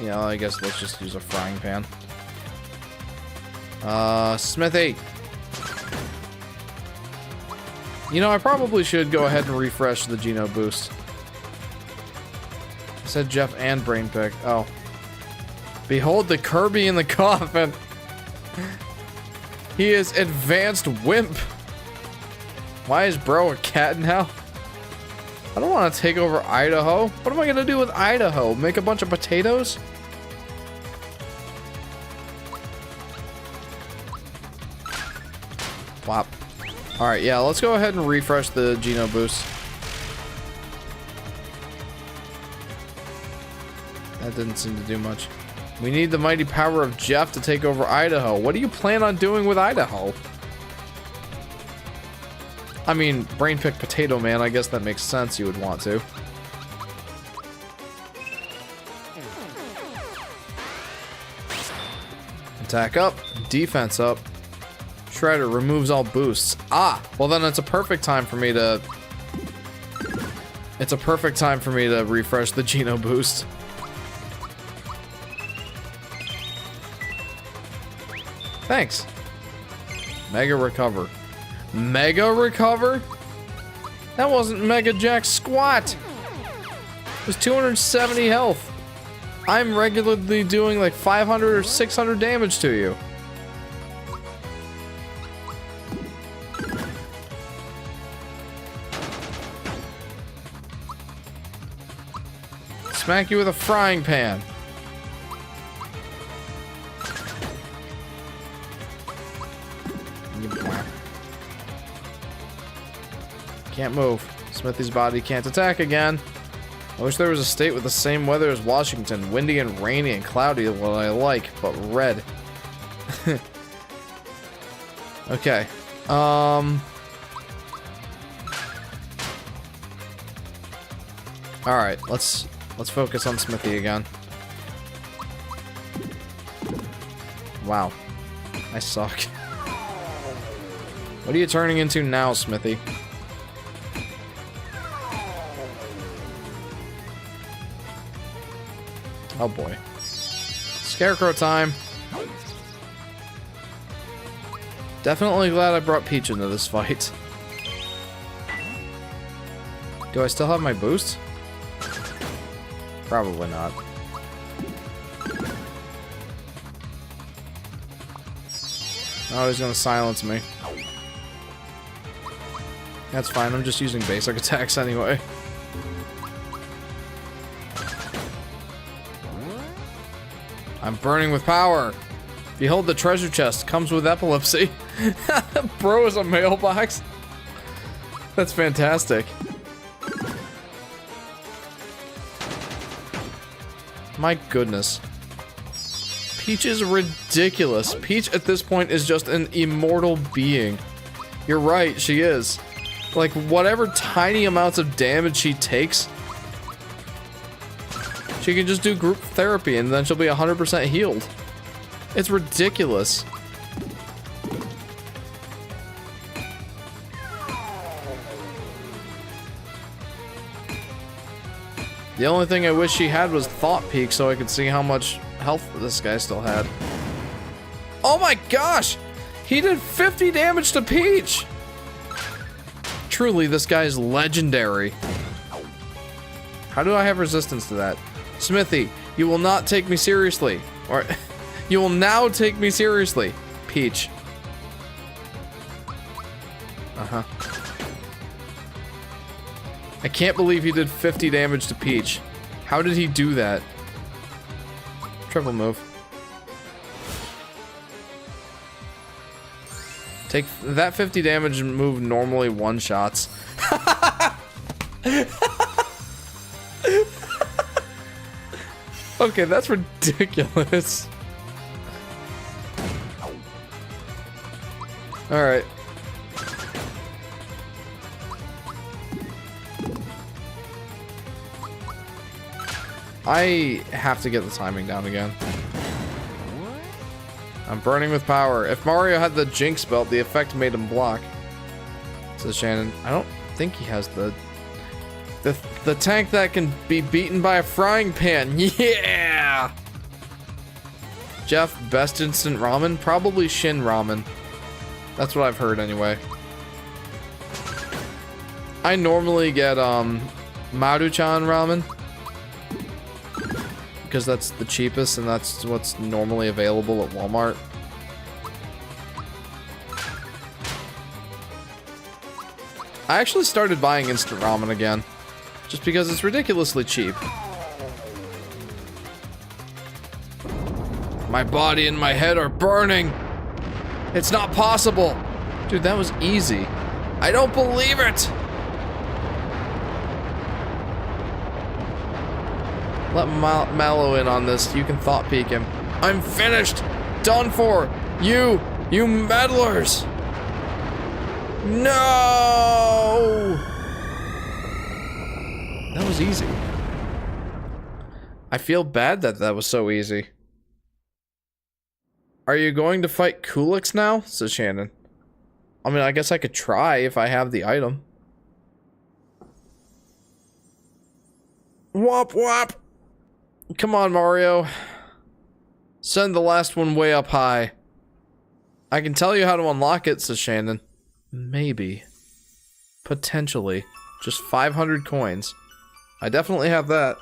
You know, I guess let's just use a frying pan. Smithy! You know, I probably should go ahead and refresh the Geno boost. I said Jeff and Brainpick. Oh. Behold the Kirby in the coffin. He is advanced wimp. Why is bro a cat now? I don't want to take over Idaho. What am I going to do with Idaho? Make a bunch of potatoes? Whop. Alright, yeah, let's go ahead and refresh the Geno boost. That didn't seem to do much. We need the mighty power of Jeff to take over Idaho. What do you plan on doing with Idaho? I mean, Brainpick Potato Man, I guess that makes sense you would want to. Attack up, defense up. Shredder removes all boosts. Ah, well then it's a perfect time for me to... It's a perfect time for me to refresh the Geno boost. Thanks. Mega recover. Mega recover? That wasn't Mega Jack squat. It was 270 health. I'm regularly doing like 500 or 600 damage to you. Smack you with a frying pan. Can't move. Smithy's body can't attack again. I wish there was a state with the same weather as Washington. Windy and rainy and cloudy, what I like, but red. Okay. Alright, let's focus on Smithy again. Wow. I suck. What are you turning into now, Smithy? Oh boy. Scarecrow time. Definitely glad I brought Peach into this fight. Do I still have my boost? Probably not. Oh, he's gonna silence me. That's fine, I'm just using basic attacks anyway. I'm burning with power. Behold the treasure chest. Comes with epilepsy. Bro is a mailbox. That's fantastic. My goodness. Peach is ridiculous. Peach at this point is just an immortal being. You're right, she is. Like, whatever tiny amounts of damage she takes, she can just do group therapy and then she'll be 100% healed. It's ridiculous. The only thing I wish she had was Thought Peak so I could see how much health this guy still had. Oh my gosh! He did 50 damage to Peach! Truly, this guy's legendary. How do I have resistance to that? Smithy, you will not take me seriously. Or, you will now take me seriously. Peach. Uh-huh. I can't believe he did 50 damage to Peach. How did he do that? Triple move. Take that 50 damage and move normally one-shots. Okay, that's ridiculous. Alright. I have to get the timing down again. I'm burning with power. If Mario had the Jinx belt, the effect made him block. Says Shannon. I don't think he has the tank that can be beaten by a frying pan. Yeah! Jeff, best instant ramen? Probably Shin Ramen. That's what I've heard anyway. I normally get Maruchan ramen, because that's the cheapest and that's what's normally available at Walmart. I actually started buying instant ramen again, just because it's ridiculously cheap. My body and my head are burning. It's not possible. Dude, that was easy. I don't believe it. Let Mallow in on this. You can thought peek him. I'm finished. Done for. You meddlers. No. That was easy. I feel bad that that was so easy. Are you going to fight Kulix now? Says Shannon. I mean, I guess I could try if I have the item. Wop wop. Come on, Mario. Send the last one way up high. I can tell you how to unlock it, says Shannon. Maybe. Potentially. Just 500 coins. I definitely have that.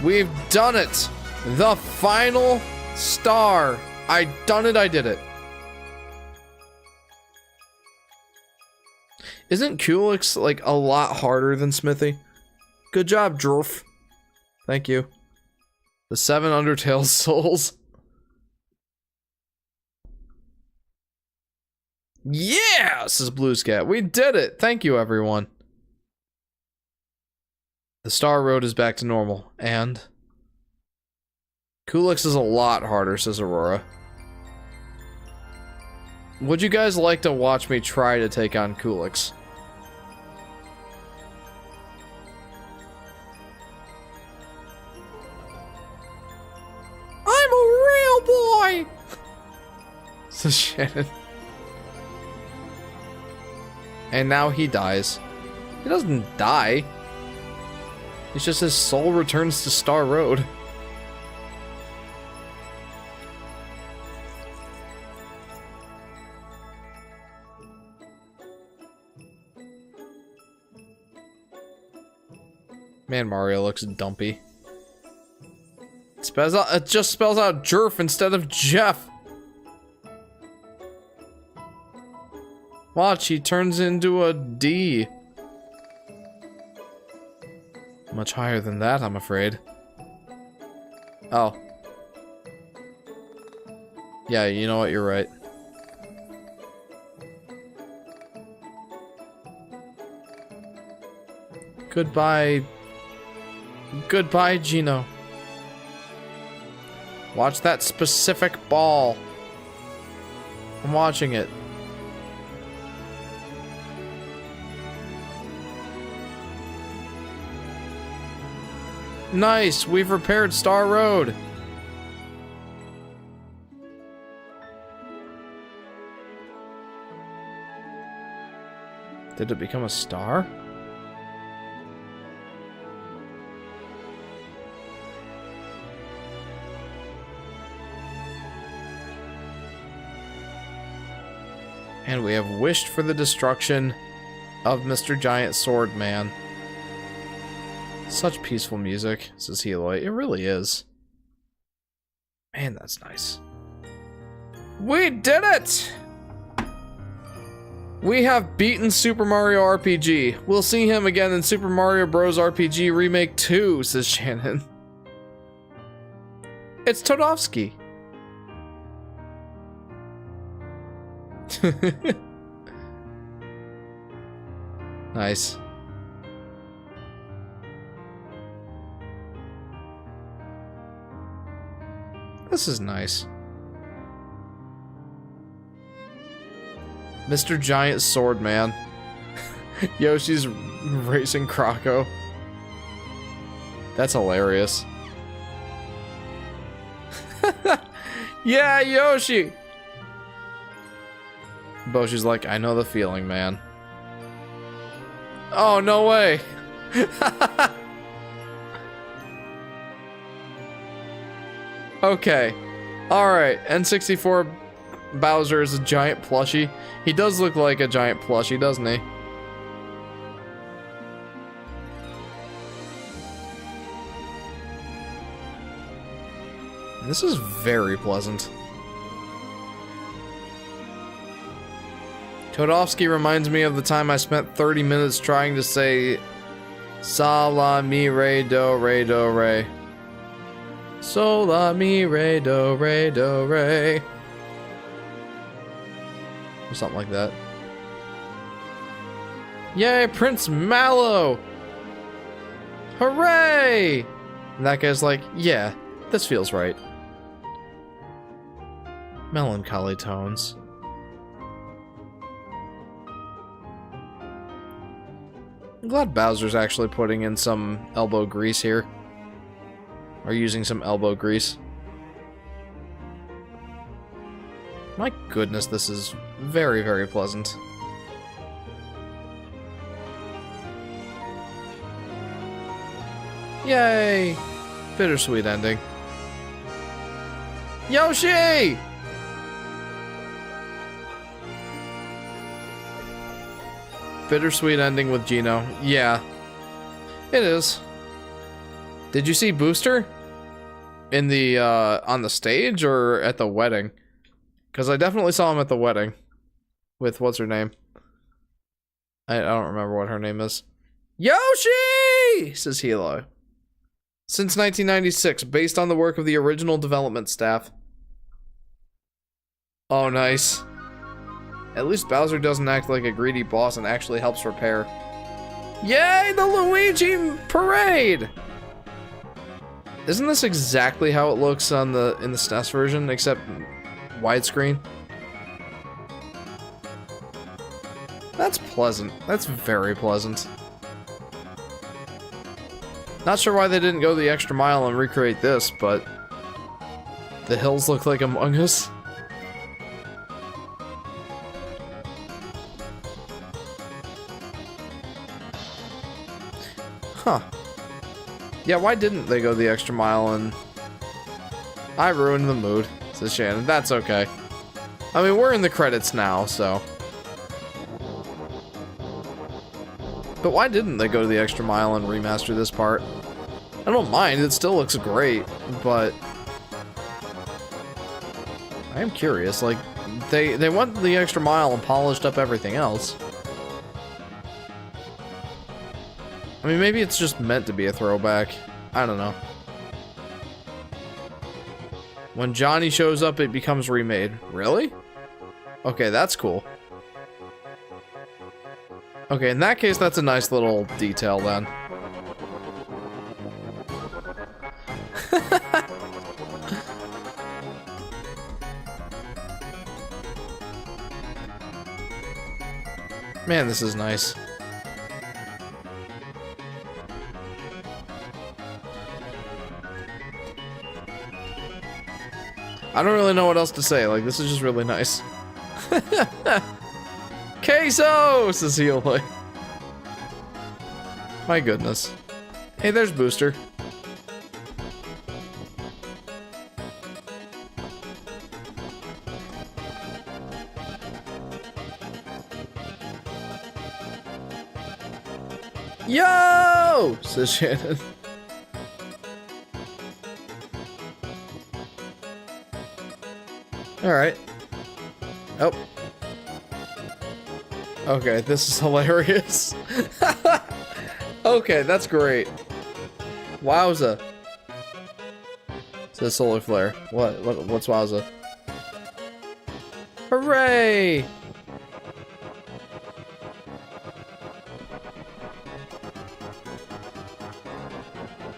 We've done it! The final star! I done it, I did it. Isn't Kulix, like, a lot harder than Smithy? Good job, Drorf. Thank you. The 7 Undertale souls. Yeah! Says Bluescat. We did it! Thank you, everyone. The Star Road is back to normal, and... Kulix is a lot harder, says Aurora. Would you guys like to watch me try to take on Kulix? I'm a real boy! Says Shannon. And now he dies. He doesn't die. It's just his soul returns to Star Road. Man, Mario looks dumpy. It just spells out Jerf instead of Jeff. Watch, he turns into a D. Much higher than that, I'm afraid. Oh. Yeah, you know what, you're right. Goodbye. Goodbye, Gino. Watch that specific ball. I'm watching it. Nice, we've repaired Star Road. Did it become a star? And we have wished for the destruction of Mr. Giant Sword Man. Such peaceful music, says Heloy. It really is. Man, that's nice. We did it! We have beaten Super Mario RPG. We'll see him again in Super Mario Bros. RPG Remake 2, says Shannon. It's Todovsky. Nice. This is nice. Mr. Giant Sword Man. Yoshi's racing Croco. That's hilarious. Yeah, Yoshi! Boshi's like, I know the feeling, man. Oh, no way! Okay. Alright, N64 Bowser is a giant plushie. He does look like a giant plushie, doesn't he? This is very pleasant. Todovsky reminds me of the time I spent 30 minutes trying to say Sa la mi re do re do re. So la mi re do re do re. Or something like that. Yay, Prince Mallow! Hooray! And that guy's like, yeah, this feels right. Melancholy tones. I'm glad Bowser's actually putting in some elbow grease here. Or using some elbow grease. My goodness, this is very, very pleasant. Yay! Bittersweet ending. Yoshi! Bittersweet ending with Gino. Yeah. It is. Did you see Booster? In the, on the stage or at the wedding? Because I definitely saw him at the wedding. With, what's her name? I don't remember what her name is. Yoshi! Says Hilo. Since 1996, based on the work of the original development staff. Oh, nice. At least Bowser doesn't act like a greedy boss and actually helps repair. Yay, the Luigi parade! Isn't this exactly how it looks on in the SNES version, except widescreen? That's pleasant. That's very pleasant. Not sure why they didn't go the extra mile and recreate this, but the hills look like Among Us. Huh. Yeah, why didn't they go the extra mile and... I ruined the mood, says Shannon. That's okay. I mean, we're in the credits now, so... But why didn't they go the extra mile and remaster this part? I don't mind, it still looks great, but... I am curious, like, they went the extra mile and polished up everything else. I mean, maybe it's just meant to be a throwback. I don't know. When Johnny shows up, it becomes remade. Really? Okay, that's cool. Okay, in that case, that's a nice little detail then. Man, this is nice. I don't really know what else to say. Like, this is just really nice. Queso, says Healy. My goodness. Hey, there's Booster. Yo, says Shannon. All right. Oh. Okay, this is hilarious. Okay, that's great. Wowza. Says Solar Flare. What's wowza? Hooray!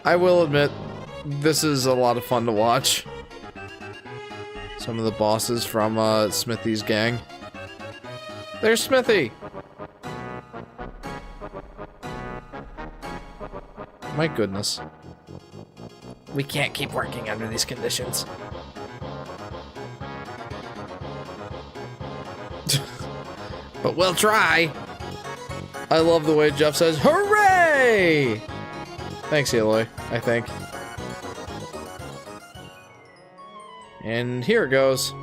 I will admit, this is a lot of fun to watch. Some of the bosses from Smithy's gang. There's Smithy! My goodness. We can't keep working under these conditions. But we'll try! I love the way Jeff says, hooray! Thanks, Eloy, I think. And here it goes.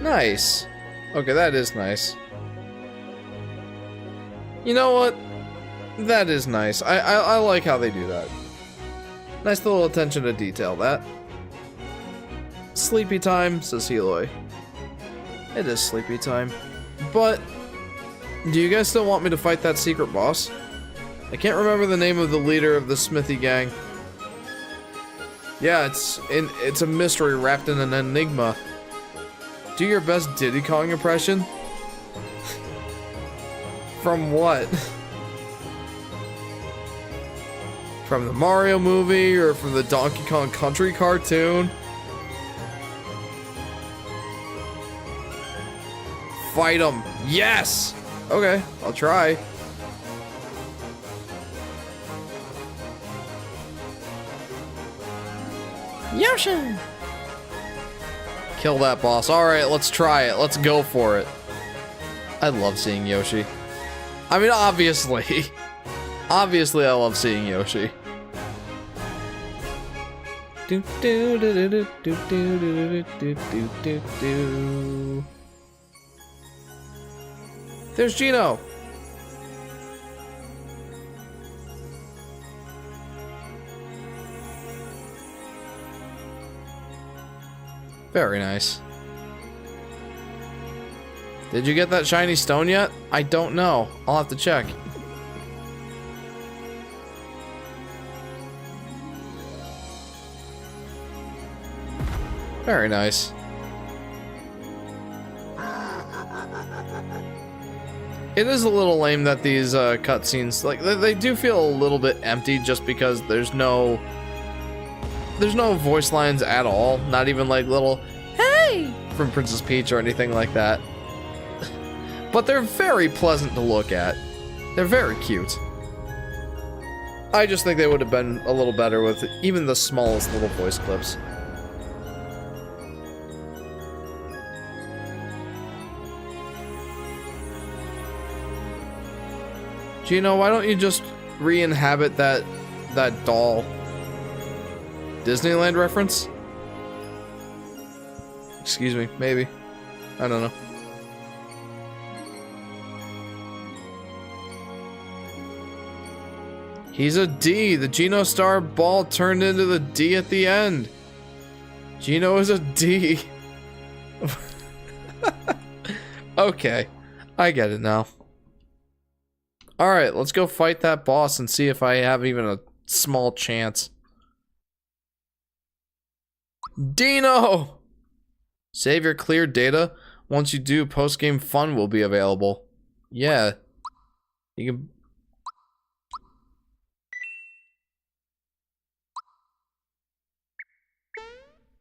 Nice. Okay, that is nice. You know what? That is nice. I like how they do that. Nice little attention to detail, that. Sleepy time, says Eloy. It is sleepy time. But, do you guys still want me to fight that secret boss? I can't remember the name of the leader of the Smithy gang. Yeah, it's a mystery wrapped in an enigma. Do your best Diddy Kong impression. From what? From the Mario movie or from the Donkey Kong Country cartoon? Fight him. Yes! Okay, I'll try. Yoshi! Kill that boss. Alright, let's try it. Let's go for it. I love seeing Yoshi. I mean, obviously. Obviously, I love seeing Yoshi. Do do do do do do do do do do do. There's Gino. Very nice. Did you get that shiny stone yet? I don't know. I'll have to check. Very nice. It is a little lame that these cutscenes, like, they do feel a little bit empty just because there's no voice lines at all. Not even like little, hey, from Princess Peach or anything like that. But they're very pleasant to look at. They're very cute. I just think they would have been a little better with even the smallest little voice clips. Gino, why don't you just re-inhabit that doll? Disneyland reference? Excuse me, maybe. I don't know. He's a D. The Geno Star ball turned into the D at the end. Geno is a D. Okay, I get it now. Alright, let's go fight that boss and see if I have even a small chance. Dino! Save your cleared data. Once you do, post-game fun will be available. Yeah. You can...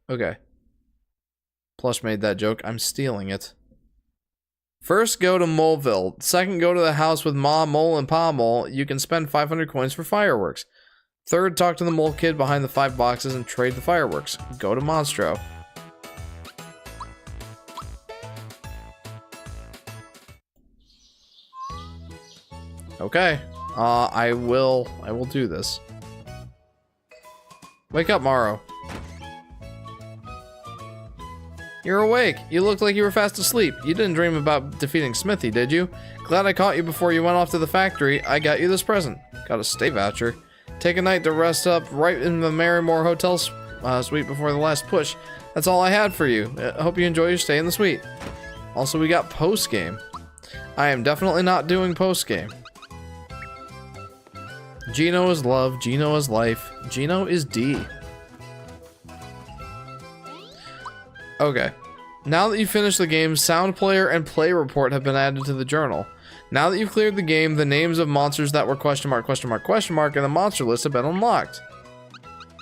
Okay. Plush made that joke. I'm stealing it. First, go to Moleville. Second, go to the house with Ma Mole and Pa Mole. You can spend 500 coins for fireworks. Third, talk to the mole kid behind the 5 boxes and trade the fireworks. Go to Monstro. Okay. I will do this. Wake up, Morrow. You're awake. You looked like you were fast asleep. You didn't dream about defeating Smithy, did you? Glad I caught you before you went off to the factory. I got you this present. Got a stay voucher. Take a night to rest up right in the Marymore Hotel suite before the last push. That's all I had for you. I hope you enjoy your stay in the suite. Also, we got post-game. I am definitely not doing post-game. Gino is love. Gino is life. Gino is D. Okay. Now that you've finished the game, Sound Player and Play Report have been added to the journal. Now that you've cleared the game, the names of monsters that were question mark, question mark, question mark in the monster list have been unlocked.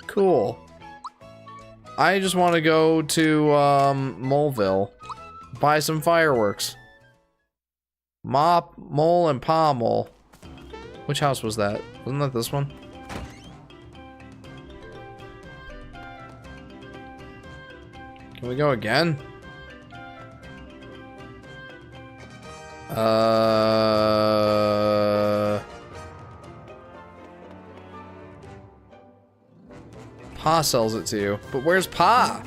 Cool. I just want to go to Moleville. Buy some fireworks. Mop, Mole, and Pa Mole. Which house was that? Wasn't that this one? Can we go again? Pa sells it to you. But where's Pa?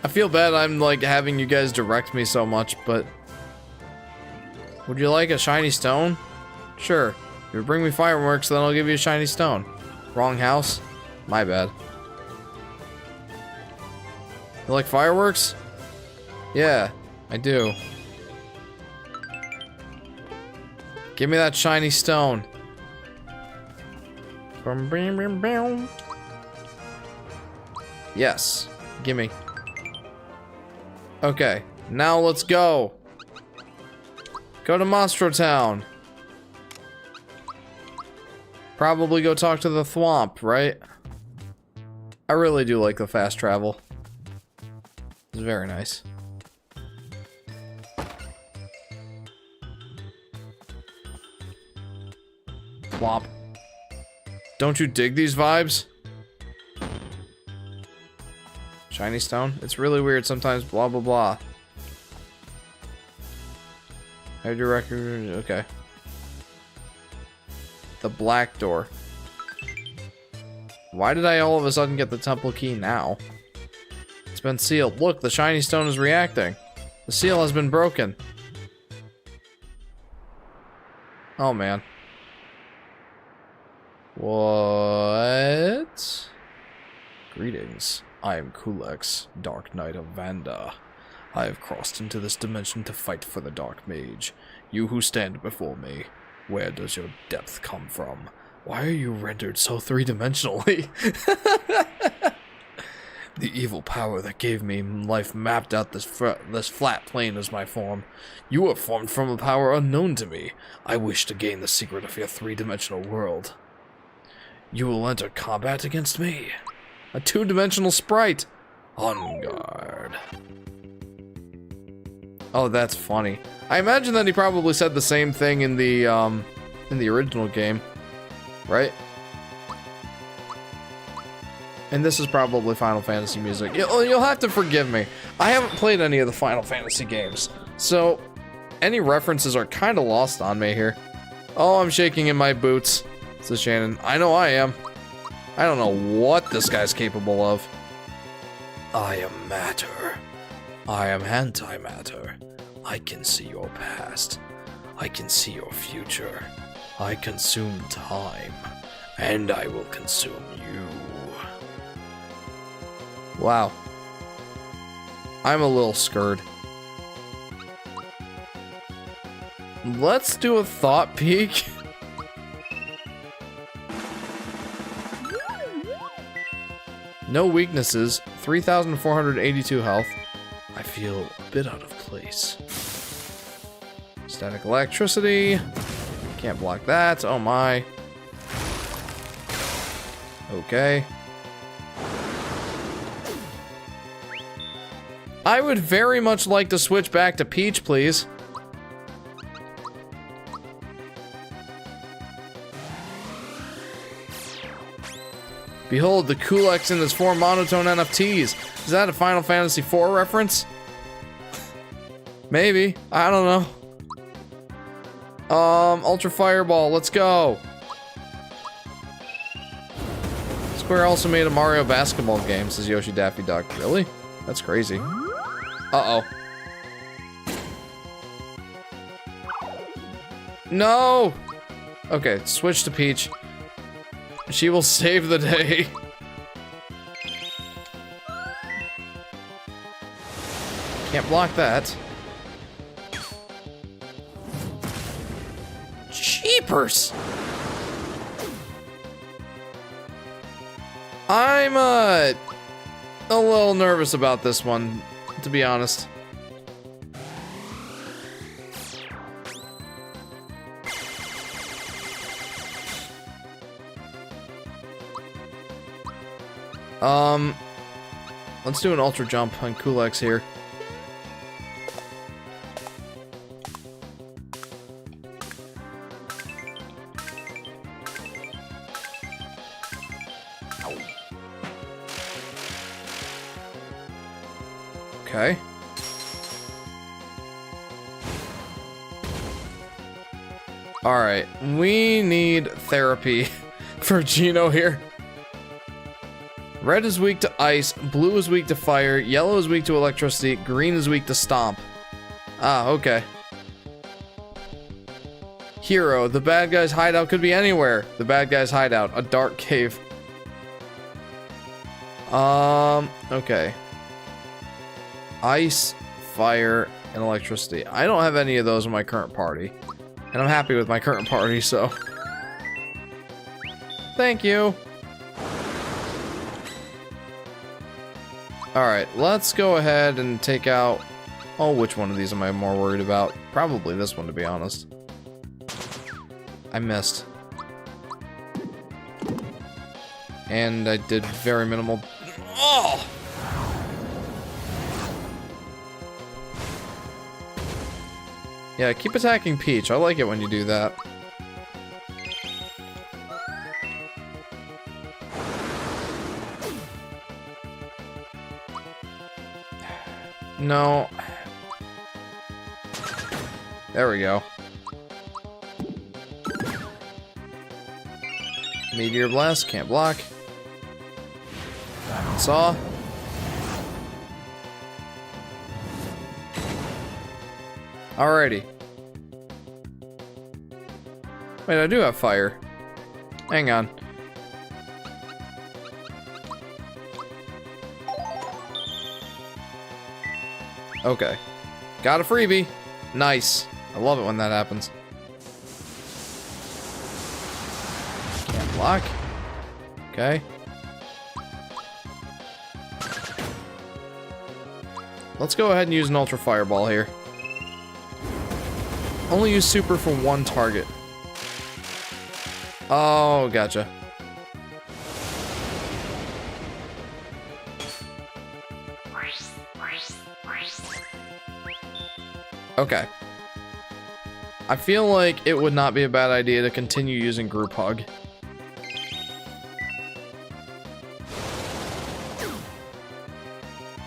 I feel bad I'm like having you guys direct me so much, but would you like a shiny stone? Sure. If you bring me fireworks, then I'll give you a shiny stone. Wrong house? My bad. You like fireworks? Yeah, I do. Give me that shiny stone. Yes. Gimme. Okay, now let's go. Go to Monstro Town. Probably go talk to the Thwomp, right? I really do like the fast travel. It's very nice. Thwomp. Don't you dig these vibes? Shiny stone? It's really weird sometimes, blah blah blah. How'd your record? Okay. The black door. Why did I all of a sudden get the temple key now? It's been sealed. Look, the shiny stone is reacting. The seal has been broken. Oh man. What? Greetings. I am Kulex, Dark Knight of Vanda. I have crossed into this dimension to fight for the Dark Mage. You who stand before me, where does your depth come from? Why are you rendered so three-dimensionally? The evil power that gave me life mapped out this flat plane as my form. You are formed from a power unknown to me. I wish to gain the secret of your three-dimensional world. You will enter combat against me. A two-dimensional sprite. On guard. Oh, that's funny. I imagine that he probably said the same thing in the original game, right? And this is probably Final Fantasy music. You'll have to forgive me. I haven't played any of the Final Fantasy games, so any references are kind of lost on me here. Oh, I'm shaking in my boots, says Shannon. I know I am. I don't know what this guy's capable of. I am matter. I am antimatter. I can see your past. I can see your future. I consume time. And I will consume you. Wow. I'm a little scared. Let's do a thought peek. No weaknesses, 3,482 health. I feel a bit out of place. Static electricity. Can't block that. Oh my. Okay. I would very much like to switch back to Peach, please. Behold, the Kulex in its 4 monotone NFTs. Is that a Final Fantasy IV reference? Maybe. I don't know. Ultra Fireball, let's go. Square also made a Mario basketball game, says Yoshi Daffy Duck. Really? That's crazy. Uh-oh. No! Okay, switch to Peach. She will save the day. Can't block that. Jeepers! I'm, a little nervous about this one, to be honest. Let's do an ultra jump on Kulex here. Okay. Alright, we need therapy for Gino here. Red is weak to ice, blue is weak to fire, yellow is weak to electricity, green is weak to stomp. Ah, okay. Hero, the bad guy's hideout could be anywhere. The bad guy's hideout, a dark cave. Okay. Ice, fire, and electricity. I don't have any of those in my current party. And I'm happy with my current party, so. Thank you. Alright, let's go ahead and take out... Oh, which one of these am I more worried about? Probably this one, to be honest. I missed. And I did very minimal... Oh! Yeah, keep attacking Peach. I like it when you do that. No. There we go. Meteor Blast, can't block. Diamond Saw. Alrighty. Wait, I do have fire. Hang on. Okay. Got a freebie. Nice. I love it when that happens. Can't block. Okay. Let's go ahead and use an Ultra Fireball here. Only use super for one target. Oh, gotcha. Okay. I feel like it would not be a bad idea to continue using Group Hug.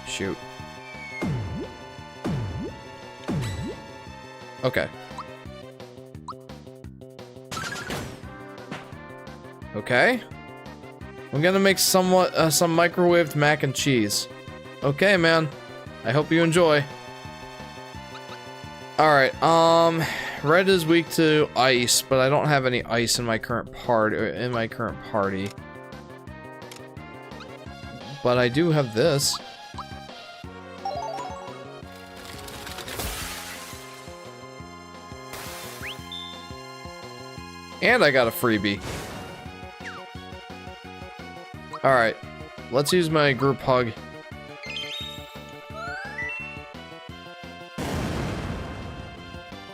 Shoot. Okay. Okay. I'm gonna make some microwaved mac and cheese. Okay, man. I hope you enjoy. Alright, red is weak to ice, but I don't have any ice in my current party. But I do have this. And I got a freebie. Alright, let's use my Group Hug.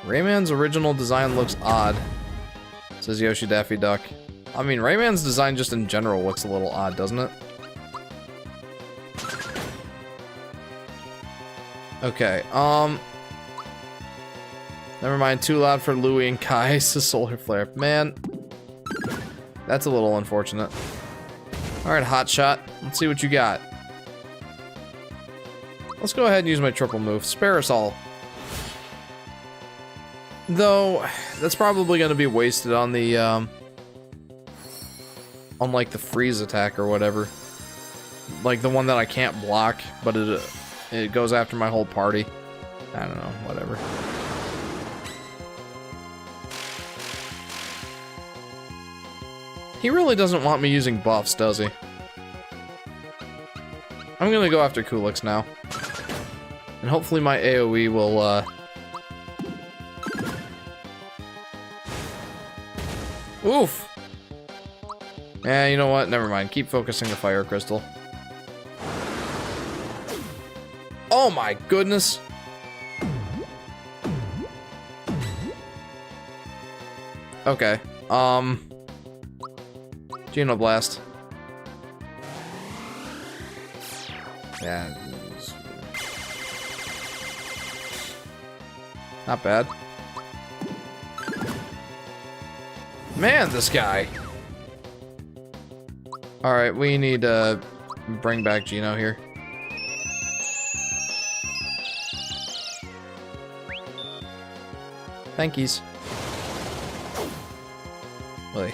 Rayman's original design looks odd, says Yoshi Daffy Duck. I mean, Rayman's design just in general looks a little odd, doesn't it? Okay, never mind, too loud for Louie and Kai. It's a solar flare. Man, that's a little unfortunate. Alright, hotshot. Let's see what you got. Let's go ahead and use my triple move. Spare us all. Though, that's probably going to be wasted on the, on like the freeze attack or whatever. Like the one that I can't block, but it goes after my whole party. I don't know, whatever. He really doesn't want me using buffs, does he? I'm gonna go after Kulix now. And hopefully my AoE will, Oof! Yeah, you know what? Never mind. Keep focusing the fire crystal. Oh my goodness! Okay. Genoblast. Yeah. Not bad. Man, this guy. Alright, we need to bring back Geno here. Thankies. Oy.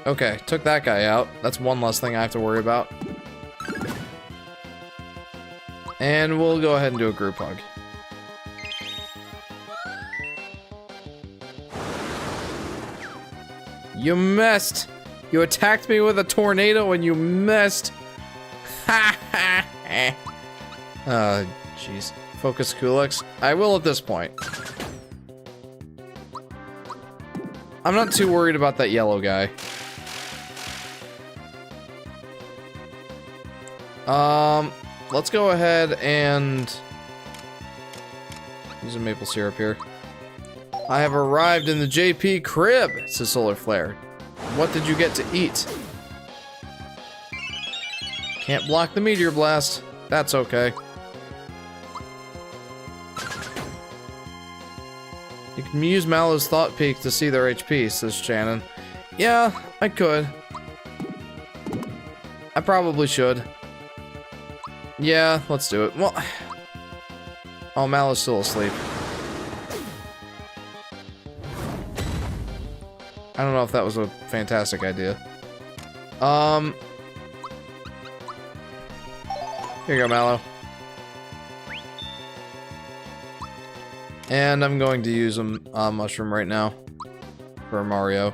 Okay, took that guy out. That's one less thing I have to worry about. And we'll go ahead and do a group hug. You missed! You attacked me with a tornado and you missed! Ha ha ha! Jeez. Focus Kulix. I will at this point. I'm not too worried about that yellow guy. Let's go ahead and use a maple syrup here. I have arrived in the JP crib, says Solar Flare. What did you get to eat? Can't block the meteor blast. That's okay. You can use Mallow's Thought Peak to see their HP, says Shannon. Yeah, I could. I probably should. Yeah, let's do it. Well, oh, Mallow's still asleep. I don't know if that was a fantastic idea. Here you go, Mallow. And I'm going to use a mushroom right now for Mario.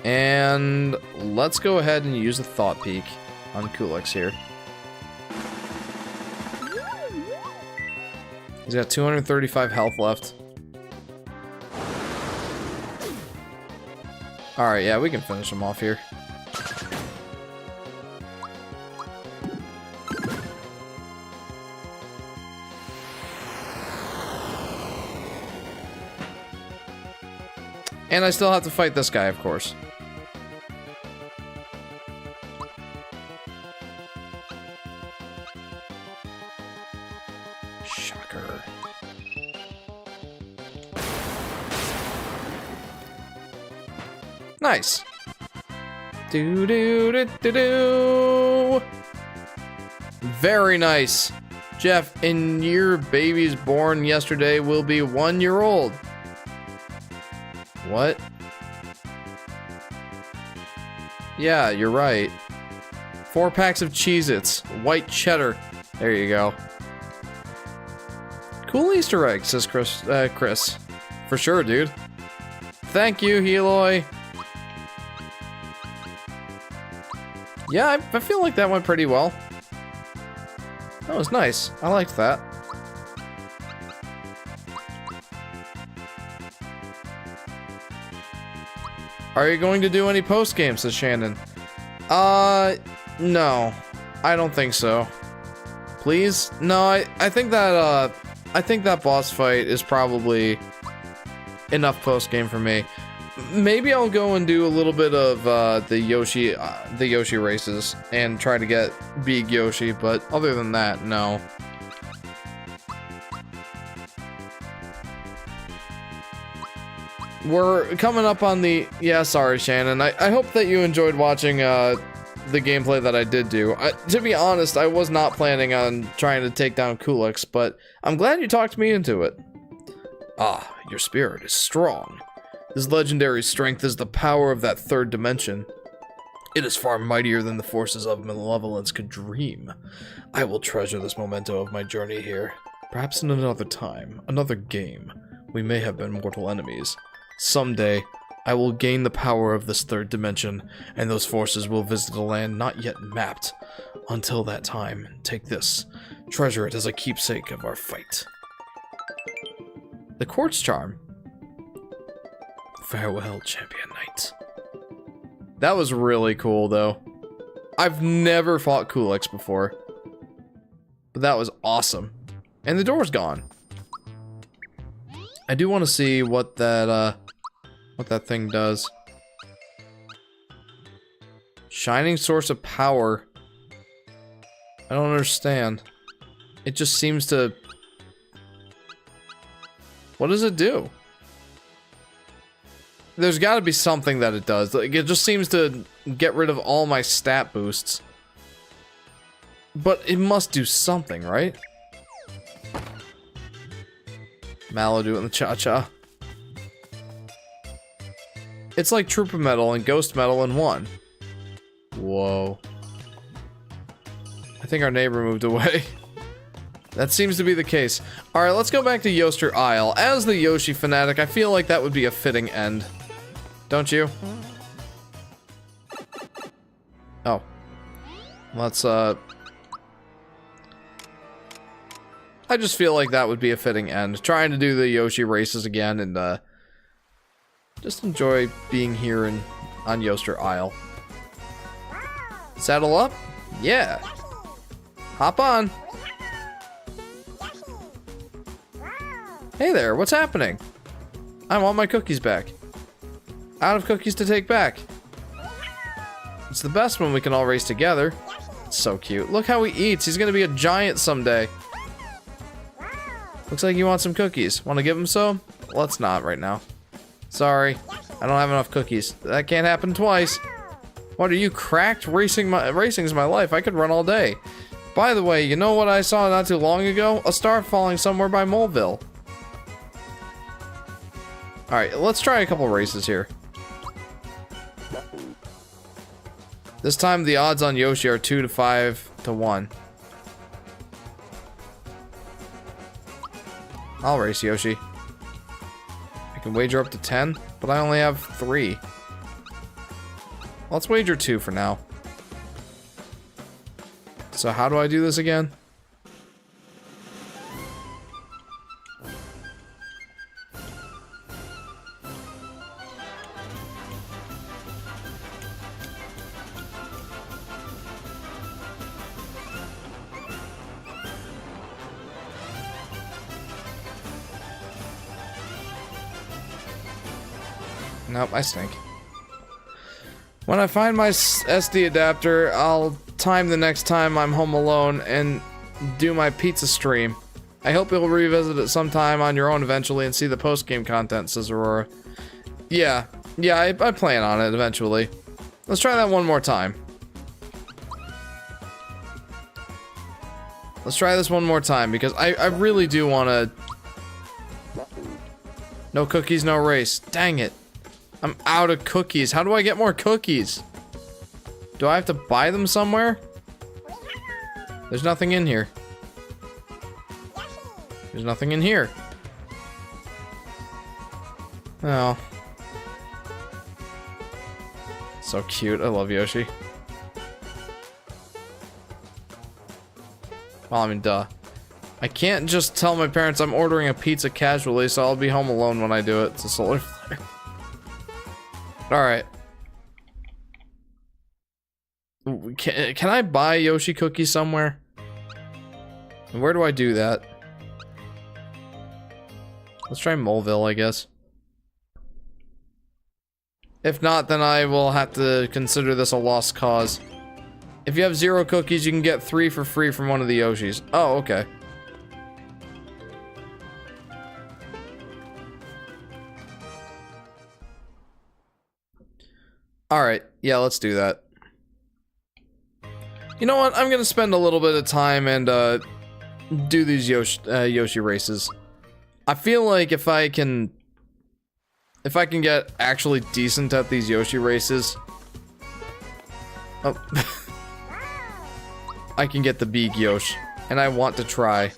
And let's go ahead and use a Thought Peak on Kulix here. He's got 235 health left. Alright, yeah, we can finish him off here. And I still have to fight this guy, of course. Shocker. Nice. Do do do do do. Very nice. Jeff, and your baby's born yesterday will be 1 year old. What? Yeah, you're right. 4 packs of Cheez-Its. White cheddar. There you go. Cool Easter egg, says Chris. For sure, dude. Thank you, Heloy. Yeah, I feel like that went pretty well. That was nice. I liked that. Are you going to do any post-game, says Shannon. No. I don't think so. Please? No, I think that boss fight is probably enough post-game for me. maybe I'll go and do a little bit of the Yoshi races and try to get Big Yoshi, but other than that, no. We're coming up on the... Yeah, sorry, Shannon. I hope that you enjoyed watching the gameplay that I did do. To be honest, I was not planning on trying to take down Kulix, but I'm glad you talked me into it. Ah, your spirit is strong. This legendary strength is the power of that third dimension. It is far mightier than the forces of malevolence could dream. I will treasure this memento of my journey here. Perhaps in another time, another game, we may have been mortal enemies. Someday, I will gain the power of this third dimension, and those forces will visit a land not yet mapped. Until that time, take this. Treasure it as a keepsake of our fight. The Quartz Charm. Farewell, Champion Knight. That was really cool, though. I've never fought Kulix before. But that was awesome. And the door's gone. I do want to see what that thing does. Shining source of power. I don't understand. It just seems to... What does it do? There's got to be something that it does. Like, it just seems to get rid of all my stat boosts. But it must do something, right? Mallow doing the cha-cha. It's like Trooper Metal and Ghost Metal in one. Whoa. I think our neighbor moved away. That seems to be the case. Alright, let's go back to Yoster Isle. As the Yoshi Fanatic, I feel like that would be a fitting end. Don't you? Oh. Let's, I just feel like that would be a fitting end. Trying to do the Yoshi races again and, just enjoy being here on Yoster Isle. Saddle up? Yeah. Hop on. Hey there, what's happening? I want my cookies back. Out of cookies to take back. It's the best when we can all race together. It's so cute. Look how he eats. He's gonna be a giant someday. Looks like you want some cookies. Want to give him some? Let's not right now. Sorry, I don't have enough cookies. That can't happen twice. What are you, cracked? Racing's my life. I could run all day. By the way, you know what I saw not too long ago? A star falling somewhere by Moleville. Alright, let's try a couple races here. This time the odds on Yoshi are 2 to 5 to 1. I'll race Yoshi. I can wager up to 10, but I only have 3. Let's wager 2 for now. So how do I do this again? Nope, I stink. When I find my SD adapter, I'll time the next time I'm home alone and do my pizza stream. I hope you'll revisit it sometime on your own eventually and see the post-game content, says Aurora. Yeah, I plan on it eventually. Let's try that one more time. Let's try this one more time because I really do want to... No cookies, no race. Dang it. I'm out of cookies. How do I get more cookies? Do I have to buy them somewhere? There's nothing in here. There's nothing in here. Oh. So cute. I love Yoshi. Well, I mean, duh. I can't just tell my parents I'm ordering a pizza casually, so I'll be home alone when I do it. It's a solar flare. Alright. Can I buy Yoshi cookies somewhere? And where do I do that? Let's try Moleville, I guess. If not, then I will have to consider this a lost cause. If you have 0 cookies, you can get 3 for free from one of the Yoshis. Oh, okay. Alright, yeah, let's do that. You know what? I'm gonna spend a little bit of time and, do these Yoshi races. I feel like if I can get actually decent at these Yoshi races... Oh. I can get the big Yoshi, and I want to try.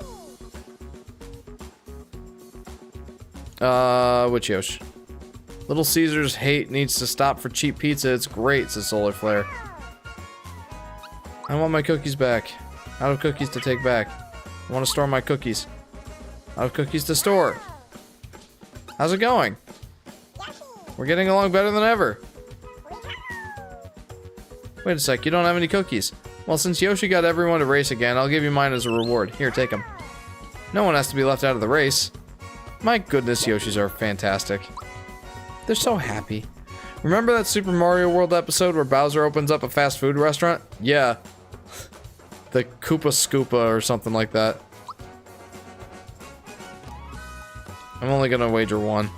Which Yoshi? Little Caesar's hate needs to stop for cheap pizza. It's great, says Solar Flare. I want my cookies back. Out of cookies to take back. I want to store my cookies. Out of cookies to store. How's it going? We're getting along better than ever. Wait a sec, you don't have any cookies. Well, since Yoshi got everyone to race again, I'll give you mine as a reward. Here, take them. No one has to be left out of the race. My goodness, Yoshis are fantastic. They're so happy. Remember that Super Mario World episode where Bowser opens up a fast food restaurant? Yeah. The Koopa Scoopa or something like that. I'm only gonna wager 1.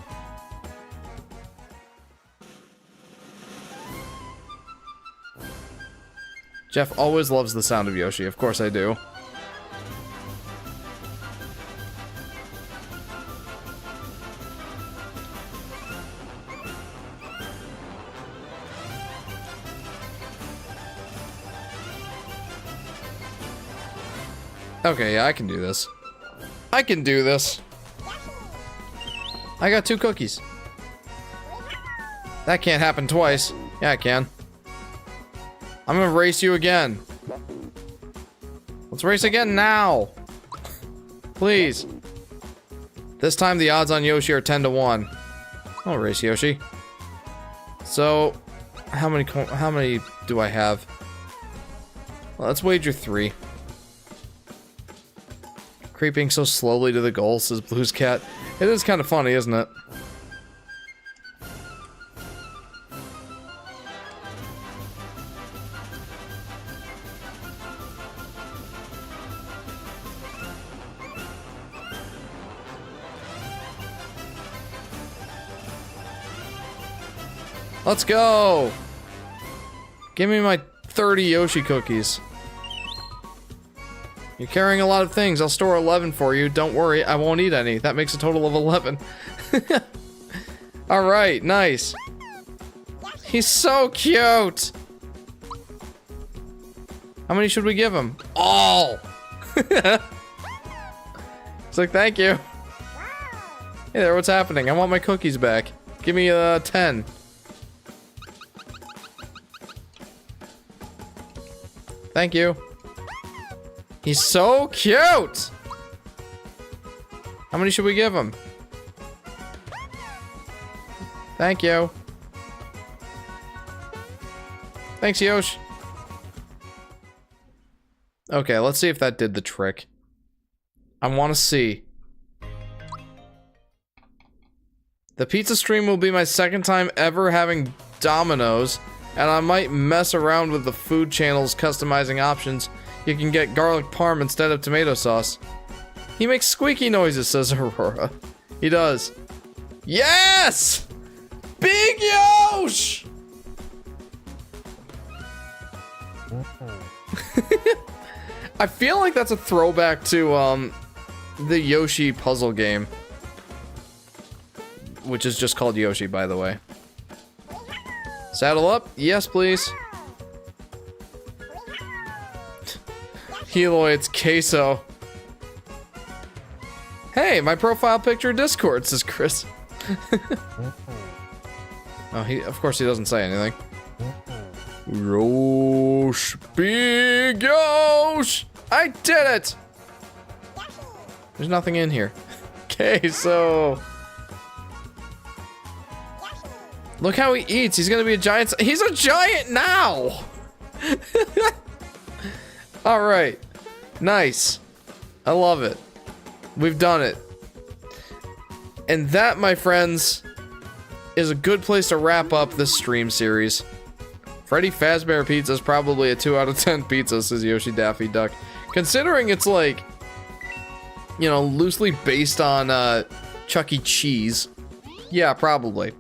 Jeff always loves the sound of Yoshi. Of course I do. Okay, yeah, I can do this. I can do this. I got 2 cookies. That can't happen twice. Yeah, it can. I'm gonna race you again. Let's race again now. Please. This time the odds on Yoshi are 10 to 1. I'll race Yoshi. So, how many do I have? Well, let's wager 3. Creeping so slowly to the goal, says Blue's Cat. It is kind of funny, isn't it? Let's go! Give me my 30 Yoshi cookies. You're carrying a lot of things. I'll store 11 for you. Don't worry, I won't eat any. That makes a total of 11. Alright, nice. He's so cute! How many should we give him? All! It's like, thank you. Hey there, what's happening? I want my cookies back. Give me 10. Thank you. He's so cute! How many should we give him? Thank you. Thanks, Yosh. Okay, let's see if that did the trick. I want to see. The pizza stream will be my second time ever having Domino's, and I might mess around with the food channel's customizing options. You can get garlic parm instead of tomato sauce. He makes squeaky noises, says Aurora. He does. Yes! Big Yosh! I feel like that's a throwback to, the Yoshi puzzle game. Which is just called Yoshi, by the way. Saddle up? Yes, please. Heloy, it's queso. Hey, my profile picture Discord, says Chris. Oh, of course he doesn't say anything. Yosh, big Yosh! I did it! There's nothing in here. Queso. Look how he eats. He's gonna be a giant. He's a giant now! Alright. Nice. I love it. We've done it. And that, my friends, is a good place to wrap up this stream series. Freddy Fazbear Pizza is probably a 2 out of 10 pizza, says Yoshi Daffy Duck. Considering it's like, you know, loosely based on Chuck E. Cheese. Yeah, probably.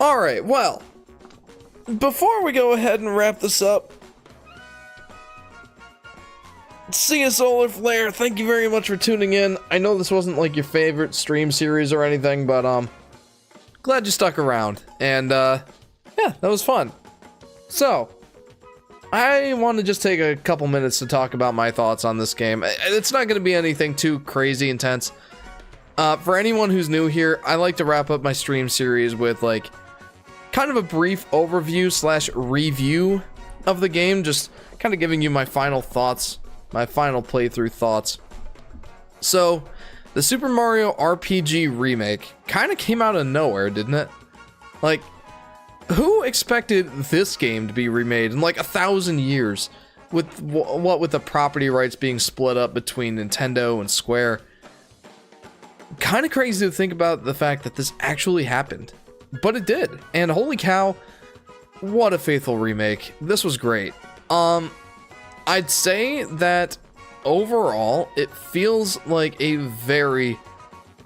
Alright, well, before we go ahead and wrap this up, see you, Solar Flare. Thank you very much for tuning in. I know this wasn't like your favorite stream series or anything, but glad you stuck around. And yeah, that was fun. So, I want to just take a couple minutes to talk about my thoughts on this game. It's not going to be anything too crazy intense. For anyone who's new here, I like to wrap up my stream series with like kind of a brief overview / review of the game, just kind of giving you my final thoughts, my final playthrough thoughts. So, the Super Mario RPG Remake kind of came out of nowhere, didn't it? Like, who expected this game to be remade in like 1,000 years? With what with the property rights being split up between Nintendo and Square? Kind of crazy to think about the fact that this actually happened. But it did. And holy cow, what a faithful remake. This was great. I'd say that overall, it feels like a very,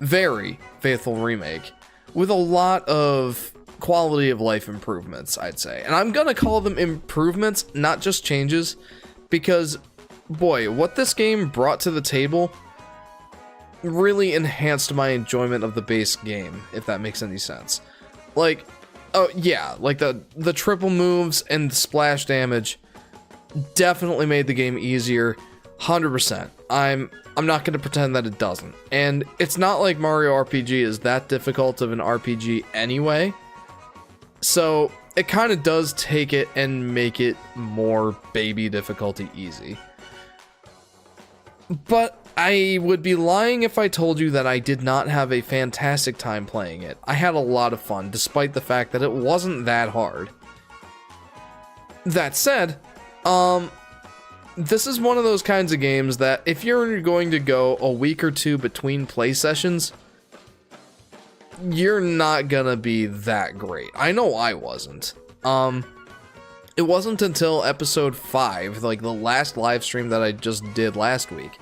very faithful remake with a lot of quality of life improvements, I'd say. And I'm gonna call them improvements, not just changes, because boy, what this game brought to the table really enhanced my enjoyment of the base game, if that makes any sense. Like, oh yeah, like the triple moves and the splash damage definitely made the game easier, 100%. I'm not going to pretend that it doesn't. And it's not like Mario RPG is that difficult of an RPG anyway. So it kind of does take it and make it more baby difficulty easy. But I would be lying if I told you that I did not have a fantastic time playing it. I had a lot of fun, despite the fact that it wasn't that hard. That said, this is one of those kinds of games that if you're going to go a week or two between play sessions, you're not gonna be that great. I know I wasn't. It wasn't until episode 5, like the last live stream that I just did last week,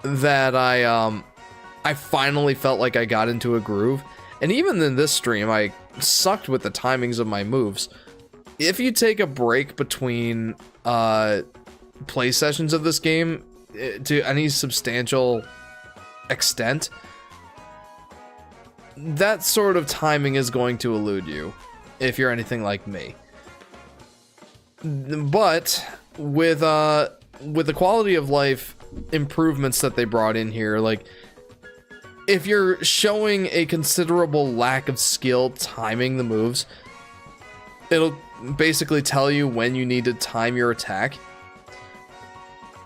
that I finally felt like I got into a groove. And even in this stream, I sucked with the timings of my moves. If you take a break between play sessions of this game to any substantial extent, that sort of timing is going to elude you if you're anything like me. But with the quality of life improvements that they brought in here, like if you're showing a considerable lack of skill timing the moves, it'll basically tell you when you need to time your attack.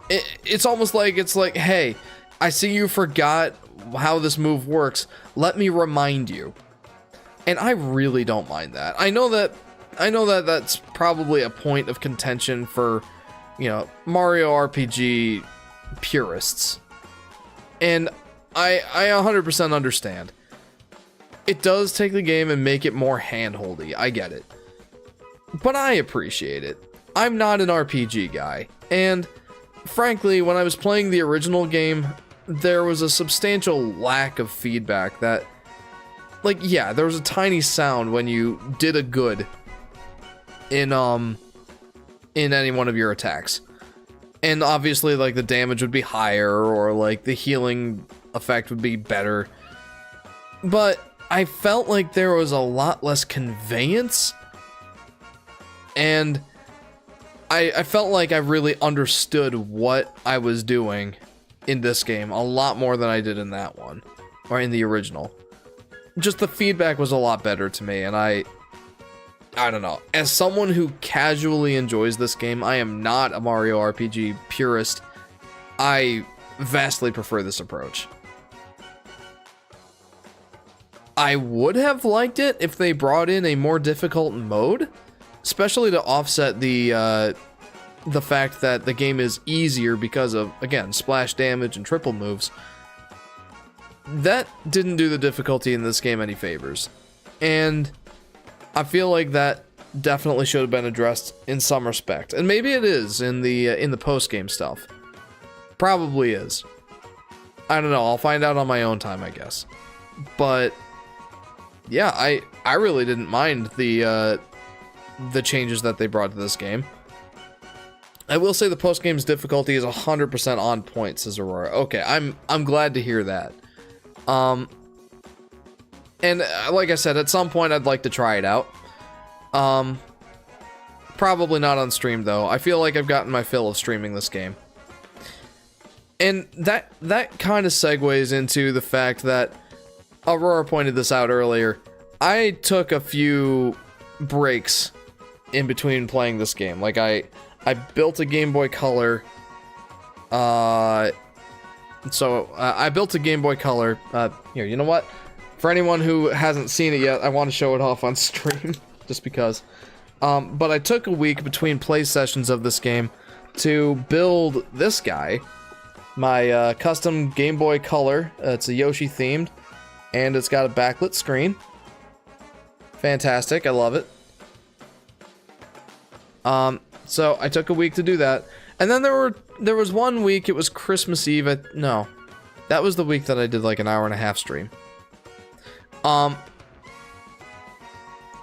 It's almost like it's like, hey, I see you forgot how this move works, let me remind you. And I really don't mind that. I know that that's probably a point of contention for, you know, Mario RPG purists. And I 100% understand. It does take the game and make it more handholdy, I get it. But I appreciate it. I'm not an RPG guy, and frankly, when I was playing the original game, there was a substantial lack of feedback that, like, yeah, there was a tiny sound when you did a good in any one of your attacks. And obviously, like, the damage would be higher, or like the healing effect would be better. But I felt like there was a lot less conveyance, and I felt like I really understood what I was doing in this game a lot more than I did in that one, or in the original. Just the feedback was a lot better to me, and I don't know. As someone who casually enjoys this game, I am not a Mario RPG purist. I vastly prefer this approach. I would have liked it if they brought in a more difficult mode, especially to offset the fact that the game is easier because of, again, splash damage and triple moves. That didn't do the difficulty in this game any favors. And I feel like that definitely should have been addressed in some respect. And maybe it is in the post-game stuff. Probably is. I don't know. I'll find out on my own time, I guess. But yeah, I really didn't mind the changes that they brought to this game. I will say the post-game's difficulty is 100% on point, says Aurora. Okay, I'm glad to hear that. And like I said, at some point I'd like to try it out. Probably not on stream though. I feel like I've gotten my fill of streaming this game. And that kind of segues into the fact that Aurora pointed this out earlier. I took a few breaks in between playing this game. Like I built a Game Boy Color. I built a Game Boy Color. Here, you know what? For anyone who hasn't seen it yet, I want to show it off on stream, just because. But I took a week between play sessions of this game to build this guy. My custom Game Boy Color. It's a Yoshi themed, and it's got a backlit screen. Fantastic, I love it. So I took a week to do that, and then there was 1 week. It was Christmas Eve. No, that was the week that I did like an hour and a half stream.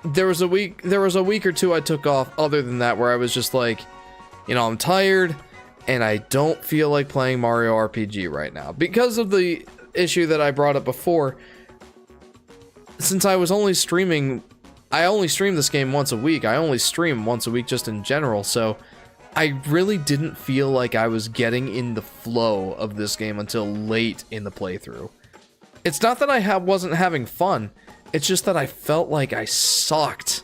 There was a week or two I took off other than that where I was just like, you know, I'm tired and I don't feel like playing Mario RPG right now because of the issue that I brought up before. Since I was only streaming, I only stream this game once a week. I only stream once a week just in general, so I really didn't feel like I was getting in the flow of this game until late in the playthrough. It's not that I wasn't having fun, it's just that I felt like I sucked.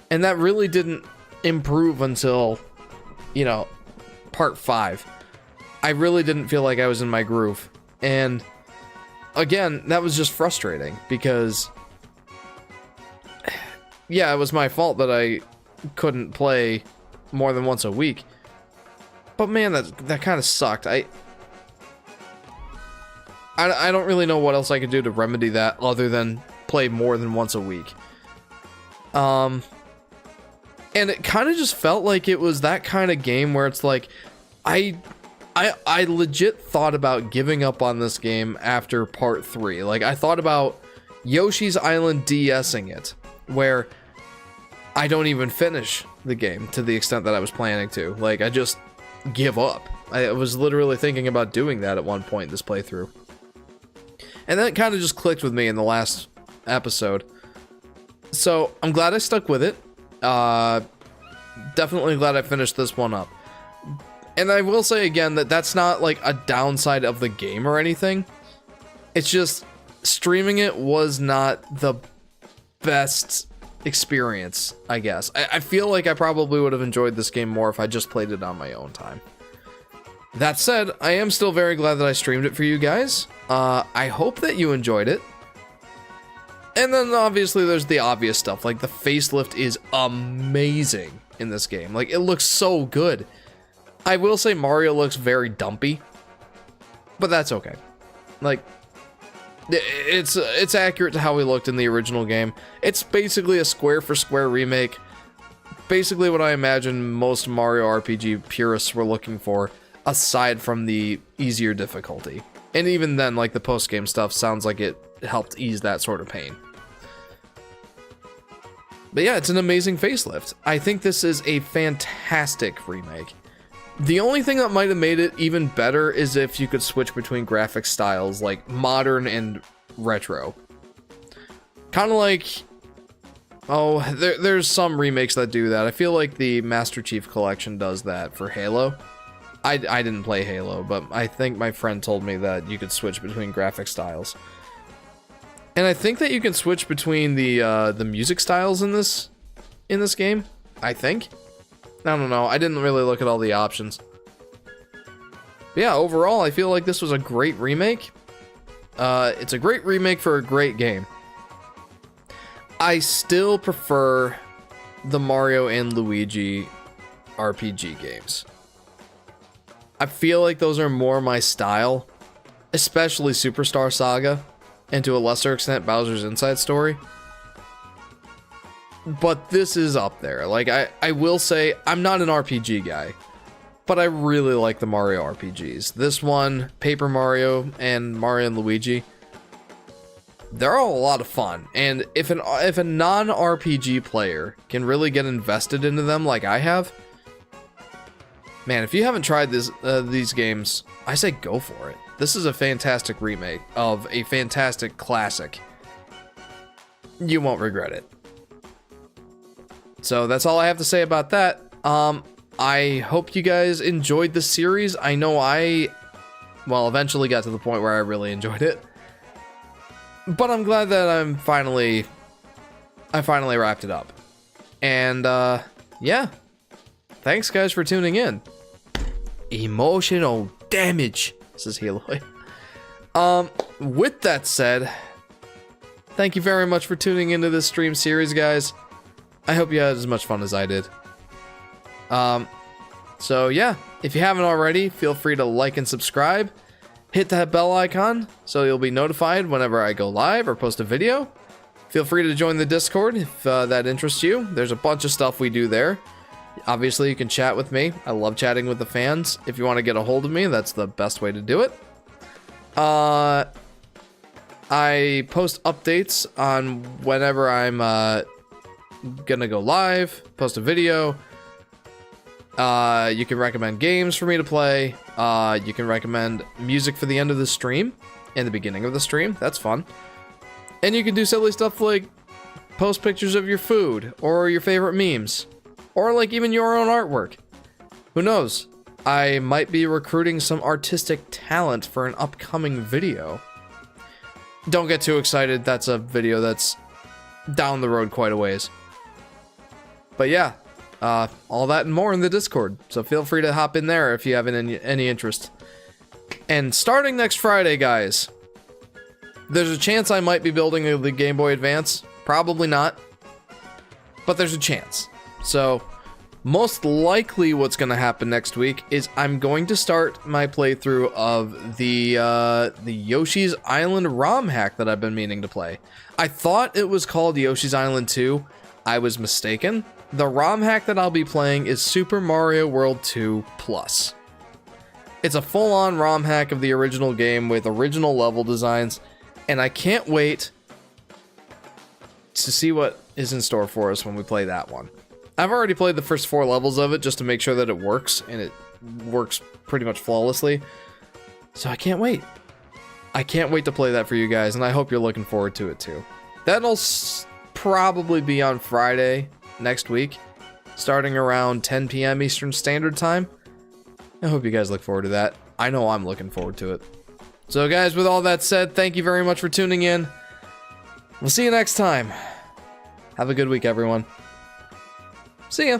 And that really didn't improve until, you know, part 5. I really didn't feel like I was in my groove. And again, that was just frustrating because, yeah, it was my fault that I couldn't play more than once a week. But man, that kind of sucked. I don't really know what else I could do to remedy that other than play more than once a week. And it kind of just felt like it was that kind of game where it's like, I legit thought about giving up on this game after part 3. Like, I thought about Yoshi's Island DSing it, where I don't even finish the game to the extent that I was planning to. Like, I just give up. I was literally thinking about doing that at one point in this playthrough. And then it kind of just clicked with me in the last episode. So, I'm glad I stuck with it. Definitely glad I finished this one up. And I will say again that that's not like a downside of the game or anything. It's just streaming it was not the best experience, I guess. I feel like I probably would have enjoyed this game more if I just played it on my own time. That said, I am still very glad that I streamed it for you guys. I hope that you enjoyed it. And then obviously there's the obvious stuff, like the facelift is amazing in this game. Like, it looks so good. I will say Mario looks very dumpy, but that's okay. Like, it's accurate to how he looked in the original game. It's basically a square for square remake. Basically what I imagine most Mario RPG purists were looking for, aside from the easier difficulty. And even then, like, the post-game stuff sounds like it helped ease that sort of pain. But yeah, it's an amazing facelift. I think this is a fantastic remake. The only thing that might have made it even better is if you could switch between graphic styles, like modern and retro. Kind of like, oh, there's some remakes that do that. I feel like the Master Chief Collection does that for Halo. I didn't play Halo, but I think my friend told me that you could switch between graphic styles. And I think that you can switch between the music styles in this game, I think. I don't know, I didn't really look at all the options. But yeah, overall, I feel like this was a great remake. It's a great remake for a great game. I still prefer the Mario and Luigi RPG games. I feel like those are more my style, especially Superstar Saga, and to a lesser extent Bowser's Inside Story. but this is up there. Like, I will say, I'm not an RPG guy, but I really like the Mario RPGs. This one, Paper Mario and Mario and Luigi, they're all a lot of fun. And if a non-RPG player can really get invested into them like I have, man, if you haven't tried these games, I say go for it. This is a fantastic remake of a fantastic classic. You won't regret it. So that's all I have to say about that. I hope you guys enjoyed the series. I know well, eventually got to the point where I really enjoyed it. But I'm glad that I finally wrapped it up. And, yeah. Thanks, guys, for tuning in. Emotional damage, says Heloy. With that said, thank you very much for tuning into this stream series, guys. I hope you had as much fun as I did. So yeah, if you haven't already, feel free to like and subscribe. Hit that bell icon so you'll be notified whenever I go live or post a video. Feel free to join the Discord if that interests you. There's a bunch of stuff we do there. Obviously, you can chat with me. I love chatting with the fans. If you want to get a hold of me, that's the best way to do it. I post updates on whenever I'm gonna go live, post a video. You can recommend games for me to play. You can recommend music for the end of the stream and the beginning of the stream. That's fun. And you can do silly stuff like post pictures of your food or your favorite memes or like even your own artwork. Who knows? I might be recruiting some artistic talent for an upcoming video. Don't get too excited. That's a video that's down the road quite a ways. But yeah, all that and more in the Discord. So feel free to hop in there if you have any interest. And starting next Friday, guys, there's a chance I might be building the Game Boy Advance. Probably not. But there's a chance. So most likely what's going to happen next week is I'm going to start my playthrough of the Yoshi's Island ROM hack that I've been meaning to play. I thought it was called Yoshi's Island 2. I was mistaken. The ROM hack that I'll be playing is Super Mario World 2 Plus. It's a full-on ROM hack of the original game with original level designs, and I can't wait to see what is in store for us when we play that one. I've already played the first 4 levels of it just to make sure that it works, and it works pretty much flawlessly. So I can't wait. I can't wait to play that for you guys, and I hope you're looking forward to it too. That'll probably be on Friday next week, starting around 10 p.m. Eastern Standard Time. I hope you guys look forward to that. I know I'm looking forward to it. So guys, with all that said, thank you very much for tuning in. We'll see you next time. Have a good week, everyone. See ya.